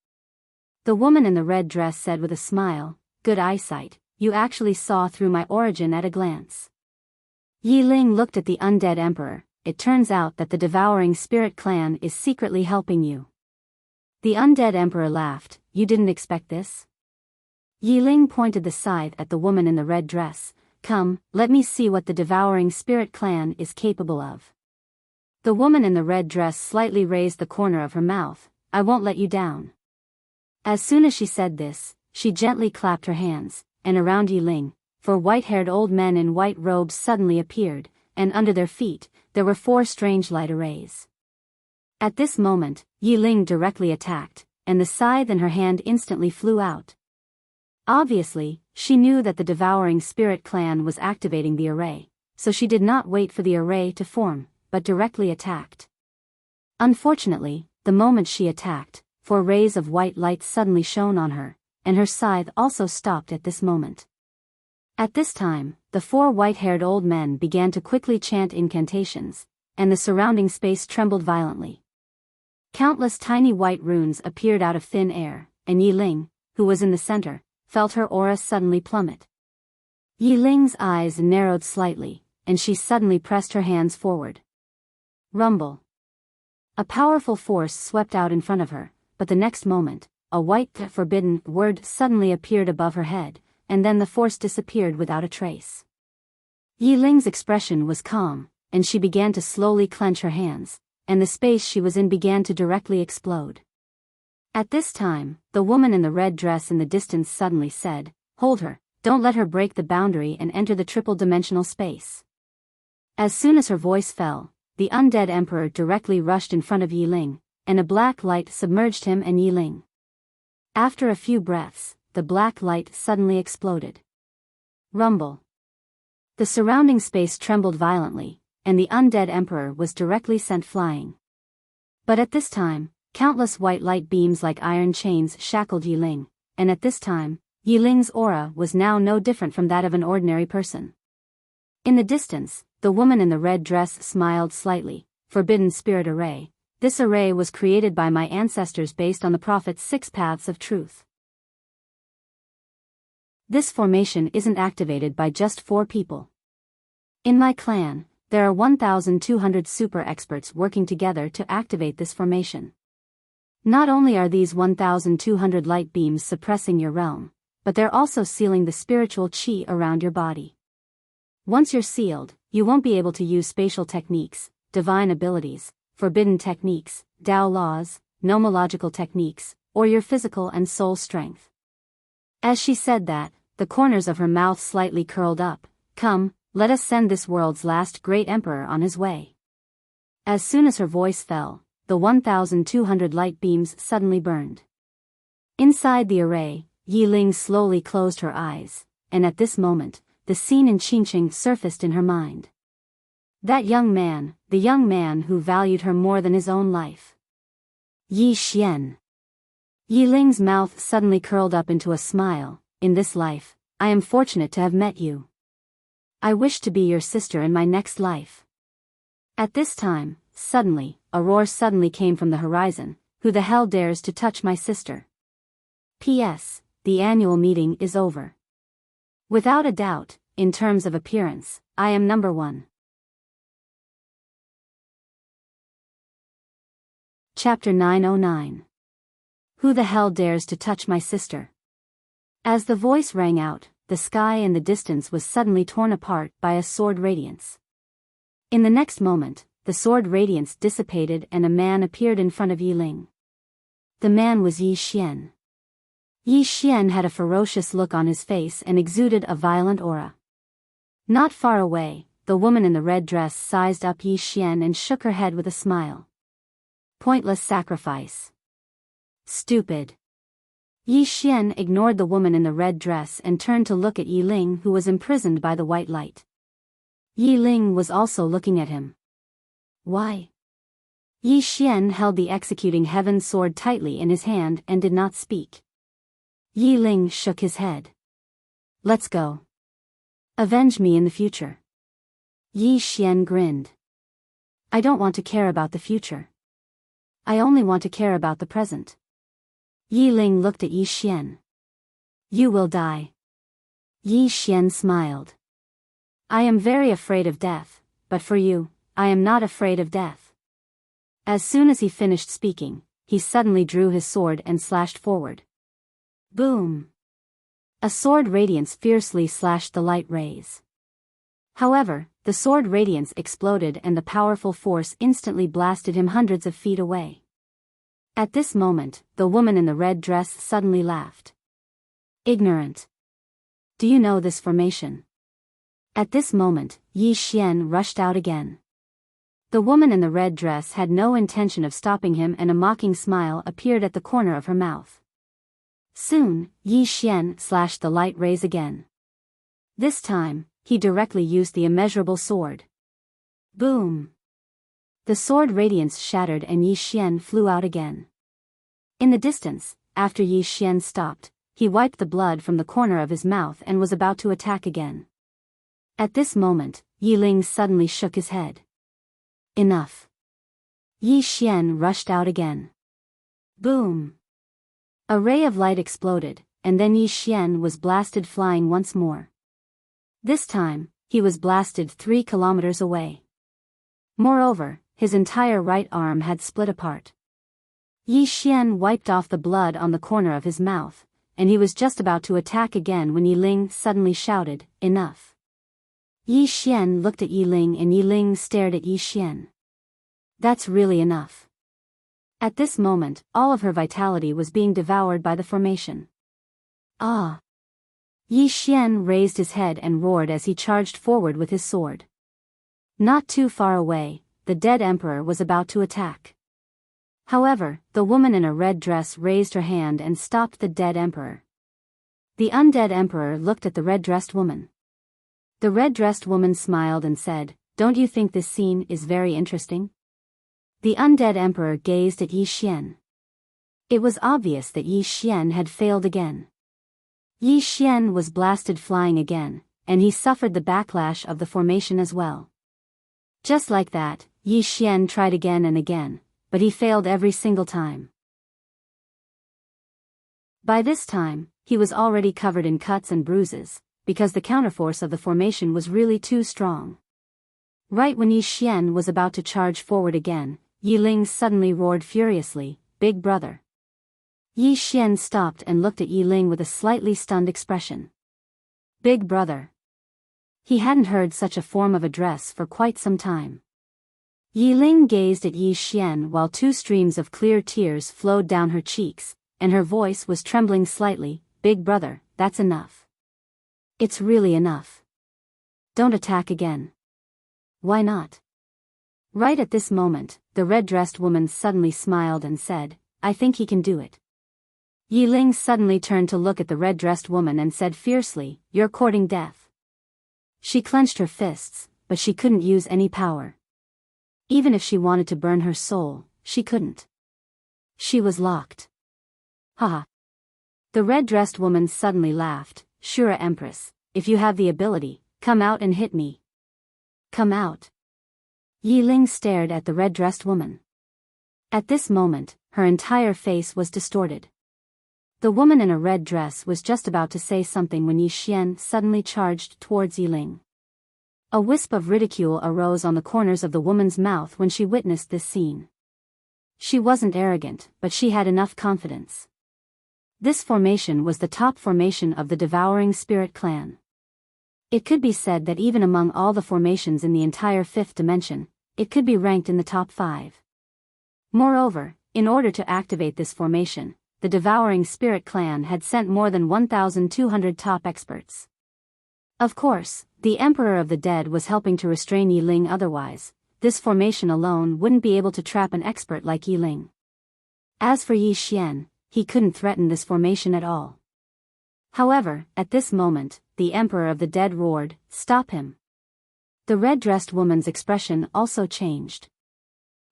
S1: The woman in the red dress said with a smile, "Good eyesight, you actually saw through my origin at a glance." Yi Ling looked at the undead emperor. "It turns out that the devouring spirit clan is secretly helping you." The undead emperor laughed, "You didn't expect this?" Yi Ling pointed the scythe at the woman in the red dress. "Come, let me see what the devouring spirit clan is capable of." The woman in the red dress slightly raised the corner of her mouth. "I won't let you down." As soon as she said this, she gently clapped her hands, and around Yi Ling, 4 white-haired old men in white robes suddenly appeared, and under their feet, there were 4 strange light arrays. At this moment, Yi Ling directly attacked, and the scythe in her hand instantly flew out. Obviously, she knew that the devouring spirit clan was activating the array, so she did not wait for the array to form, but directly attacked. Unfortunately, the moment she attacked, 4 rays of white light suddenly shone on her, and her scythe also stopped at this moment. At this time, the 4 white-haired old men began to quickly chant incantations, and the surrounding space trembled violently. Countless tiny white runes appeared out of thin air, and Yi Ling, who was in the center, felt her aura suddenly plummet. Yi Ling's eyes narrowed slightly, and she suddenly pressed her hands forward. Rumble. A powerful force swept out in front of her, but the next moment, a white forbidden word suddenly appeared above her head, and then the force disappeared without a trace. Yi Ling's expression was calm, and she began to slowly clench her hands, and the space she was in began to directly explode. At this time, the woman in the red dress in the distance suddenly said, "Hold her, don't let her break the boundary and enter the triple-dimensional space." As soon as her voice fell, the undead emperor directly rushed in front of Yi Ling, and a black light submerged him and Yi Ling. After a few breaths, the black light suddenly exploded. Rumble. The surrounding space trembled violently, and the undead emperor was directly sent flying. But at this time, countless white light beams like iron chains shackled Yi Ling, and at this time, Yi Ling's aura was now no different from that of an ordinary person. In the distance, the woman in the red dress smiled slightly. "Forbidden Spirit Array. This array was created by my ancestors based on the Prophet's 6 paths of truth. This formation isn't activated by just 4 people. In my clan, there are 1,200 super experts working together to activate this formation. Not only are these 1,200 light beams suppressing your realm, but they're also sealing the spiritual chi around your body. Once you're sealed, you won't be able to use spatial techniques, divine abilities, forbidden techniques, Tao laws, nomological techniques, or your physical and soul strength." As she said that, the corners of her mouth slightly curled up. "Come, let us send this world's last great emperor on his way." As soon as her voice fell, the 1,200 light beams suddenly burned. Inside the array, Yi Ling slowly closed her eyes, and at this moment, the scene in Qingqing surfaced in her mind. That young man, the young man who valued her more than his own life. Yi Xian. Yi Ling's mouth suddenly curled up into a smile. "In this life, I am fortunate to have met you. I wish to be your sister in my next life." At this time, suddenly, a roar suddenly came from the horizon. "Who the hell dares to touch my sister?" P.S. The annual meeting is over. Without a doubt, in terms of appearance, I am number 1. Chapter 909. Who the hell dares to touch my sister? As the voice rang out, the sky in the distance was suddenly torn apart by a sword radiance. In the next moment, the sword radiance dissipated and a man appeared in front of Yi Ling. The man was Yi Xian. Yi Xian had a ferocious look on his face and exuded a violent aura. Not far away, the woman in the red dress sized up Yi Xian and shook her head with a smile. Pointless sacrifice. Stupid. Yi Xian ignored the woman in the red dress and turned to look at Yi Ling, who was imprisoned by the white light. Yi Ling was also looking at him. Why? Yi Xian held the executing heaven sword tightly in his hand and did not speak. Yi Ling shook his head. Let's go. Avenge me in the future. Yi Xian grinned. I don't want to care about the future. I only want to care about the present. Yi Ling looked at Yi Xian. You will die. Yi Xian smiled. I am very afraid of death, but for you, I am not afraid of death. As soon as he finished speaking, he suddenly drew his sword and slashed forward. Boom! A sword radiance fiercely slashed the light rays. However, the sword radiance exploded and the powerful force instantly blasted him hundreds of feet away. At this moment, the woman in the red dress suddenly laughed. Ignorant. Do you know this formation? At this moment, Yi Xian rushed out again. The woman in the red dress had no intention of stopping him and a mocking smile appeared at the corner of her mouth. Soon, Yi Xian slashed the light rays again. This time, he directly used the immeasurable sword. Boom! The sword radiance shattered and Yi Xian flew out again. In the distance, after Yi Xian stopped, he wiped the blood from the corner of his mouth and was about to attack again. At this moment, Yi Ling suddenly shook his head. Enough. Yi Xian rushed out again. Boom! A ray of light exploded, and then Yi Xian was blasted flying once more. This time, he was blasted 3 kilometers away. Moreover, his entire right arm had split apart. Yi Xian wiped off the blood on the corner of his mouth, and he was just about to attack again when Yi Ling suddenly shouted, Enough! Yi Xian looked at Yi Ling and Yi Ling stared at Yi Xian. That's really enough. At this moment, all of her vitality was being devoured by the formation. Ah! Yi Xian raised his head and roared as he charged forward with his sword. Not too far away, the dead emperor was about to attack. However, the woman in a red dress raised her hand and stopped the dead emperor. The undead emperor looked at the red-dressed woman. The red-dressed woman smiled and said, Don't you think this scene is very interesting? The undead emperor gazed at Yi Xian. It was obvious that Yi Xian had failed again. Yi Xian was blasted flying again, and he suffered the backlash of the formation as well. Just like that, Yi Xian tried again and again, but he failed every single time. By this time, he was already covered in cuts and bruises, because the counterforce of the formation was really too strong. Right when Yi Xian was about to charge forward again, Yi Ling suddenly roared furiously, Big brother. Yi Xian stopped and looked at Yi Ling with a slightly stunned expression. Big brother. He hadn't heard such a form of address for quite some time. Yi Ling gazed at Yi Xian while 2 streams of clear tears flowed down her cheeks, and her voice was trembling slightly, Big brother, that's enough. It's really enough. Don't attack again. Why not? Right at this moment, the red-dressed woman suddenly smiled and said, I think he can do it. Yi Ling suddenly turned to look at the red-dressed woman and said fiercely, You're courting death. She clenched her fists, but she couldn't use any power. Even if she wanted to burn her soul, she couldn't. She was locked. Haha. The red-dressed woman suddenly laughed, Shura Empress, if you have the ability, come out and hit me. Come out. Yi Ling stared at the red-dressed woman. At this moment, her entire face was distorted. The woman in a red dress was just about to say something when Yi Xian suddenly charged towards Yi Ling. A wisp of ridicule arose on the corners of the woman's mouth when she witnessed this scene. She wasn't arrogant, but she had enough confidence. This formation was the top formation of the Devouring Spirit clan. It could be said that even among all the formations in the entire fifth dimension, it could be ranked in the top 5. Moreover, in order to activate this formation, the Devouring Spirit clan had sent more than 1,200 top experts. Of course, the Emperor of the Dead was helping to restrain Yi Ling, otherwise, this formation alone wouldn't be able to trap an expert like Yi Ling. As for Yi Xian, he couldn't threaten this formation at all. However, at this moment, the Emperor of the Dead roared, "Stop him!" The red-dressed woman's expression also changed.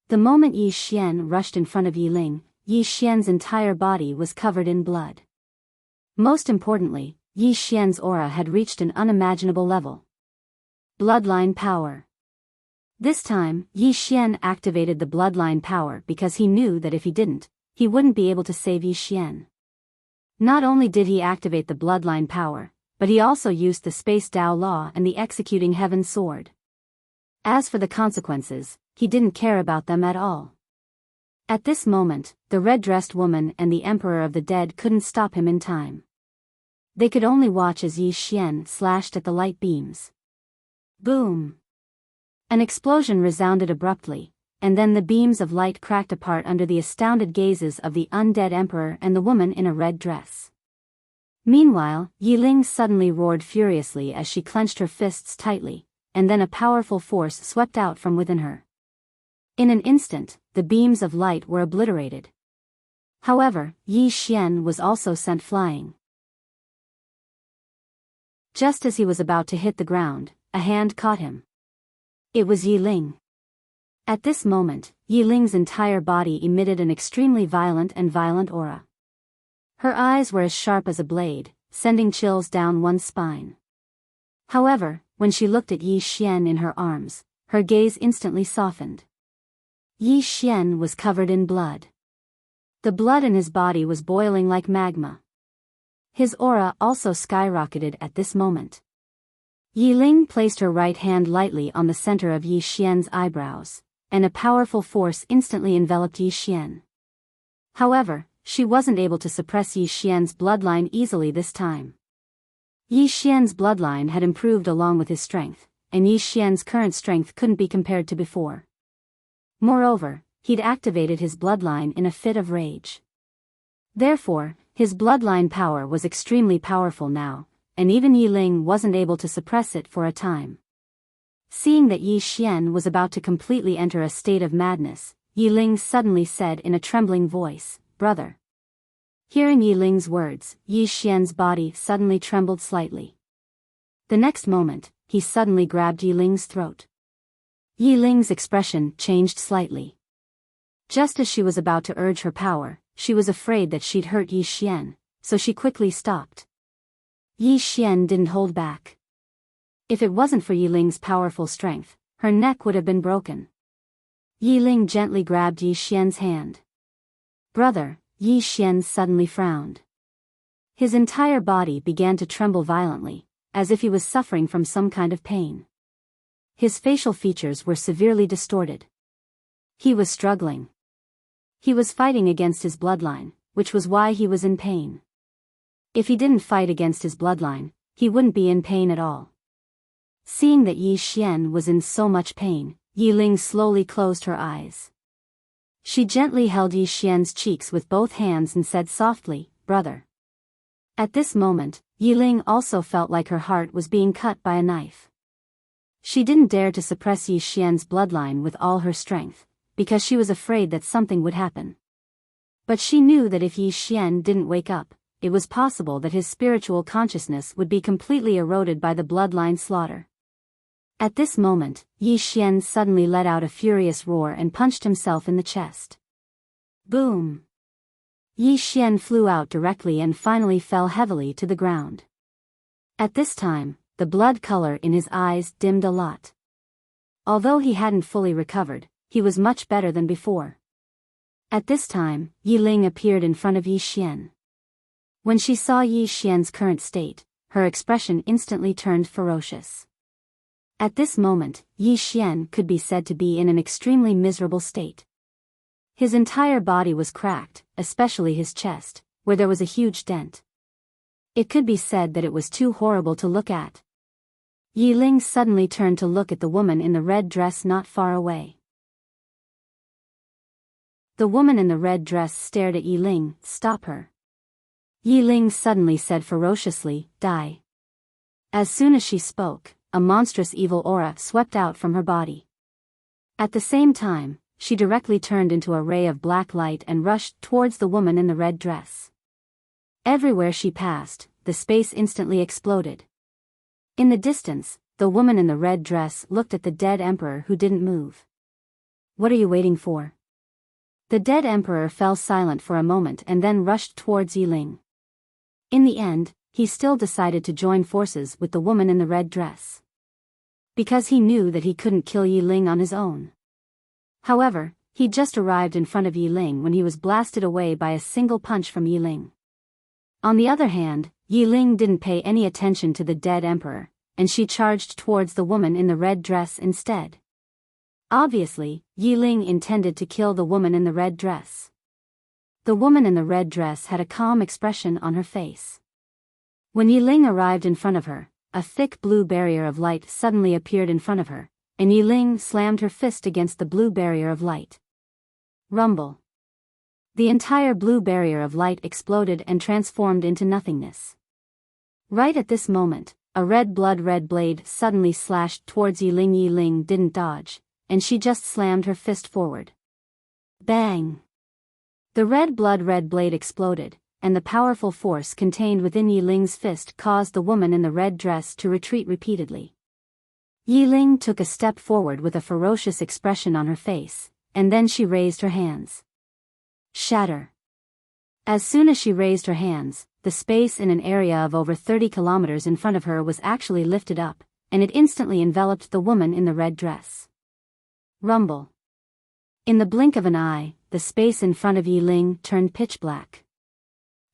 S1: The moment Yi Xian rushed in front of Yi Ling, Yi Xian's entire body was covered in blood. Most importantly, Yi Xian's aura had reached an unimaginable level. Bloodline power. This time, Yi Xian activated the bloodline power because he knew that if he didn't, he wouldn't be able to save Yi Xian. Not only did he activate the bloodline power, but he also used the Space Dao Law and the Executing Heaven Sword. As for the consequences, he didn't care about them at all. At this moment, the red-dressed woman and the Emperor of the Dead couldn't stop him in time. They could only watch as Yi Xian slashed at the light beams. Boom! An explosion resounded abruptly, and then the beams of light cracked apart under the astounded gazes of the undead Emperor and the woman in a red dress. Meanwhile, Yi Ling suddenly roared furiously as she clenched her fists tightly, and then a powerful force swept out from within her. In an instant, the beams of light were obliterated. However, Yi Xian was also sent flying. Just as he was about to hit the ground, a hand caught him. It was Yi Ling. At this moment, Yi Ling's entire body emitted an extremely violent aura. Her eyes were as sharp as a blade, sending chills down one's spine. However, when she looked at Yi Xian in her arms, her gaze instantly softened. Yi Xian was covered in blood. The blood in his body was boiling like magma. His aura also skyrocketed at this moment. Yi Ling placed her right hand lightly on the center of Yi Xian's eyebrows, and a powerful force instantly enveloped Yi Xian. However, she wasn't able to suppress Yi Xian's bloodline easily this time. Yi Xian's bloodline had improved along with his strength, and Yi Xian's current strength couldn't be compared to before. Moreover, he'd activated his bloodline in a fit of rage. Therefore, his bloodline power was extremely powerful now, and even Yi Ling wasn't able to suppress it for a time. Seeing that Yi Xian was about to completely enter a state of madness, Yi Ling suddenly said in a trembling voice, "Brother." Hearing Yi Ling's words, Yi Xian's body suddenly trembled slightly. The next moment, he suddenly grabbed Yi Ling's throat. Yi Ling's expression changed slightly. Just as she was about to urge her power, she was afraid that she'd hurt Yi Xian, so she quickly stopped. Yi Xian didn't hold back. If it wasn't for Yi Ling's powerful strength, her neck would have been broken. Yi Ling gently grabbed Yi Xian's hand. "Brother," Yi Xian suddenly frowned. His entire body began to tremble violently, as if he was suffering from some kind of pain. His facial features were severely distorted. He was struggling. He was fighting against his bloodline, which was why he was in pain. If he didn't fight against his bloodline, he wouldn't be in pain at all. Seeing that Yi Xian was in so much pain, Yi Ling slowly closed her eyes. She gently held Yi Xian's cheeks with both hands and said softly, "Brother." At this moment, Yi Ling also felt like her heart was being cut by a knife. She didn't dare to suppress Yi Xian's bloodline with all her strength, because she was afraid that something would happen. But she knew that if Yi Xian didn't wake up, it was possible that his spiritual consciousness would be completely eroded by the bloodline slaughter. At this moment, Yi Xian suddenly let out a furious roar and punched himself in the chest. Boom! Yi Xian flew out directly and finally fell heavily to the ground. At this time, the blood color in his eyes dimmed a lot. Although he hadn't fully recovered, he was much better than before. At this time, Yi Ling appeared in front of Yi Xian. When she saw Yi Xian's current state, her expression instantly turned ferocious. At this moment, Yi Xian could be said to be in an extremely miserable state. His entire body was cracked, especially his chest, where there was a huge dent. It could be said that it was too horrible to look at. Yi Ling suddenly turned to look at the woman in the red dress not far away. The woman in the red dress stared at Yi Ling. "Stop her." Yi Ling suddenly said ferociously, "Die." As soon as she spoke, a monstrous evil aura swept out from her body. At the same time, she directly turned into a ray of black light and rushed towards the woman in the red dress. Everywhere she passed, the space instantly exploded. In the distance, the woman in the red dress looked at the dead emperor who didn't move. "What are you waiting for?" The dead emperor fell silent for a moment and then rushed towards Yi Ling. In the end, he still decided to join forces with the woman in the red dress. Because he knew that he couldn't kill Yi Ling on his own. However, he just arrived in front of Yi Ling when he was blasted away by a single punch from Yi Ling. On the other hand, Yi Ling didn't pay any attention to the dead emperor, and she charged towards the woman in the red dress instead. Obviously, Yi Ling intended to kill the woman in the red dress. The woman in the red dress had a calm expression on her face. When Yi Ling arrived in front of her, a thick blue barrier of light suddenly appeared in front of her, and Yi Ling slammed her fist against the blue barrier of light. Rumble. The entire blue barrier of light exploded and transformed into nothingness. Right at this moment, a red blade suddenly slashed towards Yi Ling. Yi Ling didn't dodge, and she just slammed her fist forward. Bang! The red blade exploded, and the powerful force contained within Yi Ling's fist caused the woman in the red dress to retreat repeatedly. Yi Ling took a step forward with a ferocious expression on her face, and then she raised her hands. Shatter. As soon as she raised her hands, the space in an area of over 30 kilometers in front of her was actually lifted up, and it instantly enveloped the woman in the red dress. Rumble. In the blink of an eye, the space in front of Yi Ling turned pitch black.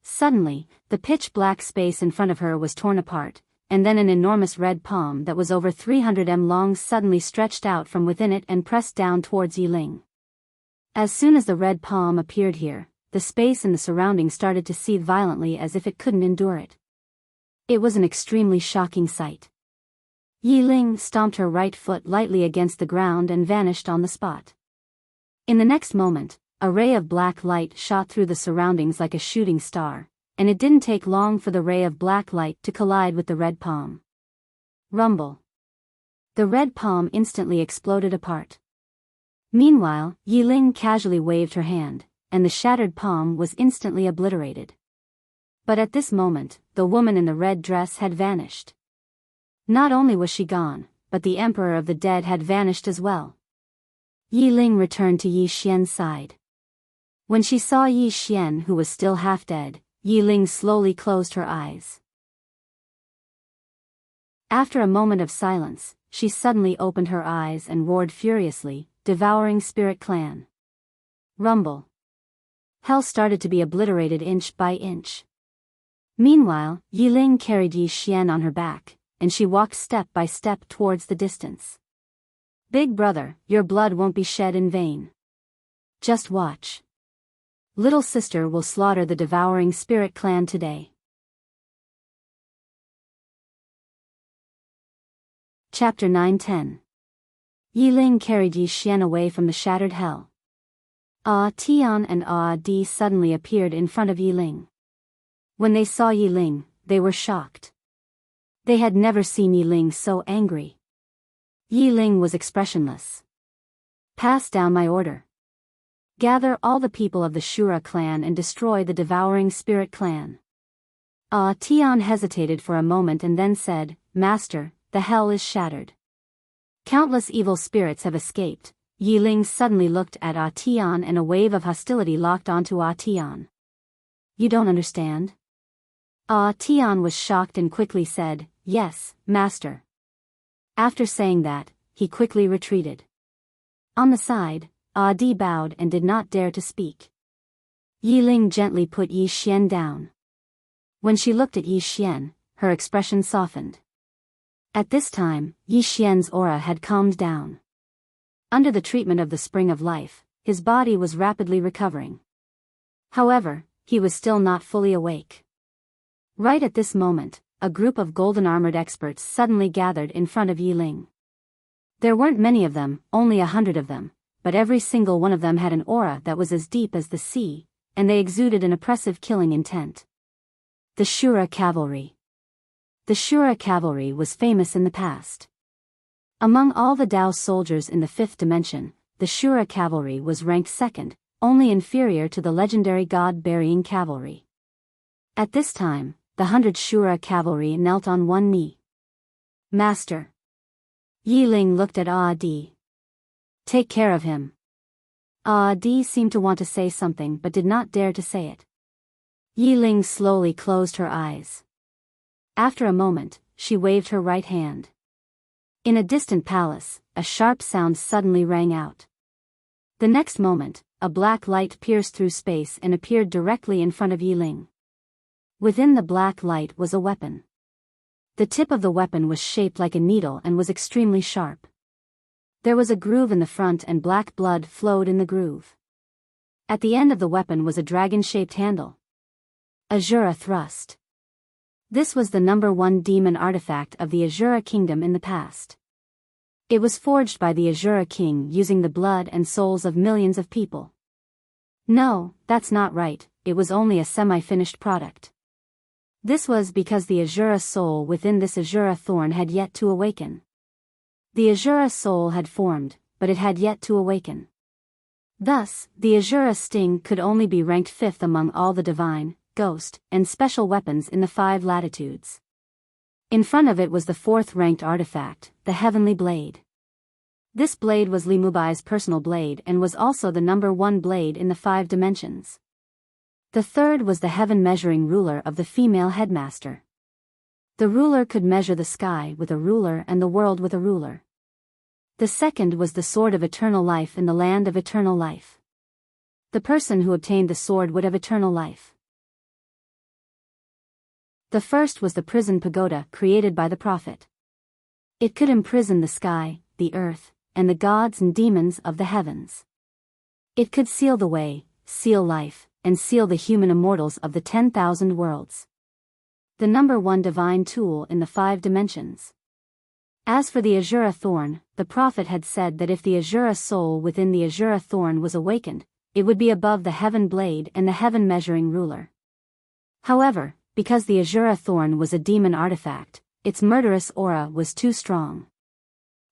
S1: Suddenly, the pitch black space in front of her was torn apart, and then an enormous red palm that was over 300 m long suddenly stretched out from within it and pressed down towards Yi Ling. As soon as the red palm appeared here, the space in the surroundings started to seethe violently as if it couldn't endure it. It was an extremely shocking sight. Yi Ling stomped her right foot lightly against the ground and vanished on the spot. In the next moment, a ray of black light shot through the surroundings like a shooting star, and it didn't take long for the ray of black light to collide with the red palm. Rumble. The red palm instantly exploded apart. Meanwhile, Yi Ling casually waved her hand, and the shattered palm was instantly obliterated. But at this moment, the woman in the red dress had vanished. Not only was she gone, but the Emperor of the Dead had vanished as well. Yi Ling returned to Yi Xian's side. When she saw Yi Xian, who was still half dead, Yi Ling slowly closed her eyes. After a moment of silence, she suddenly opened her eyes and roared furiously, "Devouring Spirit Clan." Rumble. Hell started to be obliterated inch by inch. Meanwhile, Yi Ling carried Yi Xian on her back, and she walked step by step towards the distance. "Big brother, your blood won't be shed in vain. Just watch. Little sister will slaughter the Devouring Spirit Clan today." Chapter 9-10. Yi Ling carried Yi Xian away from the shattered hell. Tian and Di suddenly appeared in front of Yi Ling. When they saw Yi Ling, they were shocked. They had never seen Yi Ling so angry. Yi Ling was expressionless. "Pass down my order. Gather all the people of the Shura clan and destroy the Devouring Spirit Clan." Tian hesitated for a moment and then said, "Master, the hell is shattered. Countless evil spirits have escaped." Yi Ling suddenly looked at Tian and a wave of hostility locked onto Tian. "You don't understand?" Tian was shocked and quickly said, "Yes, master." After saying that, he quickly retreated. On the side, Di bowed and did not dare to speak. Yi Ling gently put Yi Xian down. When she looked at Yi Xian, her expression softened. At this time, Yi Xian's aura had calmed down. Under the treatment of the Spring of Life, his body was rapidly recovering. However, he was still not fully awake. Right at this moment, a group of golden-armored experts suddenly gathered in front of Yi Ling. There weren't many of them, only 100 of them, but every single one of them had an aura that was as deep as the sea, and they exuded an oppressive killing intent. The Shura Cavalry. The Shura Cavalry was famous in the past. Among all the Dao soldiers in the fifth dimension, the Shura Cavalry was ranked second, only inferior to the legendary God-burying cavalry. At this time, the 100 Shura Cavalry knelt on one knee. Master. Yi Ling looked at Di. Take care of him. Di seemed to want to say something but did not dare to say it. Yi Ling slowly closed her eyes. After a moment, she waved her right hand. In a distant palace, a sharp sound suddenly rang out. The next moment, a black light pierced through space and appeared directly in front of Yi Ling. Within the black light was a weapon. The tip of the weapon was shaped like a needle and was extremely sharp. There was a groove in the front and black blood flowed in the groove. At the end of the weapon was a dragon-shaped handle. Azura Thrust. This was the #1 demon artifact of the Azura Kingdom in the past. It was forged by the Azura King using the blood and souls of millions of people. No, that's not right, it was only a semi-finished product. This was because the Azura soul within this Azura thorn had yet to awaken. The Azura soul had formed, but it had yet to awaken. Thus, the Azura sting could only be ranked 5th among all the divine, ghost, and special weapons in the 5 latitudes. In front of it was the 4th-ranked artifact, the Heavenly Blade. This blade was Li Mubai's personal blade and was also the #1 blade in the 5 dimensions. The 3rd was the heaven-measuring ruler of the female headmaster. The ruler could measure the sky with a ruler and the world with a ruler. The 2nd was the sword of eternal life in the land of eternal life. The person who obtained the sword would have eternal life. The 1st was the prison pagoda created by the prophet. It could imprison the sky, the earth, and the gods and demons of the heavens. It could seal the way, seal life, and seal the human immortals of the 10,000 worlds. The #1 divine tool in the 5 dimensions. As for the Azura thorn, the prophet had said that if the Azura soul within the Azura thorn was awakened, it would be above the heaven blade and the heaven measuring ruler. However, because the Azura thorn was a demon artifact, its murderous aura was too strong.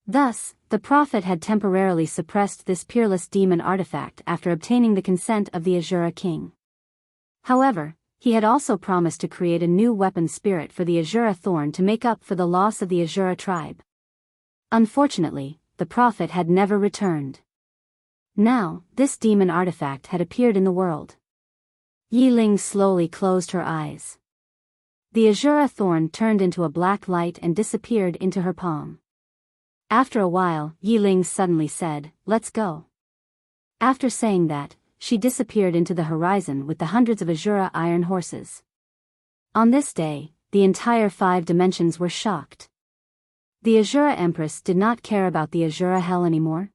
S1: Thus, the prophet had temporarily suppressed this peerless demon artifact after obtaining the consent of the Azura king. However, he had also promised to create a new weapon spirit for the Azura thorn to make up for the loss of the Azura tribe. Unfortunately, the prophet had never returned. Now, this demon artifact had appeared in the world. Yi Ling slowly closed her eyes. The Azura thorn turned into a black light and disappeared into her palm. After a while, Yi Ling suddenly said, "Let's go." After saying that, she disappeared into the horizon with the hundreds of Azura iron horses. On this day, the entire 5 dimensions were shocked. The Azura Empress did not care about the Azura Hell anymore.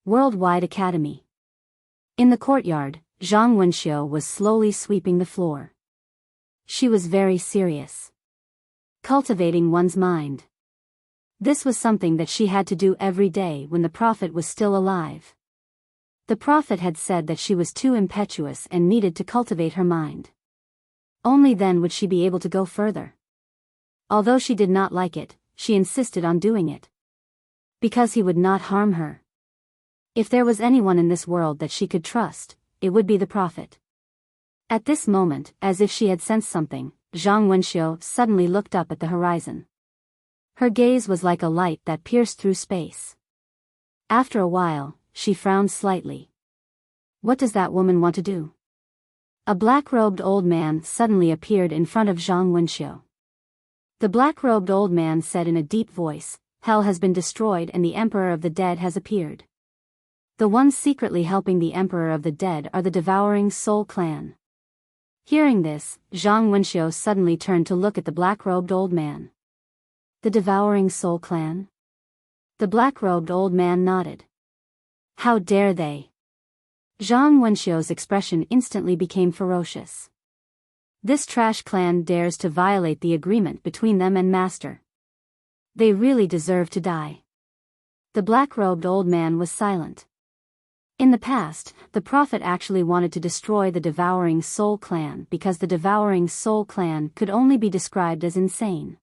S1: Worldwide Academy. In the courtyard, Zhang Wenxiu was slowly sweeping the floor. She was very serious. Cultivating one's mind. This was something that she had to do every day when the prophet was still alive. The prophet had said that she was too impetuous and needed to cultivate her mind. Only then would she be able to go further. Although she did not like it, she insisted on doing it. Because he would not harm her. If there was anyone in this world that she could trust, it would be the prophet. At this moment, as if she had sensed something, Zhang Wenxiu suddenly looked up at the horizon. Her gaze was like a light that pierced through space. After a while, she frowned slightly. What does that woman want to do? A black-robed old man suddenly appeared in front of Zhang Wenxiu. The black-robed old man said in a deep voice, "Hell has been destroyed and the Emperor of the Dead has appeared. The ones secretly helping the Emperor of the Dead are the Devouring Soul clan." Hearing this, Zhang Wenxiu suddenly turned to look at the black-robed old man. The Devouring Soul clan? The black-robed old man nodded. How dare they? Zhang Wenxiu's expression instantly became ferocious. This trash clan dares to violate the agreement between them and Master. They really deserve to die. The black-robed old man was silent. In the past, the prophet actually wanted to destroy the Devouring Soul clan because the Devouring Soul clan could only be described as insane.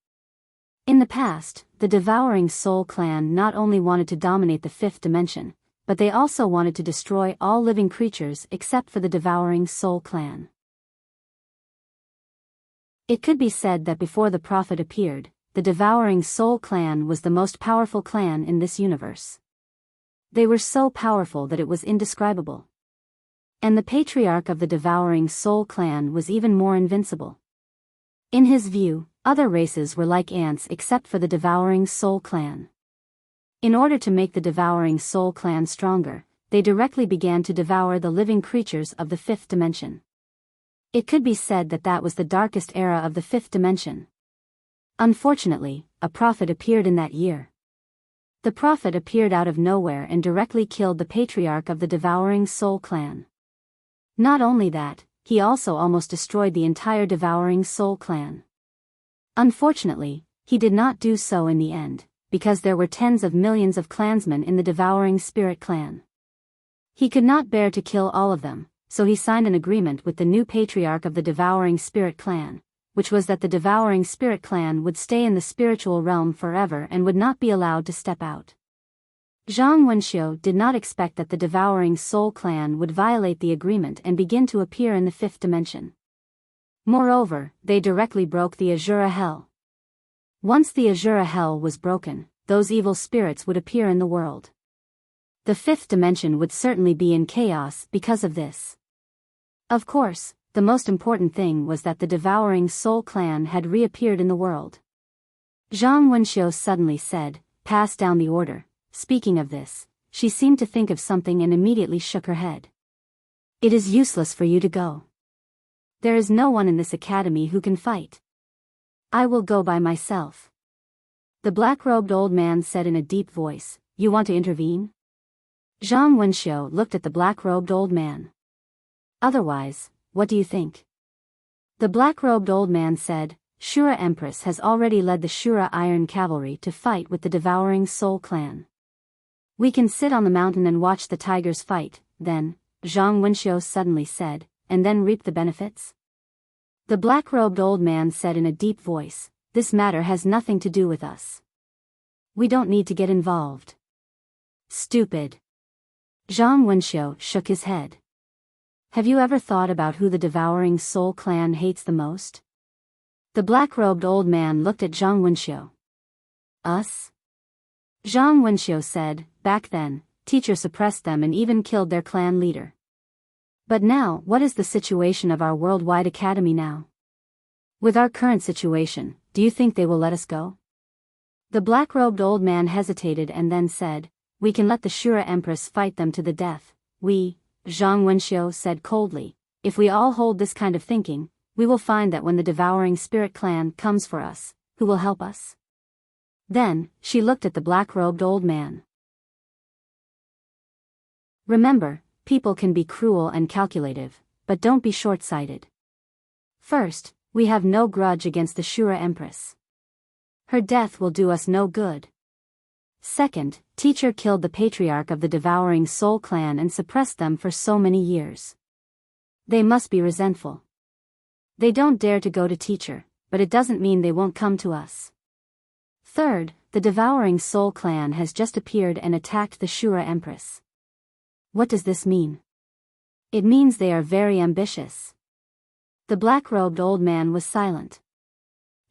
S1: In the past, the Devouring Soul clan not only wanted to dominate the fifth dimension, but they also wanted to destroy all living creatures except for the Devouring Soul clan. It could be said that before the prophet appeared, the Devouring Soul clan was the most powerful clan in this universe. They were so powerful that it was indescribable. And the patriarch of the Devouring Soul clan was even more invincible. In his view, other races were like ants except for the Devouring Soul clan. In order to make the Devouring Soul clan stronger, they directly began to devour the living creatures of the fifth dimension. It could be said that that was the darkest era of the fifth dimension. Unfortunately, a prophet appeared in that year. The prophet appeared out of nowhere and directly killed the patriarch of the Devouring Soul clan. Not only that, he also almost destroyed the entire Devouring Soul clan. Unfortunately, he did not do so in the end, because there were tens of millions of clansmen in the Devouring Spirit clan. He could not bear to kill all of them, so he signed an agreement with the new patriarch of the Devouring Spirit clan, which was that the Devouring Spirit clan would stay in the spiritual realm forever and would not be allowed to step out. Zhang Wenxiu did not expect that the Devouring Soul clan would violate the agreement and begin to appear in the fifth dimension. Moreover, they directly broke the Azura Hell. Once the Azura Hell was broken, those evil spirits would appear in the world. The fifth dimension would certainly be in chaos because of this. Of course, the most important thing was that the Devouring Soul clan had reappeared in the world. Zhang Wenxiu suddenly said, "Pass down the order." Speaking of this, she seemed to think of something and immediately shook her head. "It is useless for you to go. There is no one in this academy who can fight. I will go by myself." The black-robed old man said in a deep voice, "You want to intervene?" Zhang Wenxiu looked at the black-robed old man. "Otherwise, what do you think?" The black-robed old man said, "Shura Empress has already led the Shura Iron Cavalry to fight with the Devouring Soul clan. We can sit on the mountain and watch the tigers fight, then," Zhang Wenxiu suddenly said, "and then reap the benefits?" The black-robed old man said in a deep voice, "This matter has nothing to do with us. We don't need to get involved." "Stupid." Zhang Wenxiu shook his head. "Have you ever thought about who the Devouring Soul clan hates the most?" The black-robed old man looked at Zhang Wenxiu. "Us?" Zhang Wenxiu said, "Back then, teacher suppressed them and even killed their clan leader. But now, what is the situation of our worldwide academy now? With our current situation, do you think they will let us go?" The black-robed old man hesitated and then said, "We can let the Shura Empress fight them to the death. Zhang Wenxiu said coldly, "If we all hold this kind of thinking, we will find that when the Devouring Spirit clan comes for us, who will help us?" Then, she looked at the black-robed old man. "Remember, people can be cruel and calculative, but don't be short-sighted. First, we have no grudge against the Shura Empress. Her death will do us no good. Second, teacher killed the patriarch of the Devouring Soul clan and suppressed them for so many years. They must be resentful. They don't dare to go to teacher, but it doesn't mean they won't come to us. Third, the Devouring Soul clan has just appeared and attacked the Shura Empress. What does this mean? It means they are very ambitious." The black-robed old man was silent.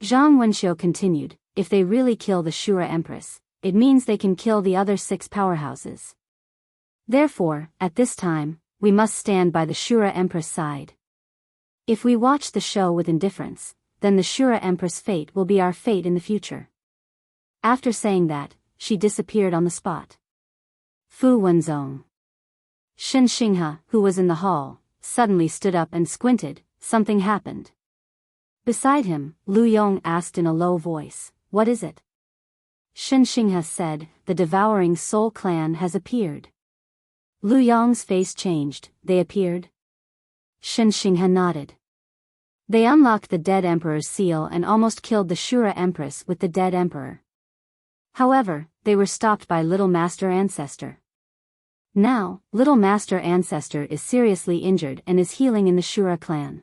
S1: Zhang Wenxiu continued, "If they really kill the Shura Empress, it means they can kill the other 6 powerhouses. Therefore, at this time, we must stand by the Shura Empress side. If we watch the show with indifference, then the Shura Empress' fate will be our fate in the future." After saying that, she disappeared on the spot. Fu Wenzong. Shen Xinghe, who was in the hall, suddenly stood up and squinted. Something happened. Beside him, Lu Yong asked in a low voice, "What is it?" Shen Xinghe said, "The Devouring Soul clan has appeared." Lu Yong's face changed. They appeared? Shen Xinghe nodded. They unlocked the dead emperor's seal and almost killed the Shura empress with the dead emperor. However, they were stopped by Little Master Ancestor. Now, Little Master Ancestor is seriously injured and is healing in the Shura clan.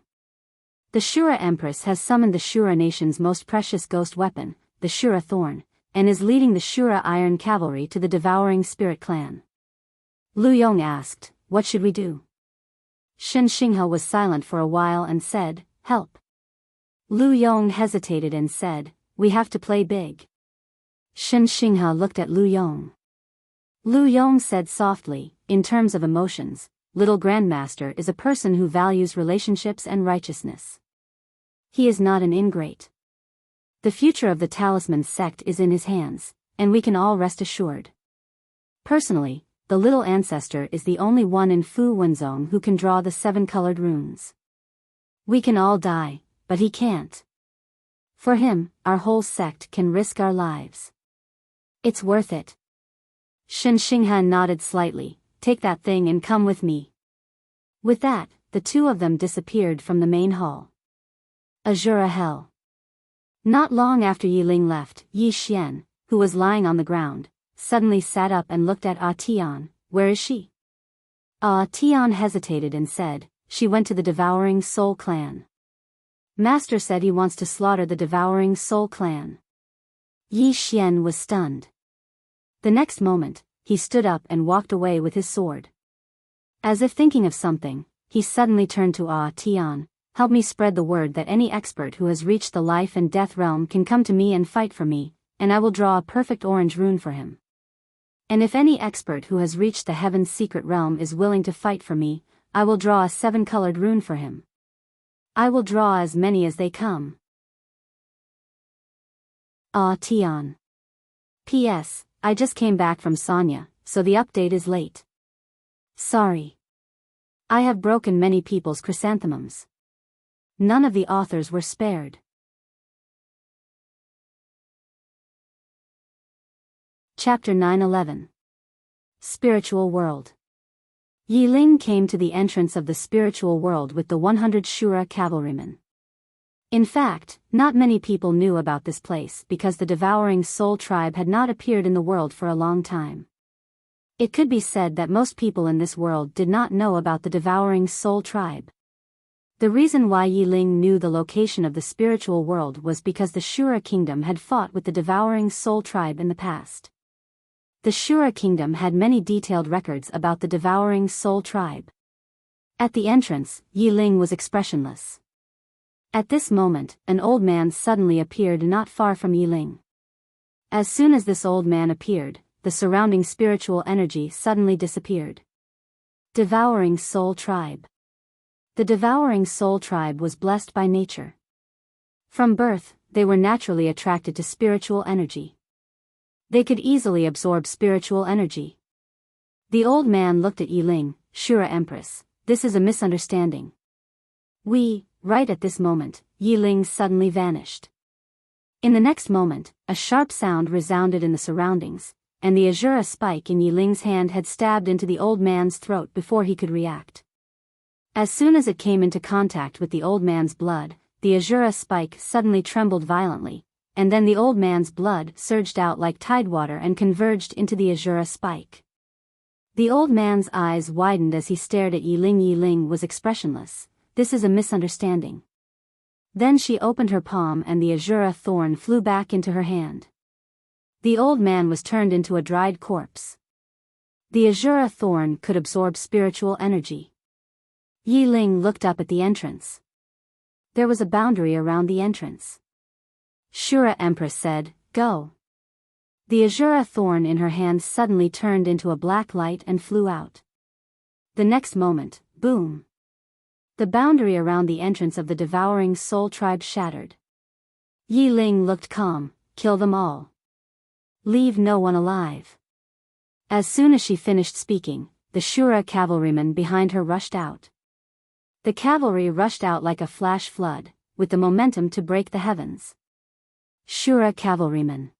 S1: The Shura empress has summoned the Shura nation's most precious ghost weapon, the Shura thorn, and is leading the Shura iron cavalry to the devouring spirit clan. Lu Yong asked, "What should we do?" Shen Xinghe was silent for a while and said, "Help." Lu Yong hesitated and said, "We have to play big." Shen Xinghe looked at Lu Yong. Lu Yong said softly, "In terms of emotions, Little Grandmaster is a person who values relationships and righteousness. He is not an ingrate. The future of the Talisman sect is in his hands, and we can all rest assured. Personally, the Little Ancestor is the only one in Fu Wenzong who can draw the 7-colored runes. We can all die, but he can't. For him, our whole sect can risk our lives. It's worth it." Shen Xinghe nodded slightly. "Take that thing and come with me." With that, the two of them disappeared from the main hall. Azura Hell. Not long after Yi Ling left, Yi Xian, who was lying on the ground, suddenly sat up and looked at Ah Tian. "Where is she?" Ah Tian hesitated and said, "She went to the Devouring Soul clan. Master said he wants to slaughter the Devouring Soul clan." Yi Xian was stunned. The next moment, he stood up and walked away with his sword. As if thinking of something, he suddenly turned to Ah Tian. "Help me spread the word that any expert who has reached the life and death realm can come to me and fight for me, and I will draw a perfect orange rune for him. And if any expert who has reached the heaven's secret realm is willing to fight for me, I will draw a 7-colored rune for him. I will draw as many as they come." Ah Tian. P.S. I just came back from Sanya, so the update is late. Sorry. I have broken many people's chrysanthemums. None of the authors were spared. Chapter 9-11. Spiritual World. Yi Ling came to the entrance of the spiritual world with the 100 Shura cavalrymen. In fact, not many people knew about this place because the Devouring Soul tribe had not appeared in the world for a long time. It could be said that most people in this world did not know about the Devouring Soul tribe. The reason why Yi Ling knew the location of the spiritual world was because the Shura kingdom had fought with the Devouring Soul tribe in the past. The Shura kingdom had many detailed records about the Devouring Soul tribe. At the entrance, Yi Ling was expressionless. At this moment, an old man suddenly appeared not far from Yi Ling. As soon as this old man appeared, the surrounding spiritual energy suddenly disappeared. Devouring Soul tribe. The Devouring Soul tribe was blessed by nature. From birth, they were naturally attracted to spiritual energy. They could easily absorb spiritual energy. The old man looked at Yi Ling. "Shura Empress, this is a misunderstanding." Right at this moment, Yi Ling suddenly vanished. In the next moment, a sharp sound resounded in the surroundings, and the Azura spike in Yi Ling's hand had stabbed into the old man's throat before he could react. As soon as it came into contact with the old man's blood, the Azura spike suddenly trembled violently, and then the old man's blood surged out like tidewater and converged into the Azura spike. The old man's eyes widened as he stared at Yi Ling. Yi Ling was expressionless. "This is a misunderstanding." Then she opened her palm and the Azura thorn flew back into her hand. The old man was turned into a dried corpse. The Azura thorn could absorb spiritual energy. Yi Ling looked up at the entrance. There was a boundary around the entrance. Shura Empress said, "Go." The Azura thorn in her hand suddenly turned into a black light and flew out. The next moment, boom! The boundary around the entrance of the Devouring Soul tribe shattered. Yi Ling looked calm. "Kill them all. Leave no one alive." As soon as she finished speaking, the Shura cavalrymen behind her rushed out. The cavalry rushed out like a flash flood, with the momentum to break the heavens. Shura cavalrymen.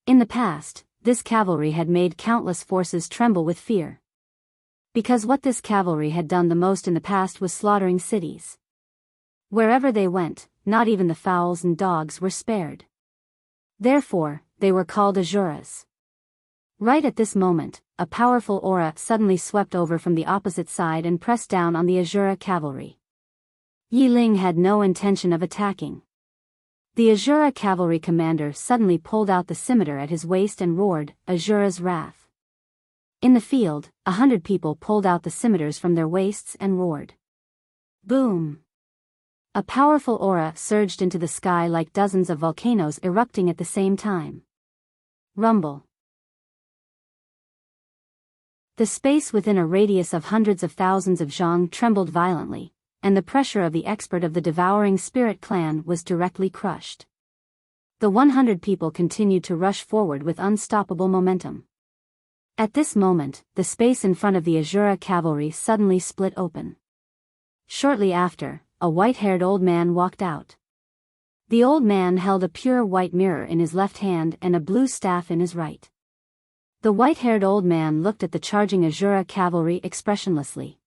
S1: In the past, this cavalry had made countless forces tremble with fear. Because what this cavalry had done the most in the past was slaughtering cities. Wherever they went, not even the fowls and dogs were spared. Therefore, they were called Asuras. Right at this moment, a powerful aura suddenly swept over from the opposite side and pressed down on the Asura cavalry. Yi Ling had no intention of attacking. The Asura cavalry commander suddenly pulled out the scimitar at his waist and roared, "Asura's wrath." In the field, 100 people pulled out the scimitars from their waists and roared. Boom! A powerful aura surged into the sky like dozens of volcanoes erupting at the same time. Rumble. The space within a radius of hundreds of thousands of zhang trembled violently, and the pressure of the expert of the devouring spirit clan was directly crushed. The 100 people continued to rush forward with unstoppable momentum. At this moment, the space in front of the Asura cavalry suddenly split open. Shortly after, a white-haired old man walked out. The old man held a pure white mirror in his left hand and a blue staff in his right. The white-haired old man looked at the charging Asura cavalry expressionlessly.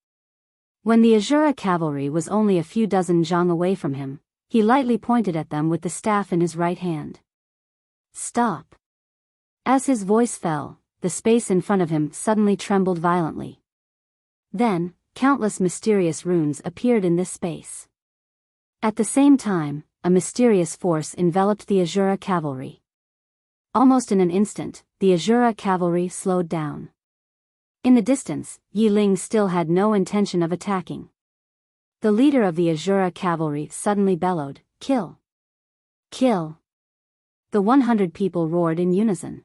S1: When the Asura cavalry was only a few dozen zhang away from him, he lightly pointed at them with the staff in his right hand. Stop! As his voice fell, the space in front of him suddenly trembled violently. Then, countless mysterious runes appeared in this space. At the same time, a mysterious force enveloped the Asura cavalry. Almost in an instant, the Asura cavalry slowed down. In the distance, Yi Ling still had no intention of attacking. The leader of the Asura cavalry suddenly bellowed, "Kill! Kill!" The 100 people roared in unison.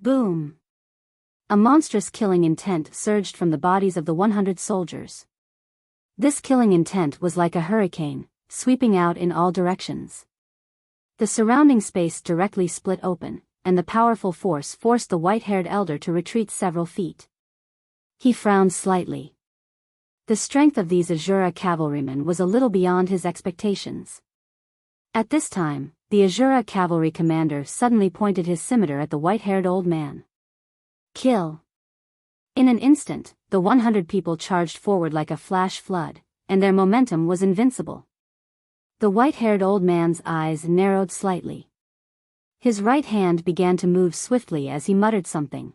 S1: Boom! A monstrous killing intent surged from the bodies of the 100 soldiers. This killing intent was like a hurricane, sweeping out in all directions. The surrounding space directly split open, and the powerful force forced the white-haired elder to retreat several feet. He frowned slightly. The strength of these Asura cavalrymen was a little beyond his expectations. At this time, the Asura cavalry commander suddenly pointed his scimitar at the white-haired old man. Kill! In an instant, the 100 people charged forward like a flash flood, and their momentum was invincible. The white-haired old man's eyes narrowed slightly. His right hand began to move swiftly as he muttered something.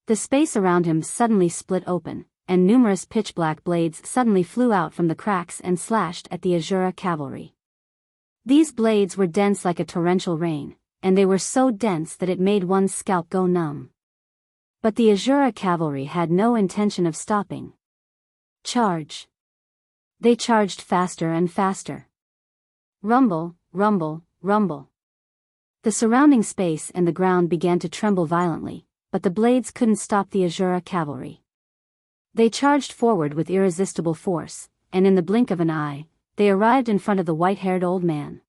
S1: The space around him suddenly split open, and numerous pitch-black blades suddenly flew out from the cracks and slashed at the Asura cavalry. These blades were dense like a torrential rain, and they were so dense that it made one's scalp go numb. But the Asura cavalry had no intention of stopping. Charge! They charged faster and faster. Rumble, rumble, rumble. The surrounding space and the ground began to tremble violently, but the blades couldn't stop the Asura cavalry. They charged forward with irresistible force, and in the blink of an eye, they arrived in front of the white-haired old man.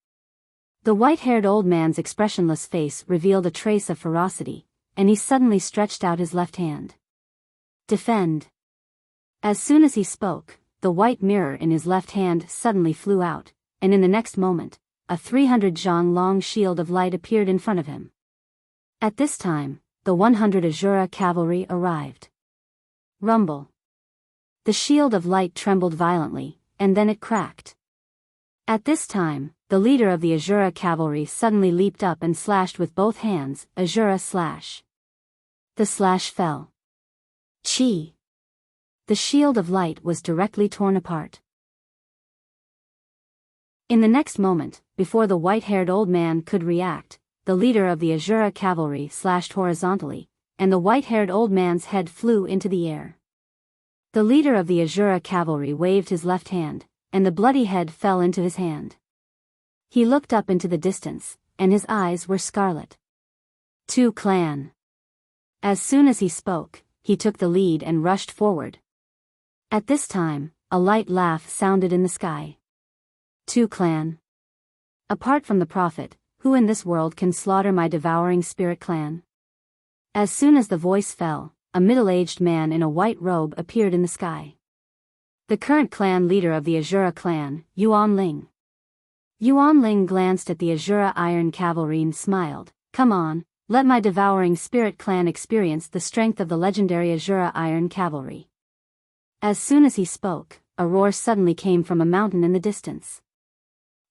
S1: The white-haired old man's expressionless face revealed a trace of ferocity, and he suddenly stretched out his left hand. Defend! As soon as he spoke, the white mirror in his left hand suddenly flew out, and in the next moment, a 300 zhang long shield of light appeared in front of him. At this time, the 100 Asura cavalry arrived. Rumble! The shield of light trembled violently, and then it cracked. At this time, the leader of the Asura cavalry suddenly leaped up and slashed with both hands, Asura slash. The slash fell. Chi! The shield of light was directly torn apart. In the next moment, before the white-haired old man could react, the leader of the Asura cavalry slashed horizontally, and the white-haired old man's head flew into the air. The leader of the Asura cavalry waved his left hand, and the bloody head fell into his hand. He looked up into the distance, and his eyes were scarlet. Tu clan! As soon as he spoke, he took the lead and rushed forward. At this time, a light laugh sounded in the sky. Tu clan! Apart from the prophet, who in this world can slaughter my devouring spirit clan? As soon as the voice fell, a middle-aged man in a white robe appeared in the sky. The current clan leader of the Asura clan, Yuan Ling. Yuan Ling glanced at the Asura Iron Cavalry and smiled. Come on, let my devouring spirit clan experience the strength of the legendary Asura Iron Cavalry. As soon as he spoke, a roar suddenly came from a mountain in the distance.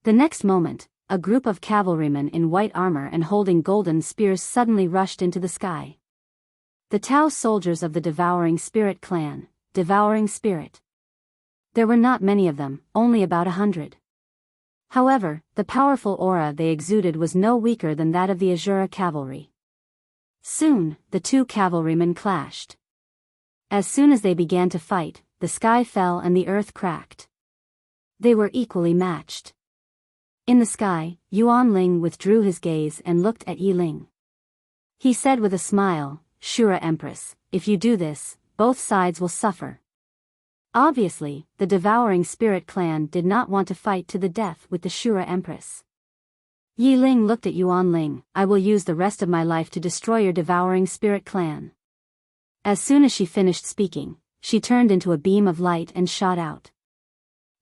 S1: The next moment, a group of cavalrymen in white armor and holding golden spears suddenly rushed into the sky. The Tao soldiers of the Devouring Spirit clan, Devouring Spirit. There were not many of them, only about 100. However, the powerful aura they exuded was no weaker than that of the Azura cavalry. Soon, the two cavalrymen clashed. As soon as they began to fight, the sky fell and the earth cracked. They were equally matched. In the sky, Yuan Ling withdrew his gaze and looked at Yi Ling. He said with a smile, "Shura Empress, if you do this, both sides will suffer." Obviously, the Devouring Spirit clan did not want to fight to the death with the Shura Empress. Yi Ling looked at Yuan Ling. "I will use the rest of my life to destroy your Devouring Spirit clan." As soon as she finished speaking, she turned into a beam of light and shot out.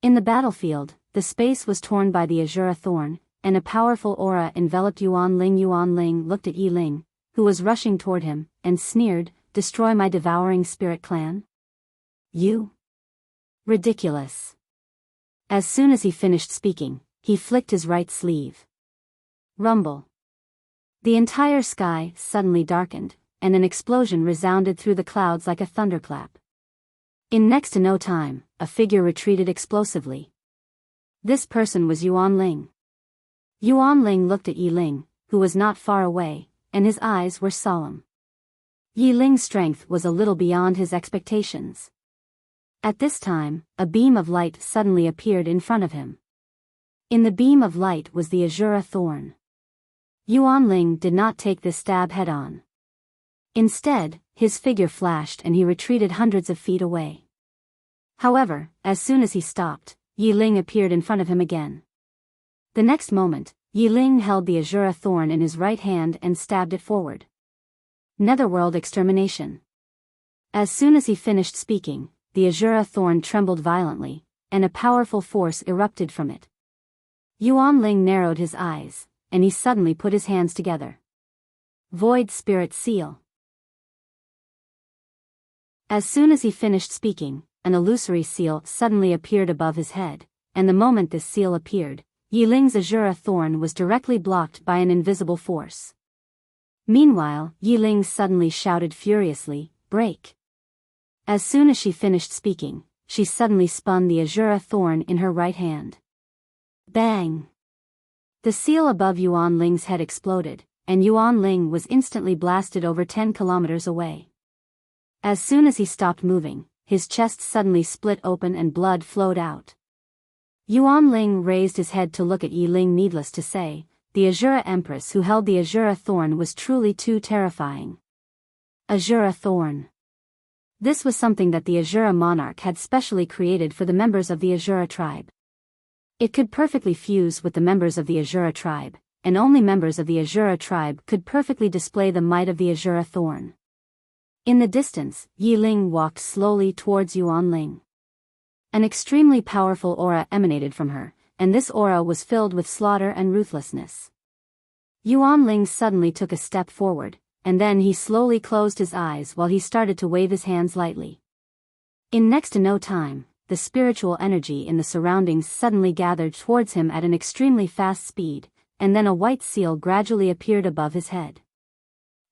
S1: In the battlefield, the space was torn by the Azura thorn, and a powerful aura enveloped Yuan Ling. Yuan Ling looked at Yi Ling, who was rushing toward him, and sneered, "Destroy my Devouring Spirit clan? You? Ridiculous." As soon as he finished speaking, he flicked his right sleeve. Rumble. The entire sky suddenly darkened, and an explosion resounded through the clouds like a thunderclap. In next to no time, a figure retreated explosively. This person was Yuan Ling. Yuan Ling looked at Yi Ling, who was not far away, and his eyes were solemn. Yi Ling's strength was a little beyond his expectations. At this time, a beam of light suddenly appeared in front of him. In the beam of light was the Azura thorn. Yuan Ling did not take this stab head-on. Instead, his figure flashed and he retreated hundreds of feet away. However, as soon as he stopped, Yi Ling appeared in front of him again. The next moment, Yi Ling held the Azura thorn in his right hand and stabbed it forward. Netherworld extermination. As soon as he finished speaking, the Azura thorn trembled violently, and a powerful force erupted from it. Yuan Ling narrowed his eyes, and he suddenly put his hands together. Void Spirit Seal. As soon as he finished speaking, an illusory seal suddenly appeared above his head, and the moment this seal appeared, Yi Ling's Azura thorn was directly blocked by an invisible force. Meanwhile, Yi Ling suddenly shouted furiously, "Break!" As soon as she finished speaking, she suddenly spun the Azura thorn in her right hand. Bang! The seal above Yuan Ling's head exploded, and Yuan Ling was instantly blasted over 10 kilometers away. As soon as he stopped moving, his chest suddenly split open and blood flowed out. Yuan Ling raised his head to look at Yi Ling. Needless to say, the Azura Empress who held the Azura thorn was truly too terrifying. Azura thorn. This was something that the Azura monarch had specially created for the members of the Azura tribe. It could perfectly fuse with the members of the Azura tribe, and only members of the Azura tribe could perfectly display the might of the Azura thorn. In the distance, Yi Ling walked slowly towards Yuan Ling. An extremely powerful aura emanated from her, and this aura was filled with slaughter and ruthlessness. Yuan Ling suddenly took a step forward, and then he slowly closed his eyes while he started to wave his hands lightly. In next to no time, the spiritual energy in the surroundings suddenly gathered towards him at an extremely fast speed, and then a white seal gradually appeared above his head.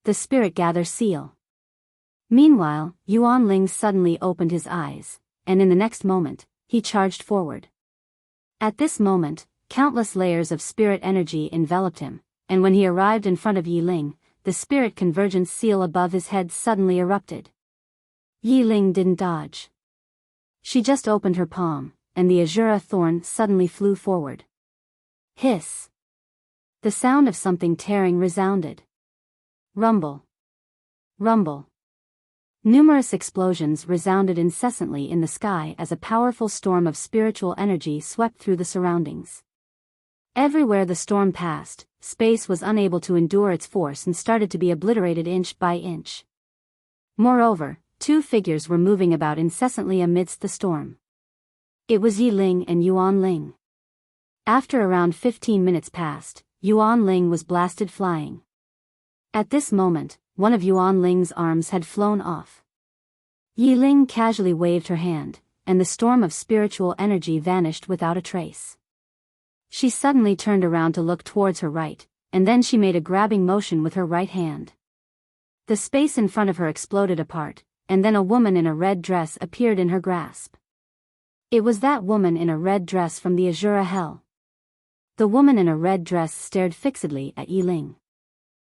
S1: The Spirit Gather Seal. Meanwhile, Yuan Ling suddenly opened his eyes, and in the next moment, he charged forward. At this moment, countless layers of spirit energy enveloped him, and when he arrived in front of Yi Ling, the Spirit Convergence seal above his head suddenly erupted. Yi Ling didn't dodge. She just opened her palm, and the Azura thorn suddenly flew forward. Hiss! The sound of something tearing resounded. Rumble! Rumble! Numerous explosions resounded incessantly in the sky as a powerful storm of spiritual energy swept through the surroundings. Everywhere the storm passed, space was unable to endure its force and started to be obliterated inch by inch. Moreover, two figures were moving about incessantly amidst the storm. It was Yi Ling and Yuan Ling. After around 15 minutes passed, Yuan Ling was blasted flying. At this moment, one of Yuan Ling's arms had flown off. Yi Ling casually waved her hand, and the storm of spiritual energy vanished without a trace. She suddenly turned around to look towards her right, and then she made a grabbing motion with her right hand. The space in front of her exploded apart, and then a woman in a red dress appeared in her grasp. It was that woman in a red dress from the Azura Hell. The woman in a red dress stared fixedly at Yi Ling.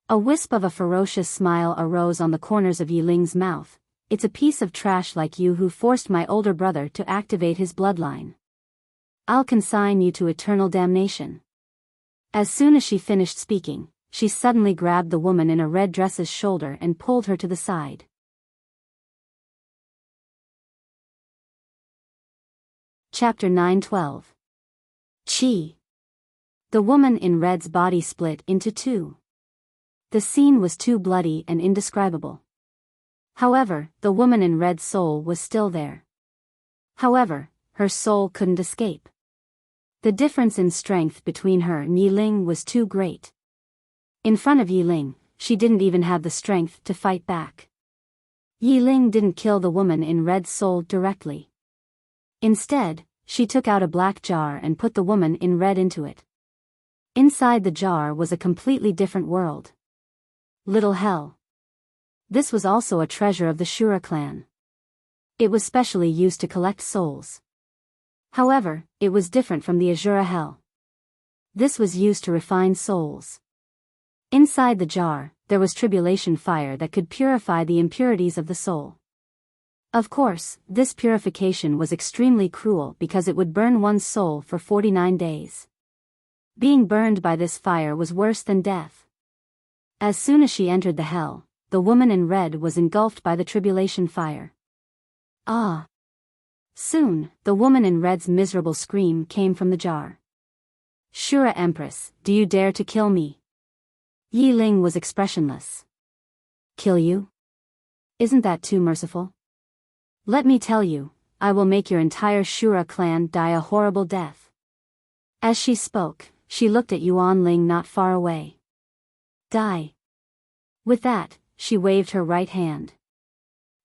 S1: A wisp of a ferocious smile arose on the corners of Yi Ling's mouth. It's a piece of trash like you who forced my older brother to activate his bloodline. I'll consign you to eternal damnation. As soon as she finished speaking, she suddenly grabbed the woman in a red dress's shoulder and pulled her to the side. Chapter 9:12. Chi. The woman in red's body split into two. The scene was too bloody and indescribable. However, the woman in red's soul was still there. However, her soul couldn't escape. The difference in strength between her and Yi Ling was too great. In front of Yi Ling, she didn't even have the strength to fight back. Yi Ling didn't kill the woman in red's soul directly. Instead, she took out a black jar and put the woman in red into it. Inside the jar was a completely different world. Little hell. This was also a treasure of the Shura clan. It was specially used to collect souls. However, it was different from the Azura Hell. This was used to refine souls. Inside the jar, there was tribulation fire that could purify the impurities of the soul. Of course, this purification was extremely cruel because it would burn one's soul for 49 days. Being burned by this fire was worse than death. As soon as she entered the hell, the woman in red was engulfed by the tribulation fire. Ah! Soon, the woman in red's miserable scream came from the jar. Shura Empress, do you dare to kill me? Yi Ling was expressionless. Kill you? Isn't that too merciful? Let me tell you, I will make your entire Shura clan die a horrible death. As she spoke, she looked at Yuan Ling not far away. Die. With that, she waved her right hand.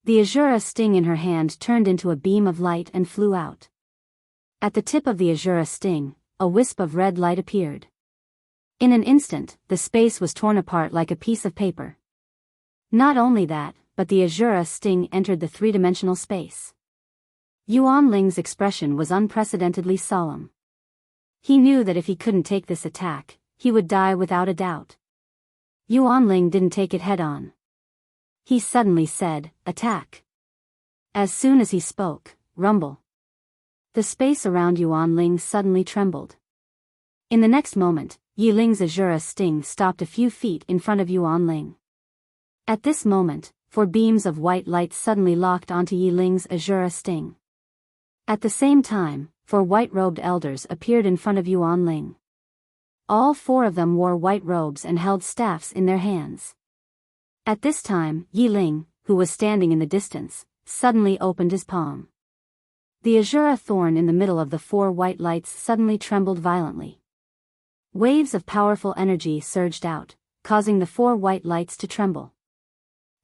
S1: The Azura sting in her hand turned into a beam of light and flew out. At the tip of the Azura sting, a wisp of red light appeared. In an instant, the space was torn apart like a piece of paper. Not only that, but the Azura sting entered the three-dimensional space. Yuan Ling's expression was unprecedentedly solemn. He knew that if he couldn't take this attack, he would die without a doubt. Yuan Ling didn't take it head-on. He suddenly said, "Attack." As soon as he spoke, rumble. The space around Yuan Ling suddenly trembled. In the next moment, Yi Ling's Azura sting stopped a few feet in front of Yuan Ling. At this moment, 4 beams of white light suddenly locked onto Yi Ling's Azura sting. At the same time, 4 white-robed elders appeared in front of Yuan Ling. All 4 of them wore white robes and held staffs in their hands. At this time, Yi Ling, who was standing in the distance, suddenly opened his palm. The Azura thorn in the middle of the 4 white lights suddenly trembled violently. Waves of powerful energy surged out, causing the 4 white lights to tremble.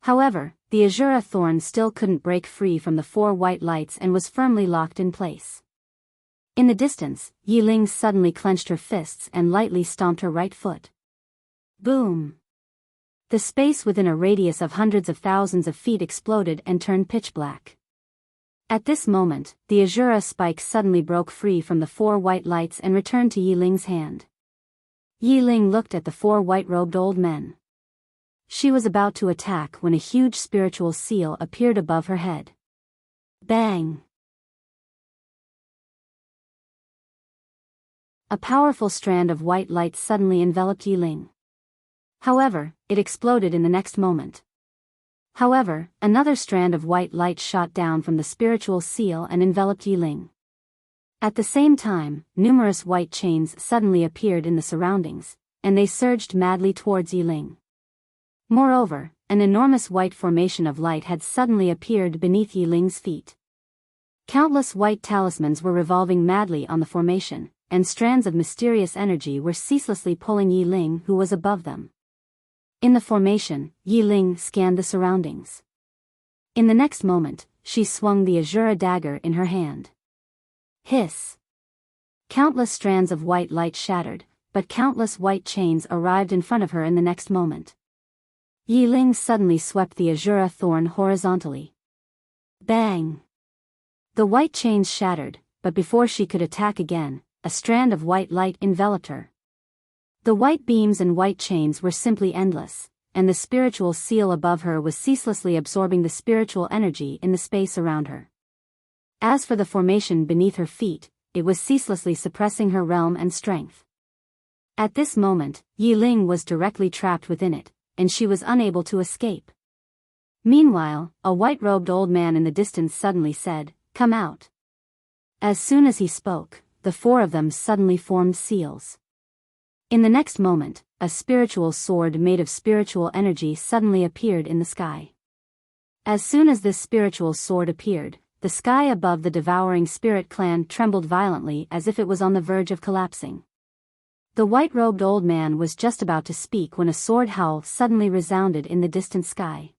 S1: However, the Azura thorn still couldn't break free from the 4 white lights and was firmly locked in place. In the distance, Yi Ling suddenly clenched her fists and lightly stomped her right foot. Boom! The space within a radius of hundreds of thousands of feet exploded and turned pitch black. At this moment, the Azura spike suddenly broke free from the 4 white lights and returned to Yi Ling's hand. Yi Ling looked at the 4 white-robed old men. She was about to attack when a huge spiritual seal appeared above her head. Bang! A powerful strand of white light suddenly enveloped Yi Ling. However, it exploded in the next moment. However, another strand of white light shot down from the spiritual seal and enveloped Yi Ling. At the same time, numerous white chains suddenly appeared in the surroundings, and they surged madly towards Yi Ling. Moreover, an enormous white formation of light had suddenly appeared beneath Yi Ling's feet. Countless white talismans were revolving madly on the formation, and strands of mysterious energy were ceaselessly pulling Yi Ling, who was above them. In the formation, Yi Ling scanned the surroundings. In the next moment, she swung the azure dagger in her hand. Hiss! Countless strands of white light shattered, but countless white chains arrived in front of her in the next moment. Yi Ling suddenly swept the azure thorn horizontally. Bang! The white chains shattered, but before she could attack again, a strand of white light enveloped her. The white beams and white chains were simply endless, and the spiritual seal above her was ceaselessly absorbing the spiritual energy in the space around her. As for the formation beneath her feet, it was ceaselessly suppressing her realm and strength. At this moment, Yi Ling was directly trapped within it, and she was unable to escape. Meanwhile, a white-robed old man in the distance suddenly said, "Come out." As soon as he spoke, the four of them suddenly formed seals. In the next moment, a spiritual sword made of spiritual energy suddenly appeared in the sky. As soon as this spiritual sword appeared, the sky above the devouring spirit clan trembled violently as if it was on the verge of collapsing. The white-robed old man was just about to speak when a sword howl suddenly resounded in the distant sky.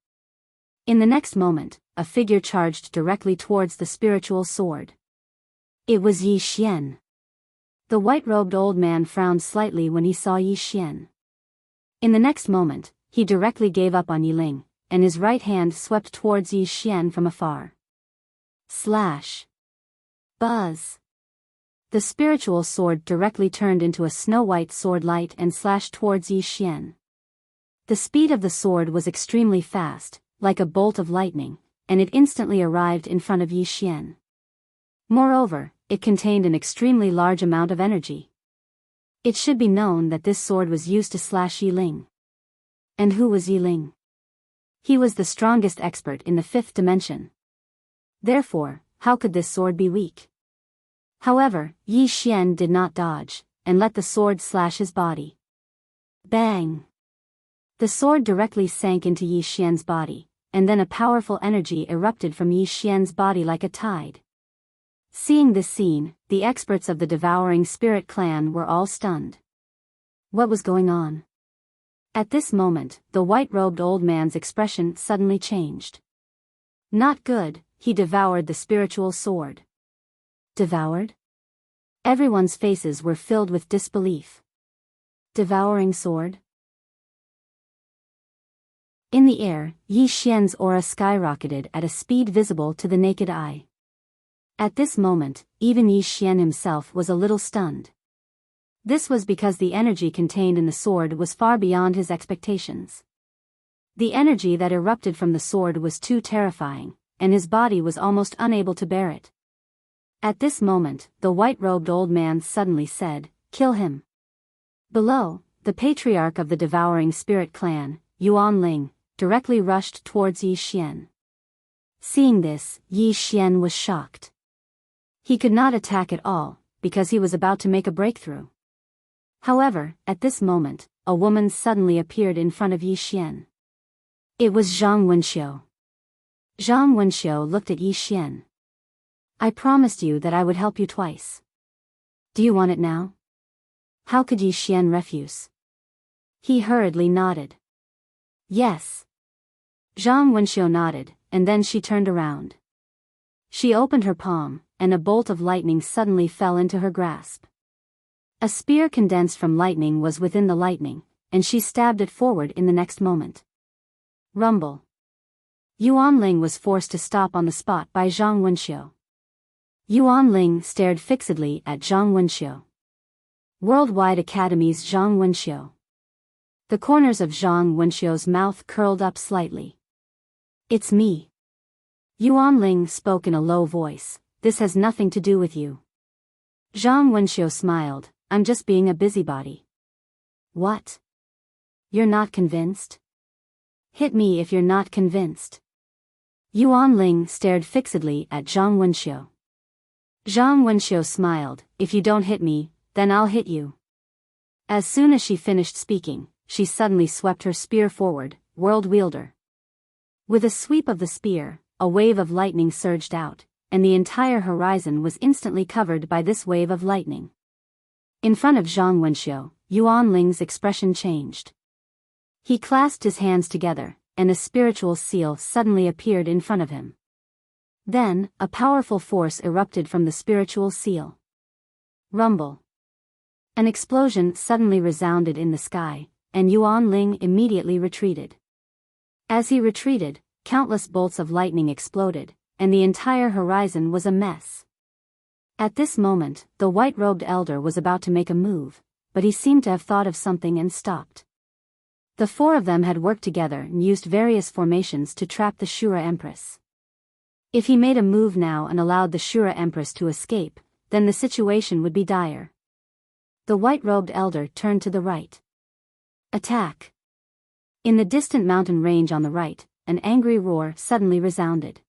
S1: In the next moment, a figure charged directly towards the spiritual sword. It was Yi Xian. The white-robed old man frowned slightly when he saw Yi Xian. In the next moment, he directly gave up on Yi Ling, and his right hand swept towards Yi Xian from afar. Slash! Buzz! The spiritual sword directly turned into a snow-white sword light and slashed towards Yi Xian. The speed of the sword was extremely fast, like a bolt of lightning, and it instantly arrived in front of Yi Xian. Moreover, it contained an extremely large amount of energy. It should be known that this sword was used to slash Yi Ling. And who was Yi Ling? He was the strongest expert in the fifth dimension. Therefore, how could this sword be weak? However, Yi Xian did not dodge, and let the sword slash his body. Bang! The sword directly sank into Yi Xian's body, and then a powerful energy erupted from Yi Xian's body like a tide. Seeing this scene, the experts of the devouring spirit clan were all stunned. What was going on? At this moment, the white-robed old man's expression suddenly changed. Not good, he devoured the spiritual sword. Devoured? Everyone's faces were filled with disbelief. Devouring sword? In the air, Yi Xian's aura skyrocketed at a speed visible to the naked eye. At this moment, even Yi Xian himself was a little stunned. This was because the energy contained in the sword was far beyond his expectations. The energy that erupted from the sword was too terrifying, and his body was almost unable to bear it. At this moment, the white-robed old man suddenly said, "Kill him." Below, the patriarch of the devouring spirit clan, Yuan Ling, directly rushed towards Yi Xian. Seeing this, Yi Xian was shocked. He could not attack at all, because he was about to make a breakthrough. However, at this moment, a woman suddenly appeared in front of Yi Xian. It was Zhang Wenxiu. Zhang Wenxiu looked at Yi Xian. "I promised you that I would help you twice. Do you want it now?" How could Yi Xian refuse? He hurriedly nodded. "Yes." Zhang Wenxiu nodded, and then she turned around. She opened her palm, and a bolt of lightning suddenly fell into her grasp. A spear condensed from lightning was within the lightning, and she stabbed it forward in the next moment. Rumble. Yuan Ling was forced to stop on the spot by Zhang Wenxiu. Yuan Ling stared fixedly at Zhang Wenxiu. Worldwide Academy's Zhang Wenxiu. The corners of Zhang Wenxiu's mouth curled up slightly. "It's me." Yuan Ling spoke in a low voice. "This has nothing to do with you." Zhang Wenxiu smiled. "I'm just being a busybody." "What? You're not convinced? Hit me if you're not convinced." Yuan Ling stared fixedly at Zhang Wenxiu. Zhang Wenxiu smiled. "If you don't hit me, then I'll hit you." As soon as she finished speaking, she suddenly swept her spear forward, World Wielder. With a sweep of the spear, a wave of lightning surged out, and the entire horizon was instantly covered by this wave of lightning. In front of Zhang Wenxiu, Yuan Ling's expression changed. He clasped his hands together, and a spiritual seal suddenly appeared in front of him. Then, a powerful force erupted from the spiritual seal. Rumble. An explosion suddenly resounded in the sky, and Yuan Ling immediately retreated. As he retreated, countless bolts of lightning exploded, and the entire horizon was a mess. At this moment, the white-robed elder was about to make a move, but he seemed to have thought of something and stopped. The four of them had worked together and used various formations to trap the Shura Empress. If he made a move now and allowed the Shura Empress to escape, then the situation would be dire. The white-robed elder turned to the right. Attack! In the distant mountain range on the right, an angry roar suddenly resounded.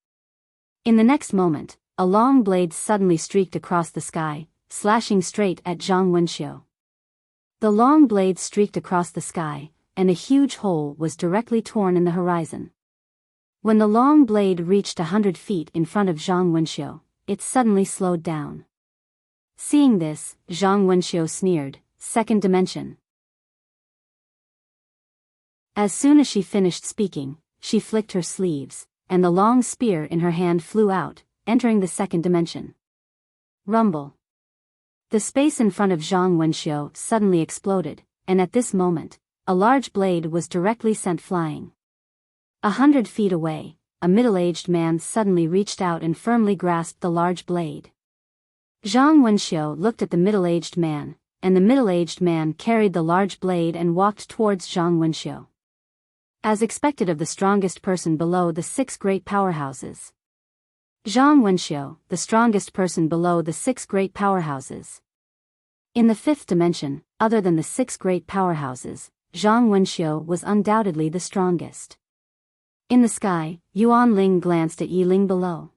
S1: In the next moment, a long blade suddenly streaked across the sky, slashing straight at Zhang Wenxiu. The long blade streaked across the sky, and a huge hole was directly torn in the horizon. When the long blade reached 100 feet in front of Zhang Wenxiu, it suddenly slowed down. Seeing this, Zhang Wenxiu sneered, "Second dimension." As soon as she finished speaking, she flicked her sleeves, and the long spear in her hand flew out, entering the second dimension. Rumble. The space in front of Zhang Wenxiu suddenly exploded, and at this moment, a large blade was directly sent flying. 100 feet away, a middle-aged man suddenly reached out and firmly grasped the large blade. Zhang Wenxiu looked at the middle-aged man, and the middle-aged man carried the large blade and walked towards Zhang Wenxiu. As expected of the strongest person below the 6 great powerhouses. Zhang Wenxiu, the strongest person below the 6 great powerhouses. In the 5th dimension, other than the 6 great powerhouses, Zhang Wenxiu was undoubtedly the strongest. In the sky, Yuan Ling glanced at Yi Ling below.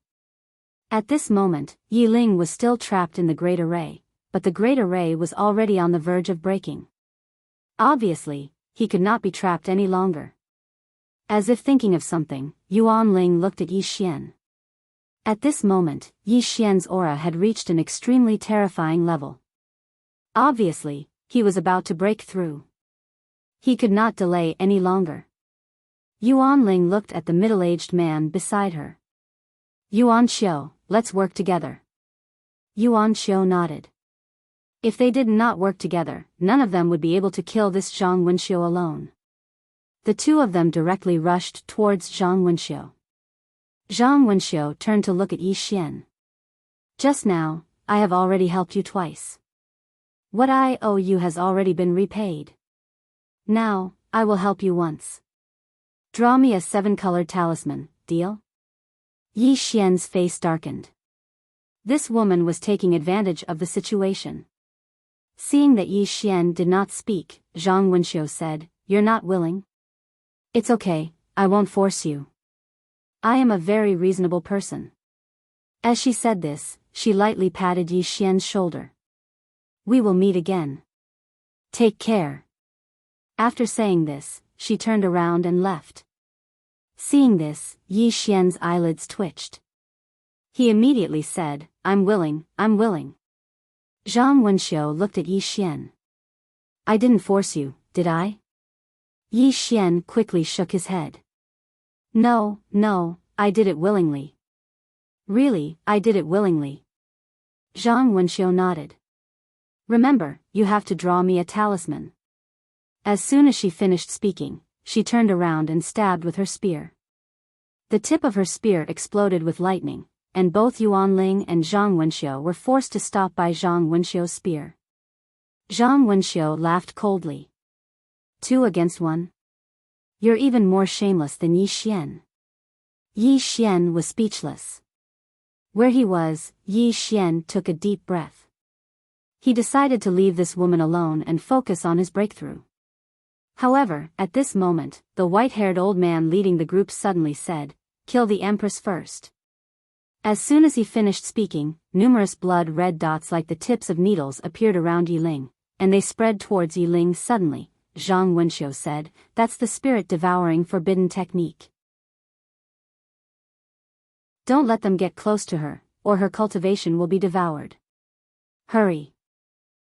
S1: At this moment, Yi Ling was still trapped in the Great Array, but the Great Array was already on the verge of breaking. Obviously, he could not be trapped any longer. As if thinking of something, Yuan Ling looked at Yi Xian. At this moment, Yi Xian's aura had reached an extremely terrifying level. Obviously, he was about to break through. He could not delay any longer. Yuan Ling looked at the middle-aged man beside her. "Yuan Xiu, let's work together." Yuan Xiu nodded. If they did not work together, none of them would be able to kill this Zhang Wenxiu alone. The two of them directly rushed towards Zhang Wenxiu. Zhang Wenxiu turned to look at Yi Xian. "Just now, I have already helped you twice. What I owe you has already been repaid. Now, I will help you once. Draw me a 7-colored talisman, deal?" Yi Xian's face darkened. This woman was taking advantage of the situation. Seeing that Yi Xian did not speak, Zhang Wenxiu said, "You're not willing? It's okay, I won't force you. I am a very reasonable person." As she said this, she lightly patted Yi Xian's shoulder. "We will meet again. Take care." After saying this, she turned around and left. Seeing this, Yi Xian's eyelids twitched. He immediately said, I'm willing." Zhang Wenxiu looked at Yi Xian. "I didn't force you, did I?" Yi Xian quickly shook his head. No, I did it willingly." "Really, I did it willingly." Zhang Wenxiu nodded. "Remember, you have to draw me a talisman." As soon as she finished speaking, she turned around and stabbed with her spear. The tip of her spear exploded with lightning, and both Yuan Ling and Zhang Wenxiu were forced to stop by Zhang Wenxiu's spear. Zhang Wenxiu laughed coldly. 2 against 1? You're even more shameless than Yi Xian." Yi Xian was speechless. Where he was, Yi Xian took a deep breath. He decided to leave this woman alone and focus on his breakthrough. However, at this moment, the white-haired old man leading the group suddenly said, "Kill the Empress first." As soon as he finished speaking, numerous blood-red dots like the tips of needles appeared around Yi Ling, and they spread towards Yi Ling suddenly. Zhang Wenxiu said, "That's the spirit-devouring forbidden technique. Don't let them get close to her, or her cultivation will be devoured. Hurry."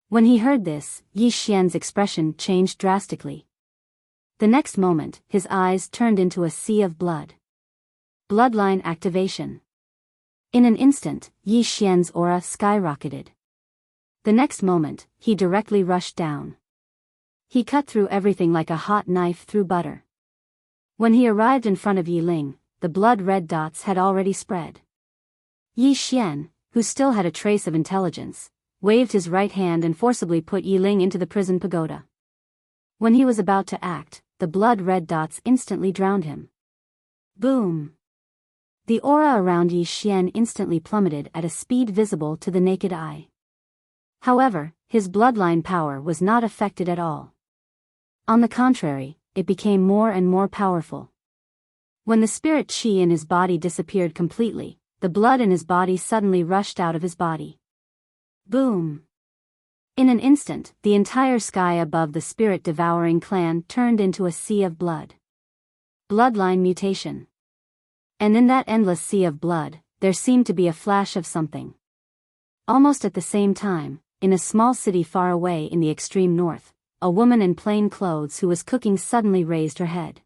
S1: When he heard this, Yi Xian's expression changed drastically. The next moment, his eyes turned into a sea of blood. Bloodline activation. In an instant, Yi Xian's aura skyrocketed. The next moment, he directly rushed down. He cut through everything like a hot knife through butter. When he arrived in front of Yi Ling, the blood-red dots had already spread. Yi Xian, who still had a trace of intelligence, waved his right hand and forcibly put Yi Ling into the prison pagoda. When he was about to act, the blood-red dots instantly drowned him. Boom! The aura around Yi Xian instantly plummeted at a speed visible to the naked eye. However, his bloodline power was not affected at all. On the contrary, it became more and more powerful. When the spirit qi in his body disappeared completely, the blood in his body suddenly rushed out of his body. Boom! In an instant, the entire sky above the spirit-devouring clan turned into a sea of blood. Bloodline mutation. And in that endless sea of blood, there seemed to be a flash of something. Almost at the same time, in a small city far away in the extreme north, a woman in plain clothes who was cooking suddenly raised her head.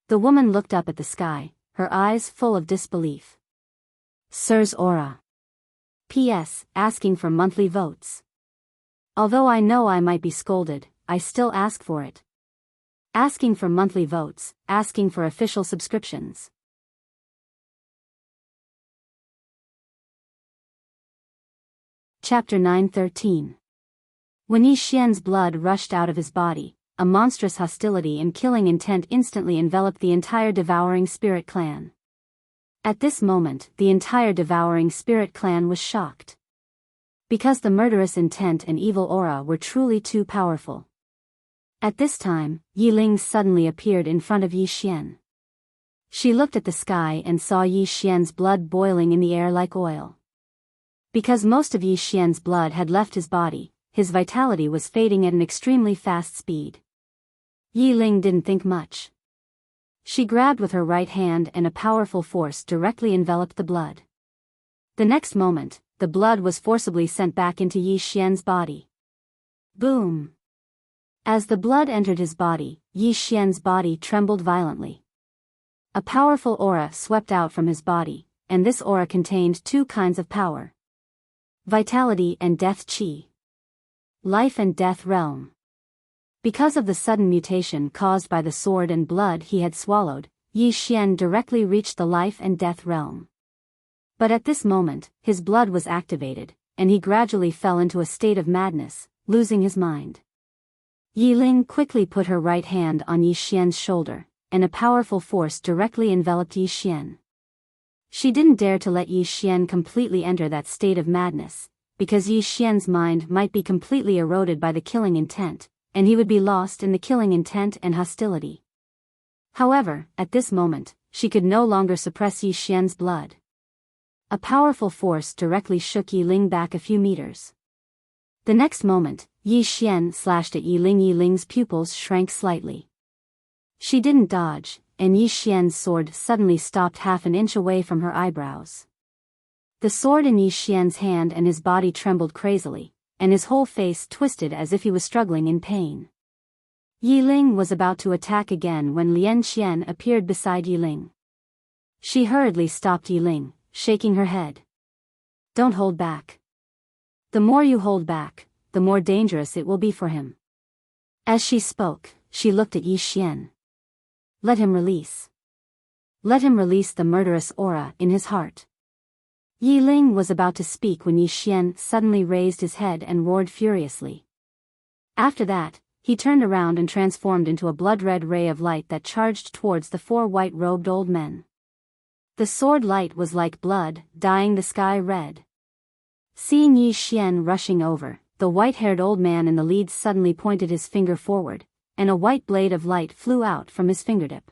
S1: The woman looked up at the sky, her eyes full of disbelief. Sir's aura. P.S. Asking for monthly votes. Although I know I might be scolded, I still ask for it. Asking for monthly votes, asking for official subscriptions. Chapter 9:13. When Yi Xian's blood rushed out of his body, a monstrous hostility and killing intent instantly enveloped the entire devouring spirit clan. At this moment, the entire devouring spirit clan was shocked. Because the murderous intent and evil aura were truly too powerful. At this time, Yi Ling suddenly appeared in front of Yi Xian. She looked at the sky and saw Yi Xian's blood boiling in the air like oil. Because most of Yi Xian's blood had left his body, his vitality was fading at an extremely fast speed. Yi Ling didn't think much. She grabbed with her right hand and a powerful force directly enveloped the blood. The next moment, the blood was forcibly sent back into Yi Xian's body. Boom! As the blood entered his body, Yi Xian's body trembled violently. A powerful aura swept out from his body, and this aura contained two kinds of power. Vitality and death qi. Life and death realm. Because of the sudden mutation caused by the sword and blood he had swallowed, Yi Xian directly reached the life and death realm. But at this moment, his blood was activated, and he gradually fell into a state of madness, losing his mind. Yi Ling quickly put her right hand on Yi Xian's shoulder, and a powerful force directly enveloped Yi Xian. She didn't dare to let Yi Xian completely enter that state of madness, because Yi Xian's mind might be completely eroded by the killing intent, and he would be lost in the killing intent and hostility. However, at this moment, she could no longer suppress Yi Xian's blood. A powerful force directly shook Yi Ling back a few meters. The next moment, Yi Xian slashed at Yi Ling. Yi Ling's pupils shrank slightly. She didn't dodge, and Yi Xian's sword suddenly stopped half an inch away from her eyebrows. The sword in Yi Xian's hand and his body trembled crazily, and his whole face twisted as if he was struggling in pain. Yi Ling was about to attack again when Lian Xian appeared beside Yi Ling. She hurriedly stopped Yi Ling, shaking her head. Don't hold back. The more you hold back, the more dangerous it will be for him. As she spoke, she looked at Yi Xian. Let him release. Let him release the murderous aura in his heart. Yi Ling was about to speak when Yi Xian suddenly raised his head and roared furiously. After that, he turned around and transformed into a blood-red ray of light that charged towards the four white-robed old men. The sword light was like blood, dyeing the sky red. Seeing Yi Xian rushing over, the white-haired old man in the lead suddenly pointed his finger forward, and a white blade of light flew out from his fingertip.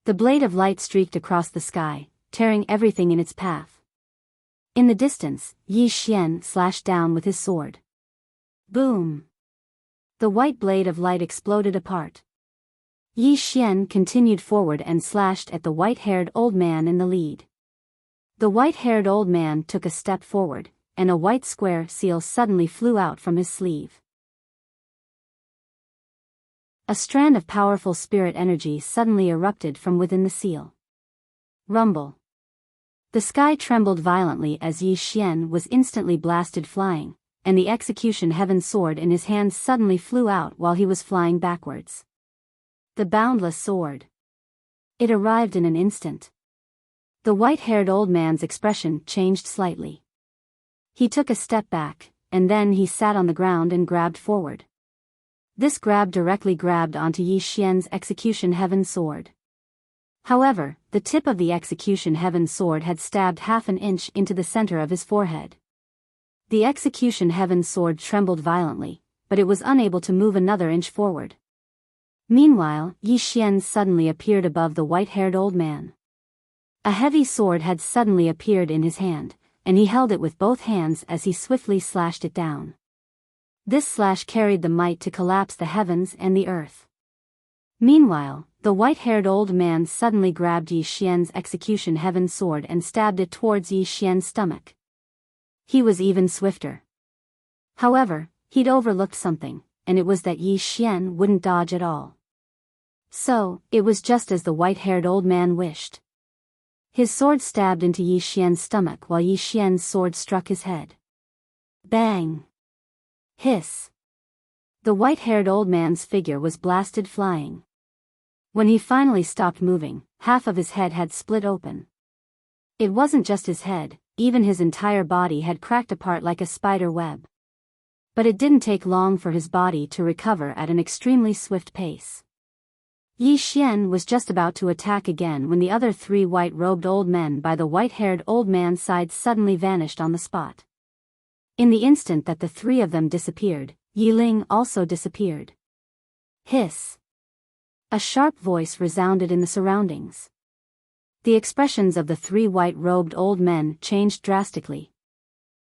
S1: The blade of light streaked across the sky, tearing everything in its path. In the distance, Yi Xian slashed down with his sword. Boom! The white blade of light exploded apart. Yi Xian continued forward and slashed at the white-haired old man in the lead. The white-haired old man took a step forward, and a white square seal suddenly flew out from his sleeve. A strand of powerful spirit energy suddenly erupted from within the seal. Rumble. The sky trembled violently as Yi Xian was instantly blasted flying, and the execution heaven sword in his hands suddenly flew out while he was flying backwards. The boundless sword. It arrived in an instant. The white-haired old man's expression changed slightly. He took a step back, and then he sat on the ground and grabbed forward. This grab directly grabbed onto Yi Xian's execution heaven sword. However, the tip of the execution heaven sword had stabbed half an inch into the center of his forehead. The execution heaven sword trembled violently, but it was unable to move another inch forward. Meanwhile, Yi Xian suddenly appeared above the white-haired old man. A heavy sword had suddenly appeared in his hand, and he held it with both hands as he swiftly slashed it down. This slash carried the might to collapse the heavens and the earth. Meanwhile, the white-haired old man suddenly grabbed Yi Xian's execution heaven sword and stabbed it towards Yi Xian's stomach. He was even swifter. However, he'd overlooked something, and it was that Yi Xian wouldn't dodge at all. So, it was just as the white-haired old man wished. His sword stabbed into Yi Xian's stomach while Yi Xian's sword struck his head. Bang! Hiss! The white-haired old man's figure was blasted flying. When he finally stopped moving, half of his head had split open. It wasn't just his head, even his entire body had cracked apart like a spider web. But it didn't take long for his body to recover at an extremely swift pace. Yi Xian was just about to attack again when the other three white-robed old men by the white-haired old man's side suddenly vanished on the spot. In the instant that the three of them disappeared, Yi Ling also disappeared. Hiss! A sharp voice resounded in the surroundings. The expressions of the three white-robed old men changed drastically.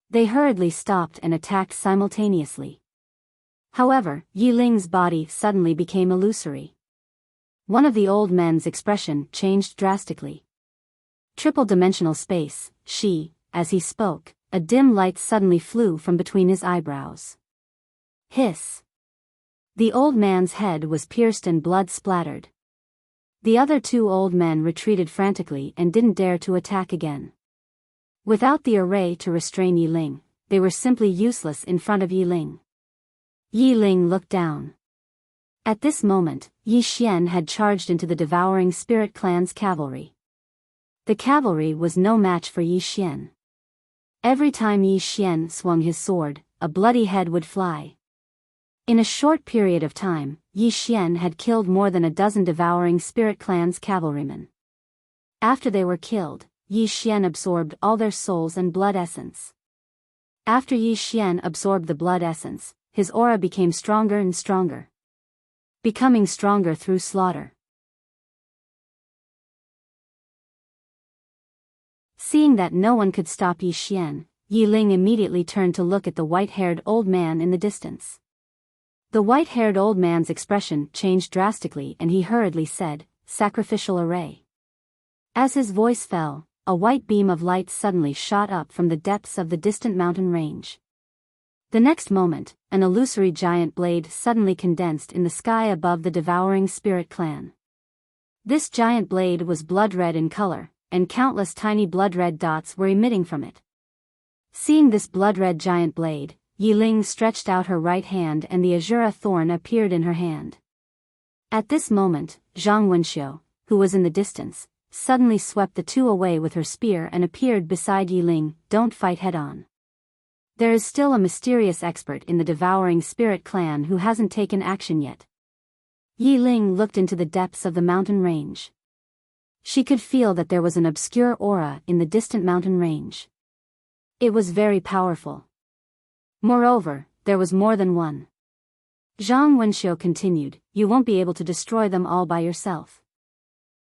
S1: They hurriedly stopped and attacked simultaneously. However, Yi Ling's body suddenly became illusory. One of the old men's expression changed drastically. Triple-dimensional space, as he spoke, a dim light suddenly flew from between his eyebrows. Hiss! The old man's head was pierced and blood splattered. The other two old men retreated frantically and didn't dare to attack again. Without the array to restrain Yi Ling, they were simply useless in front of Yi Ling. Yi Ling looked down. At this moment, Yi Xian had charged into the devouring spirit clan's cavalry. The cavalry was no match for Yi Xian. Every time Yi Xian swung his sword, a bloody head would fly. In a short period of time, Yi Xian had killed more than a dozen devouring spirit clan's cavalrymen. After they were killed, Yi Xian absorbed all their souls and blood essence. After Yi Xian absorbed the blood essence, his aura became stronger and stronger. Becoming stronger through slaughter. Seeing that no one could stop Yi Xian, Yi Ling immediately turned to look at the white-haired old man in the distance. The white-haired old man's expression changed drastically and he hurriedly said, "Sacrificial array." As his voice fell, a white beam of light suddenly shot up from the depths of the distant mountain range. The next moment, an illusory giant blade suddenly condensed in the sky above the devouring spirit clan. This giant blade was blood-red in color, and countless tiny blood-red dots were emitting from it. Seeing this blood-red giant blade, Yi Ling stretched out her right hand and the azura thorn appeared in her hand. At this moment, Zhang Wenxiu, who was in the distance, suddenly swept the two away with her spear and appeared beside Yi Ling. "Don't fight head-on. There is still a mysterious expert in the devouring spirit clan who hasn't taken action yet." Yi Ling looked into the depths of the mountain range. She could feel that there was an obscure aura in the distant mountain range. It was very powerful. Moreover, there was more than one. Zhang Wenxiu continued, "You won't be able to destroy them all by yourself.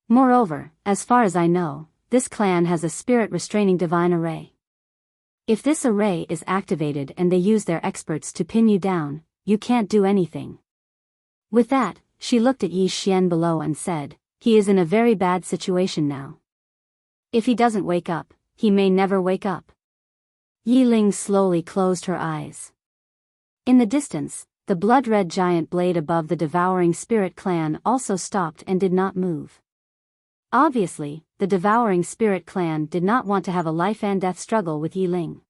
S1: Moreover, as far as I know, this clan has a spirit-restraining divine array. If this array is activated and they use their experts to pin you down, you can't do anything." With that, she looked at Yi Xian below and said, "He is in a very bad situation now. If he doesn't wake up, he may never wake up." Yi Ling slowly closed her eyes. In the distance, the blood-red giant blade above the devouring spirit clan also stopped and did not move. Obviously, the Devouring Spirit clan did not want to have a life-and-death struggle with Yi Ling.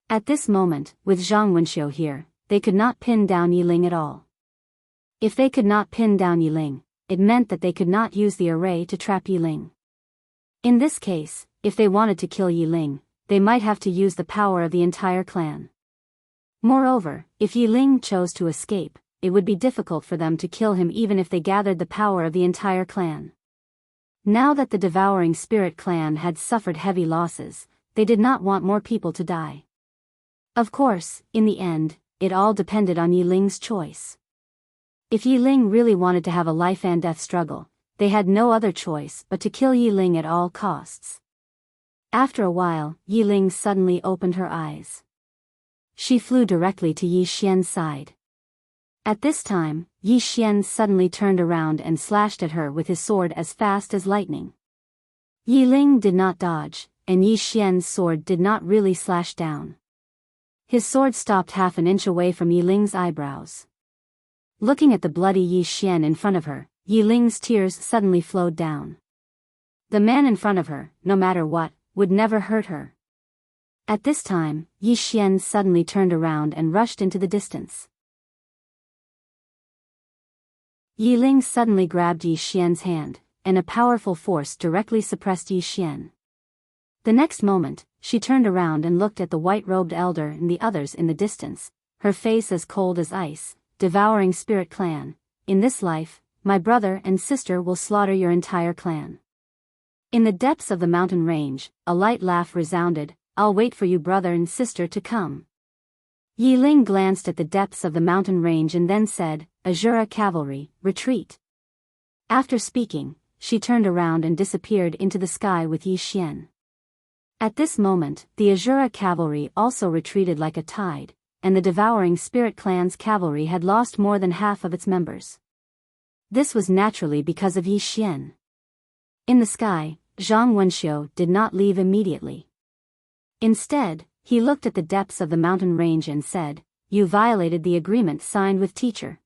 S1: At this moment, with Zhang Wenxiu here, they could not pin down Yi Ling at all. If they could not pin down Yi Ling, it meant that they could not use the array to trap Yi Ling. In this case, if they wanted to kill Yi Ling, they might have to use the power of the entire clan. Moreover, if Yi Ling chose to escape, it would be difficult for them to kill him even if they gathered the power of the entire clan. Now that the Devouring Spirit clan had suffered heavy losses, they did not want more people to die. Of course, in the end, it all depended on Yi Ling's choice. If Yi Ling really wanted to have a life-and-death struggle, they had no other choice but to kill Yi Ling at all costs. After a while, Yi Ling suddenly opened her eyes. She flew directly to Yi Xian's side. At this time, Yi Xian suddenly turned around and slashed at her with his sword as fast as lightning. Yi Ling did not dodge, and Yi Xian's sword did not really slash down. His sword stopped half an inch away from Yi Ling's eyebrows. Looking at the bloody Yi Xian in front of her, Yi Ling's tears suddenly flowed down. The man in front of her, no matter what, would never hurt her. At this time, Yi Xian suddenly turned around and rushed into the distance. Yi Ling suddenly grabbed Yi Xian's hand, and a powerful force directly suppressed Yi Xian. The next moment, she turned around and looked at the white-robed elder and the others in the distance, her face as cold as ice. Devouring Spirit clan, in this life, my brother and sister will slaughter your entire clan. In the depths of the mountain range, a light laugh resounded. I'll wait for you brother and sister to come. Yi Ling glanced at the depths of the mountain range and then said, Azura cavalry, retreat. After speaking, she turned around and disappeared into the sky with Yi Xian. At this moment, the Azura cavalry also retreated like a tide, and the Devouring Spirit clan's cavalry had lost more than half of its members. This was naturally because of Yi Xian. In the sky, Zhang Wenxiu did not leave immediately. Instead, he looked at the depths of the mountain range and said, You violated the agreement signed with teacher.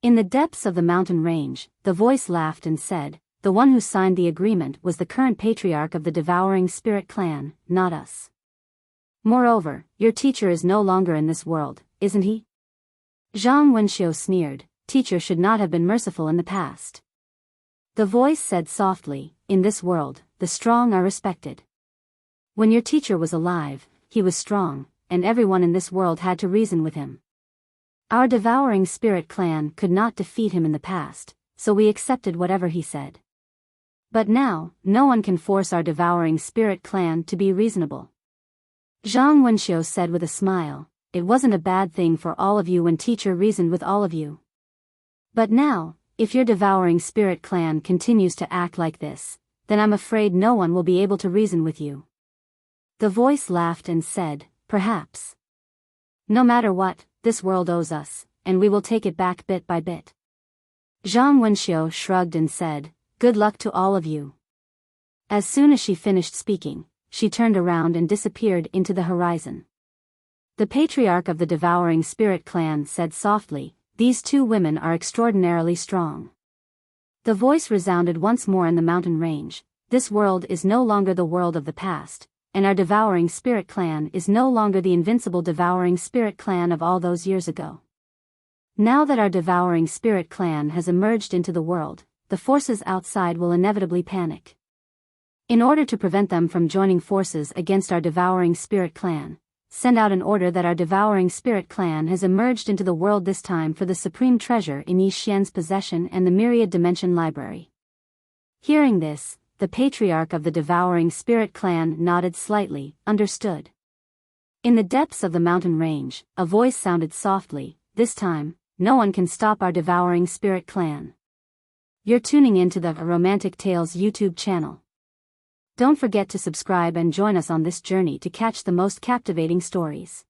S1: In the depths of the mountain range, the voice laughed and said, The one who signed the agreement was the current patriarch of the Devouring Spirit clan, not us. Moreover, your teacher is no longer in this world, isn't he? Zhang Wenxiu sneered, Teacher should not have been merciful in the past. The voice said softly, In this world, the strong are respected. When your teacher was alive, he was strong, and everyone in this world had to reason with him. Our Devouring Spirit clan could not defeat him in the past, so we accepted whatever he said. But now, no one can force our Devouring Spirit clan to be reasonable. Zhang Wenxiu said with a smile, It wasn't a bad thing for all of you when teacher reasoned with all of you. But now, if your Devouring Spirit clan continues to act like this, then I'm afraid no one will be able to reason with you. The voice laughed and said, Perhaps. No matter what, this world owes us, and we will take it back bit by bit. Zhang Wenxiu shrugged and said, Good luck to all of you. As soon as she finished speaking, she turned around and disappeared into the horizon. The patriarch of the Devouring Spirit clan said softly, These two women are extraordinarily strong. The voice resounded once more in the mountain range, This world is no longer the world of the past, and our Devouring Spirit clan is no longer the invincible Devouring Spirit clan of all those years ago. Now that our Devouring Spirit clan has emerged into the world, the forces outside will inevitably panic. In order to prevent them from joining forces against our Devouring Spirit clan, send out an order that our Devouring Spirit clan has emerged into the world this time for the supreme treasure in Yi Xian's possession and the Myriad Dimension Library. Hearing this, the patriarch of the Devouring Spirit clan nodded slightly, understood. In the depths of the mountain range, a voice sounded softly, This time, no one can stop our Devouring Spirit clan. You're tuning into the Romantic Tales YouTube channel. Don't forget to subscribe and join us on this journey to catch the most captivating stories.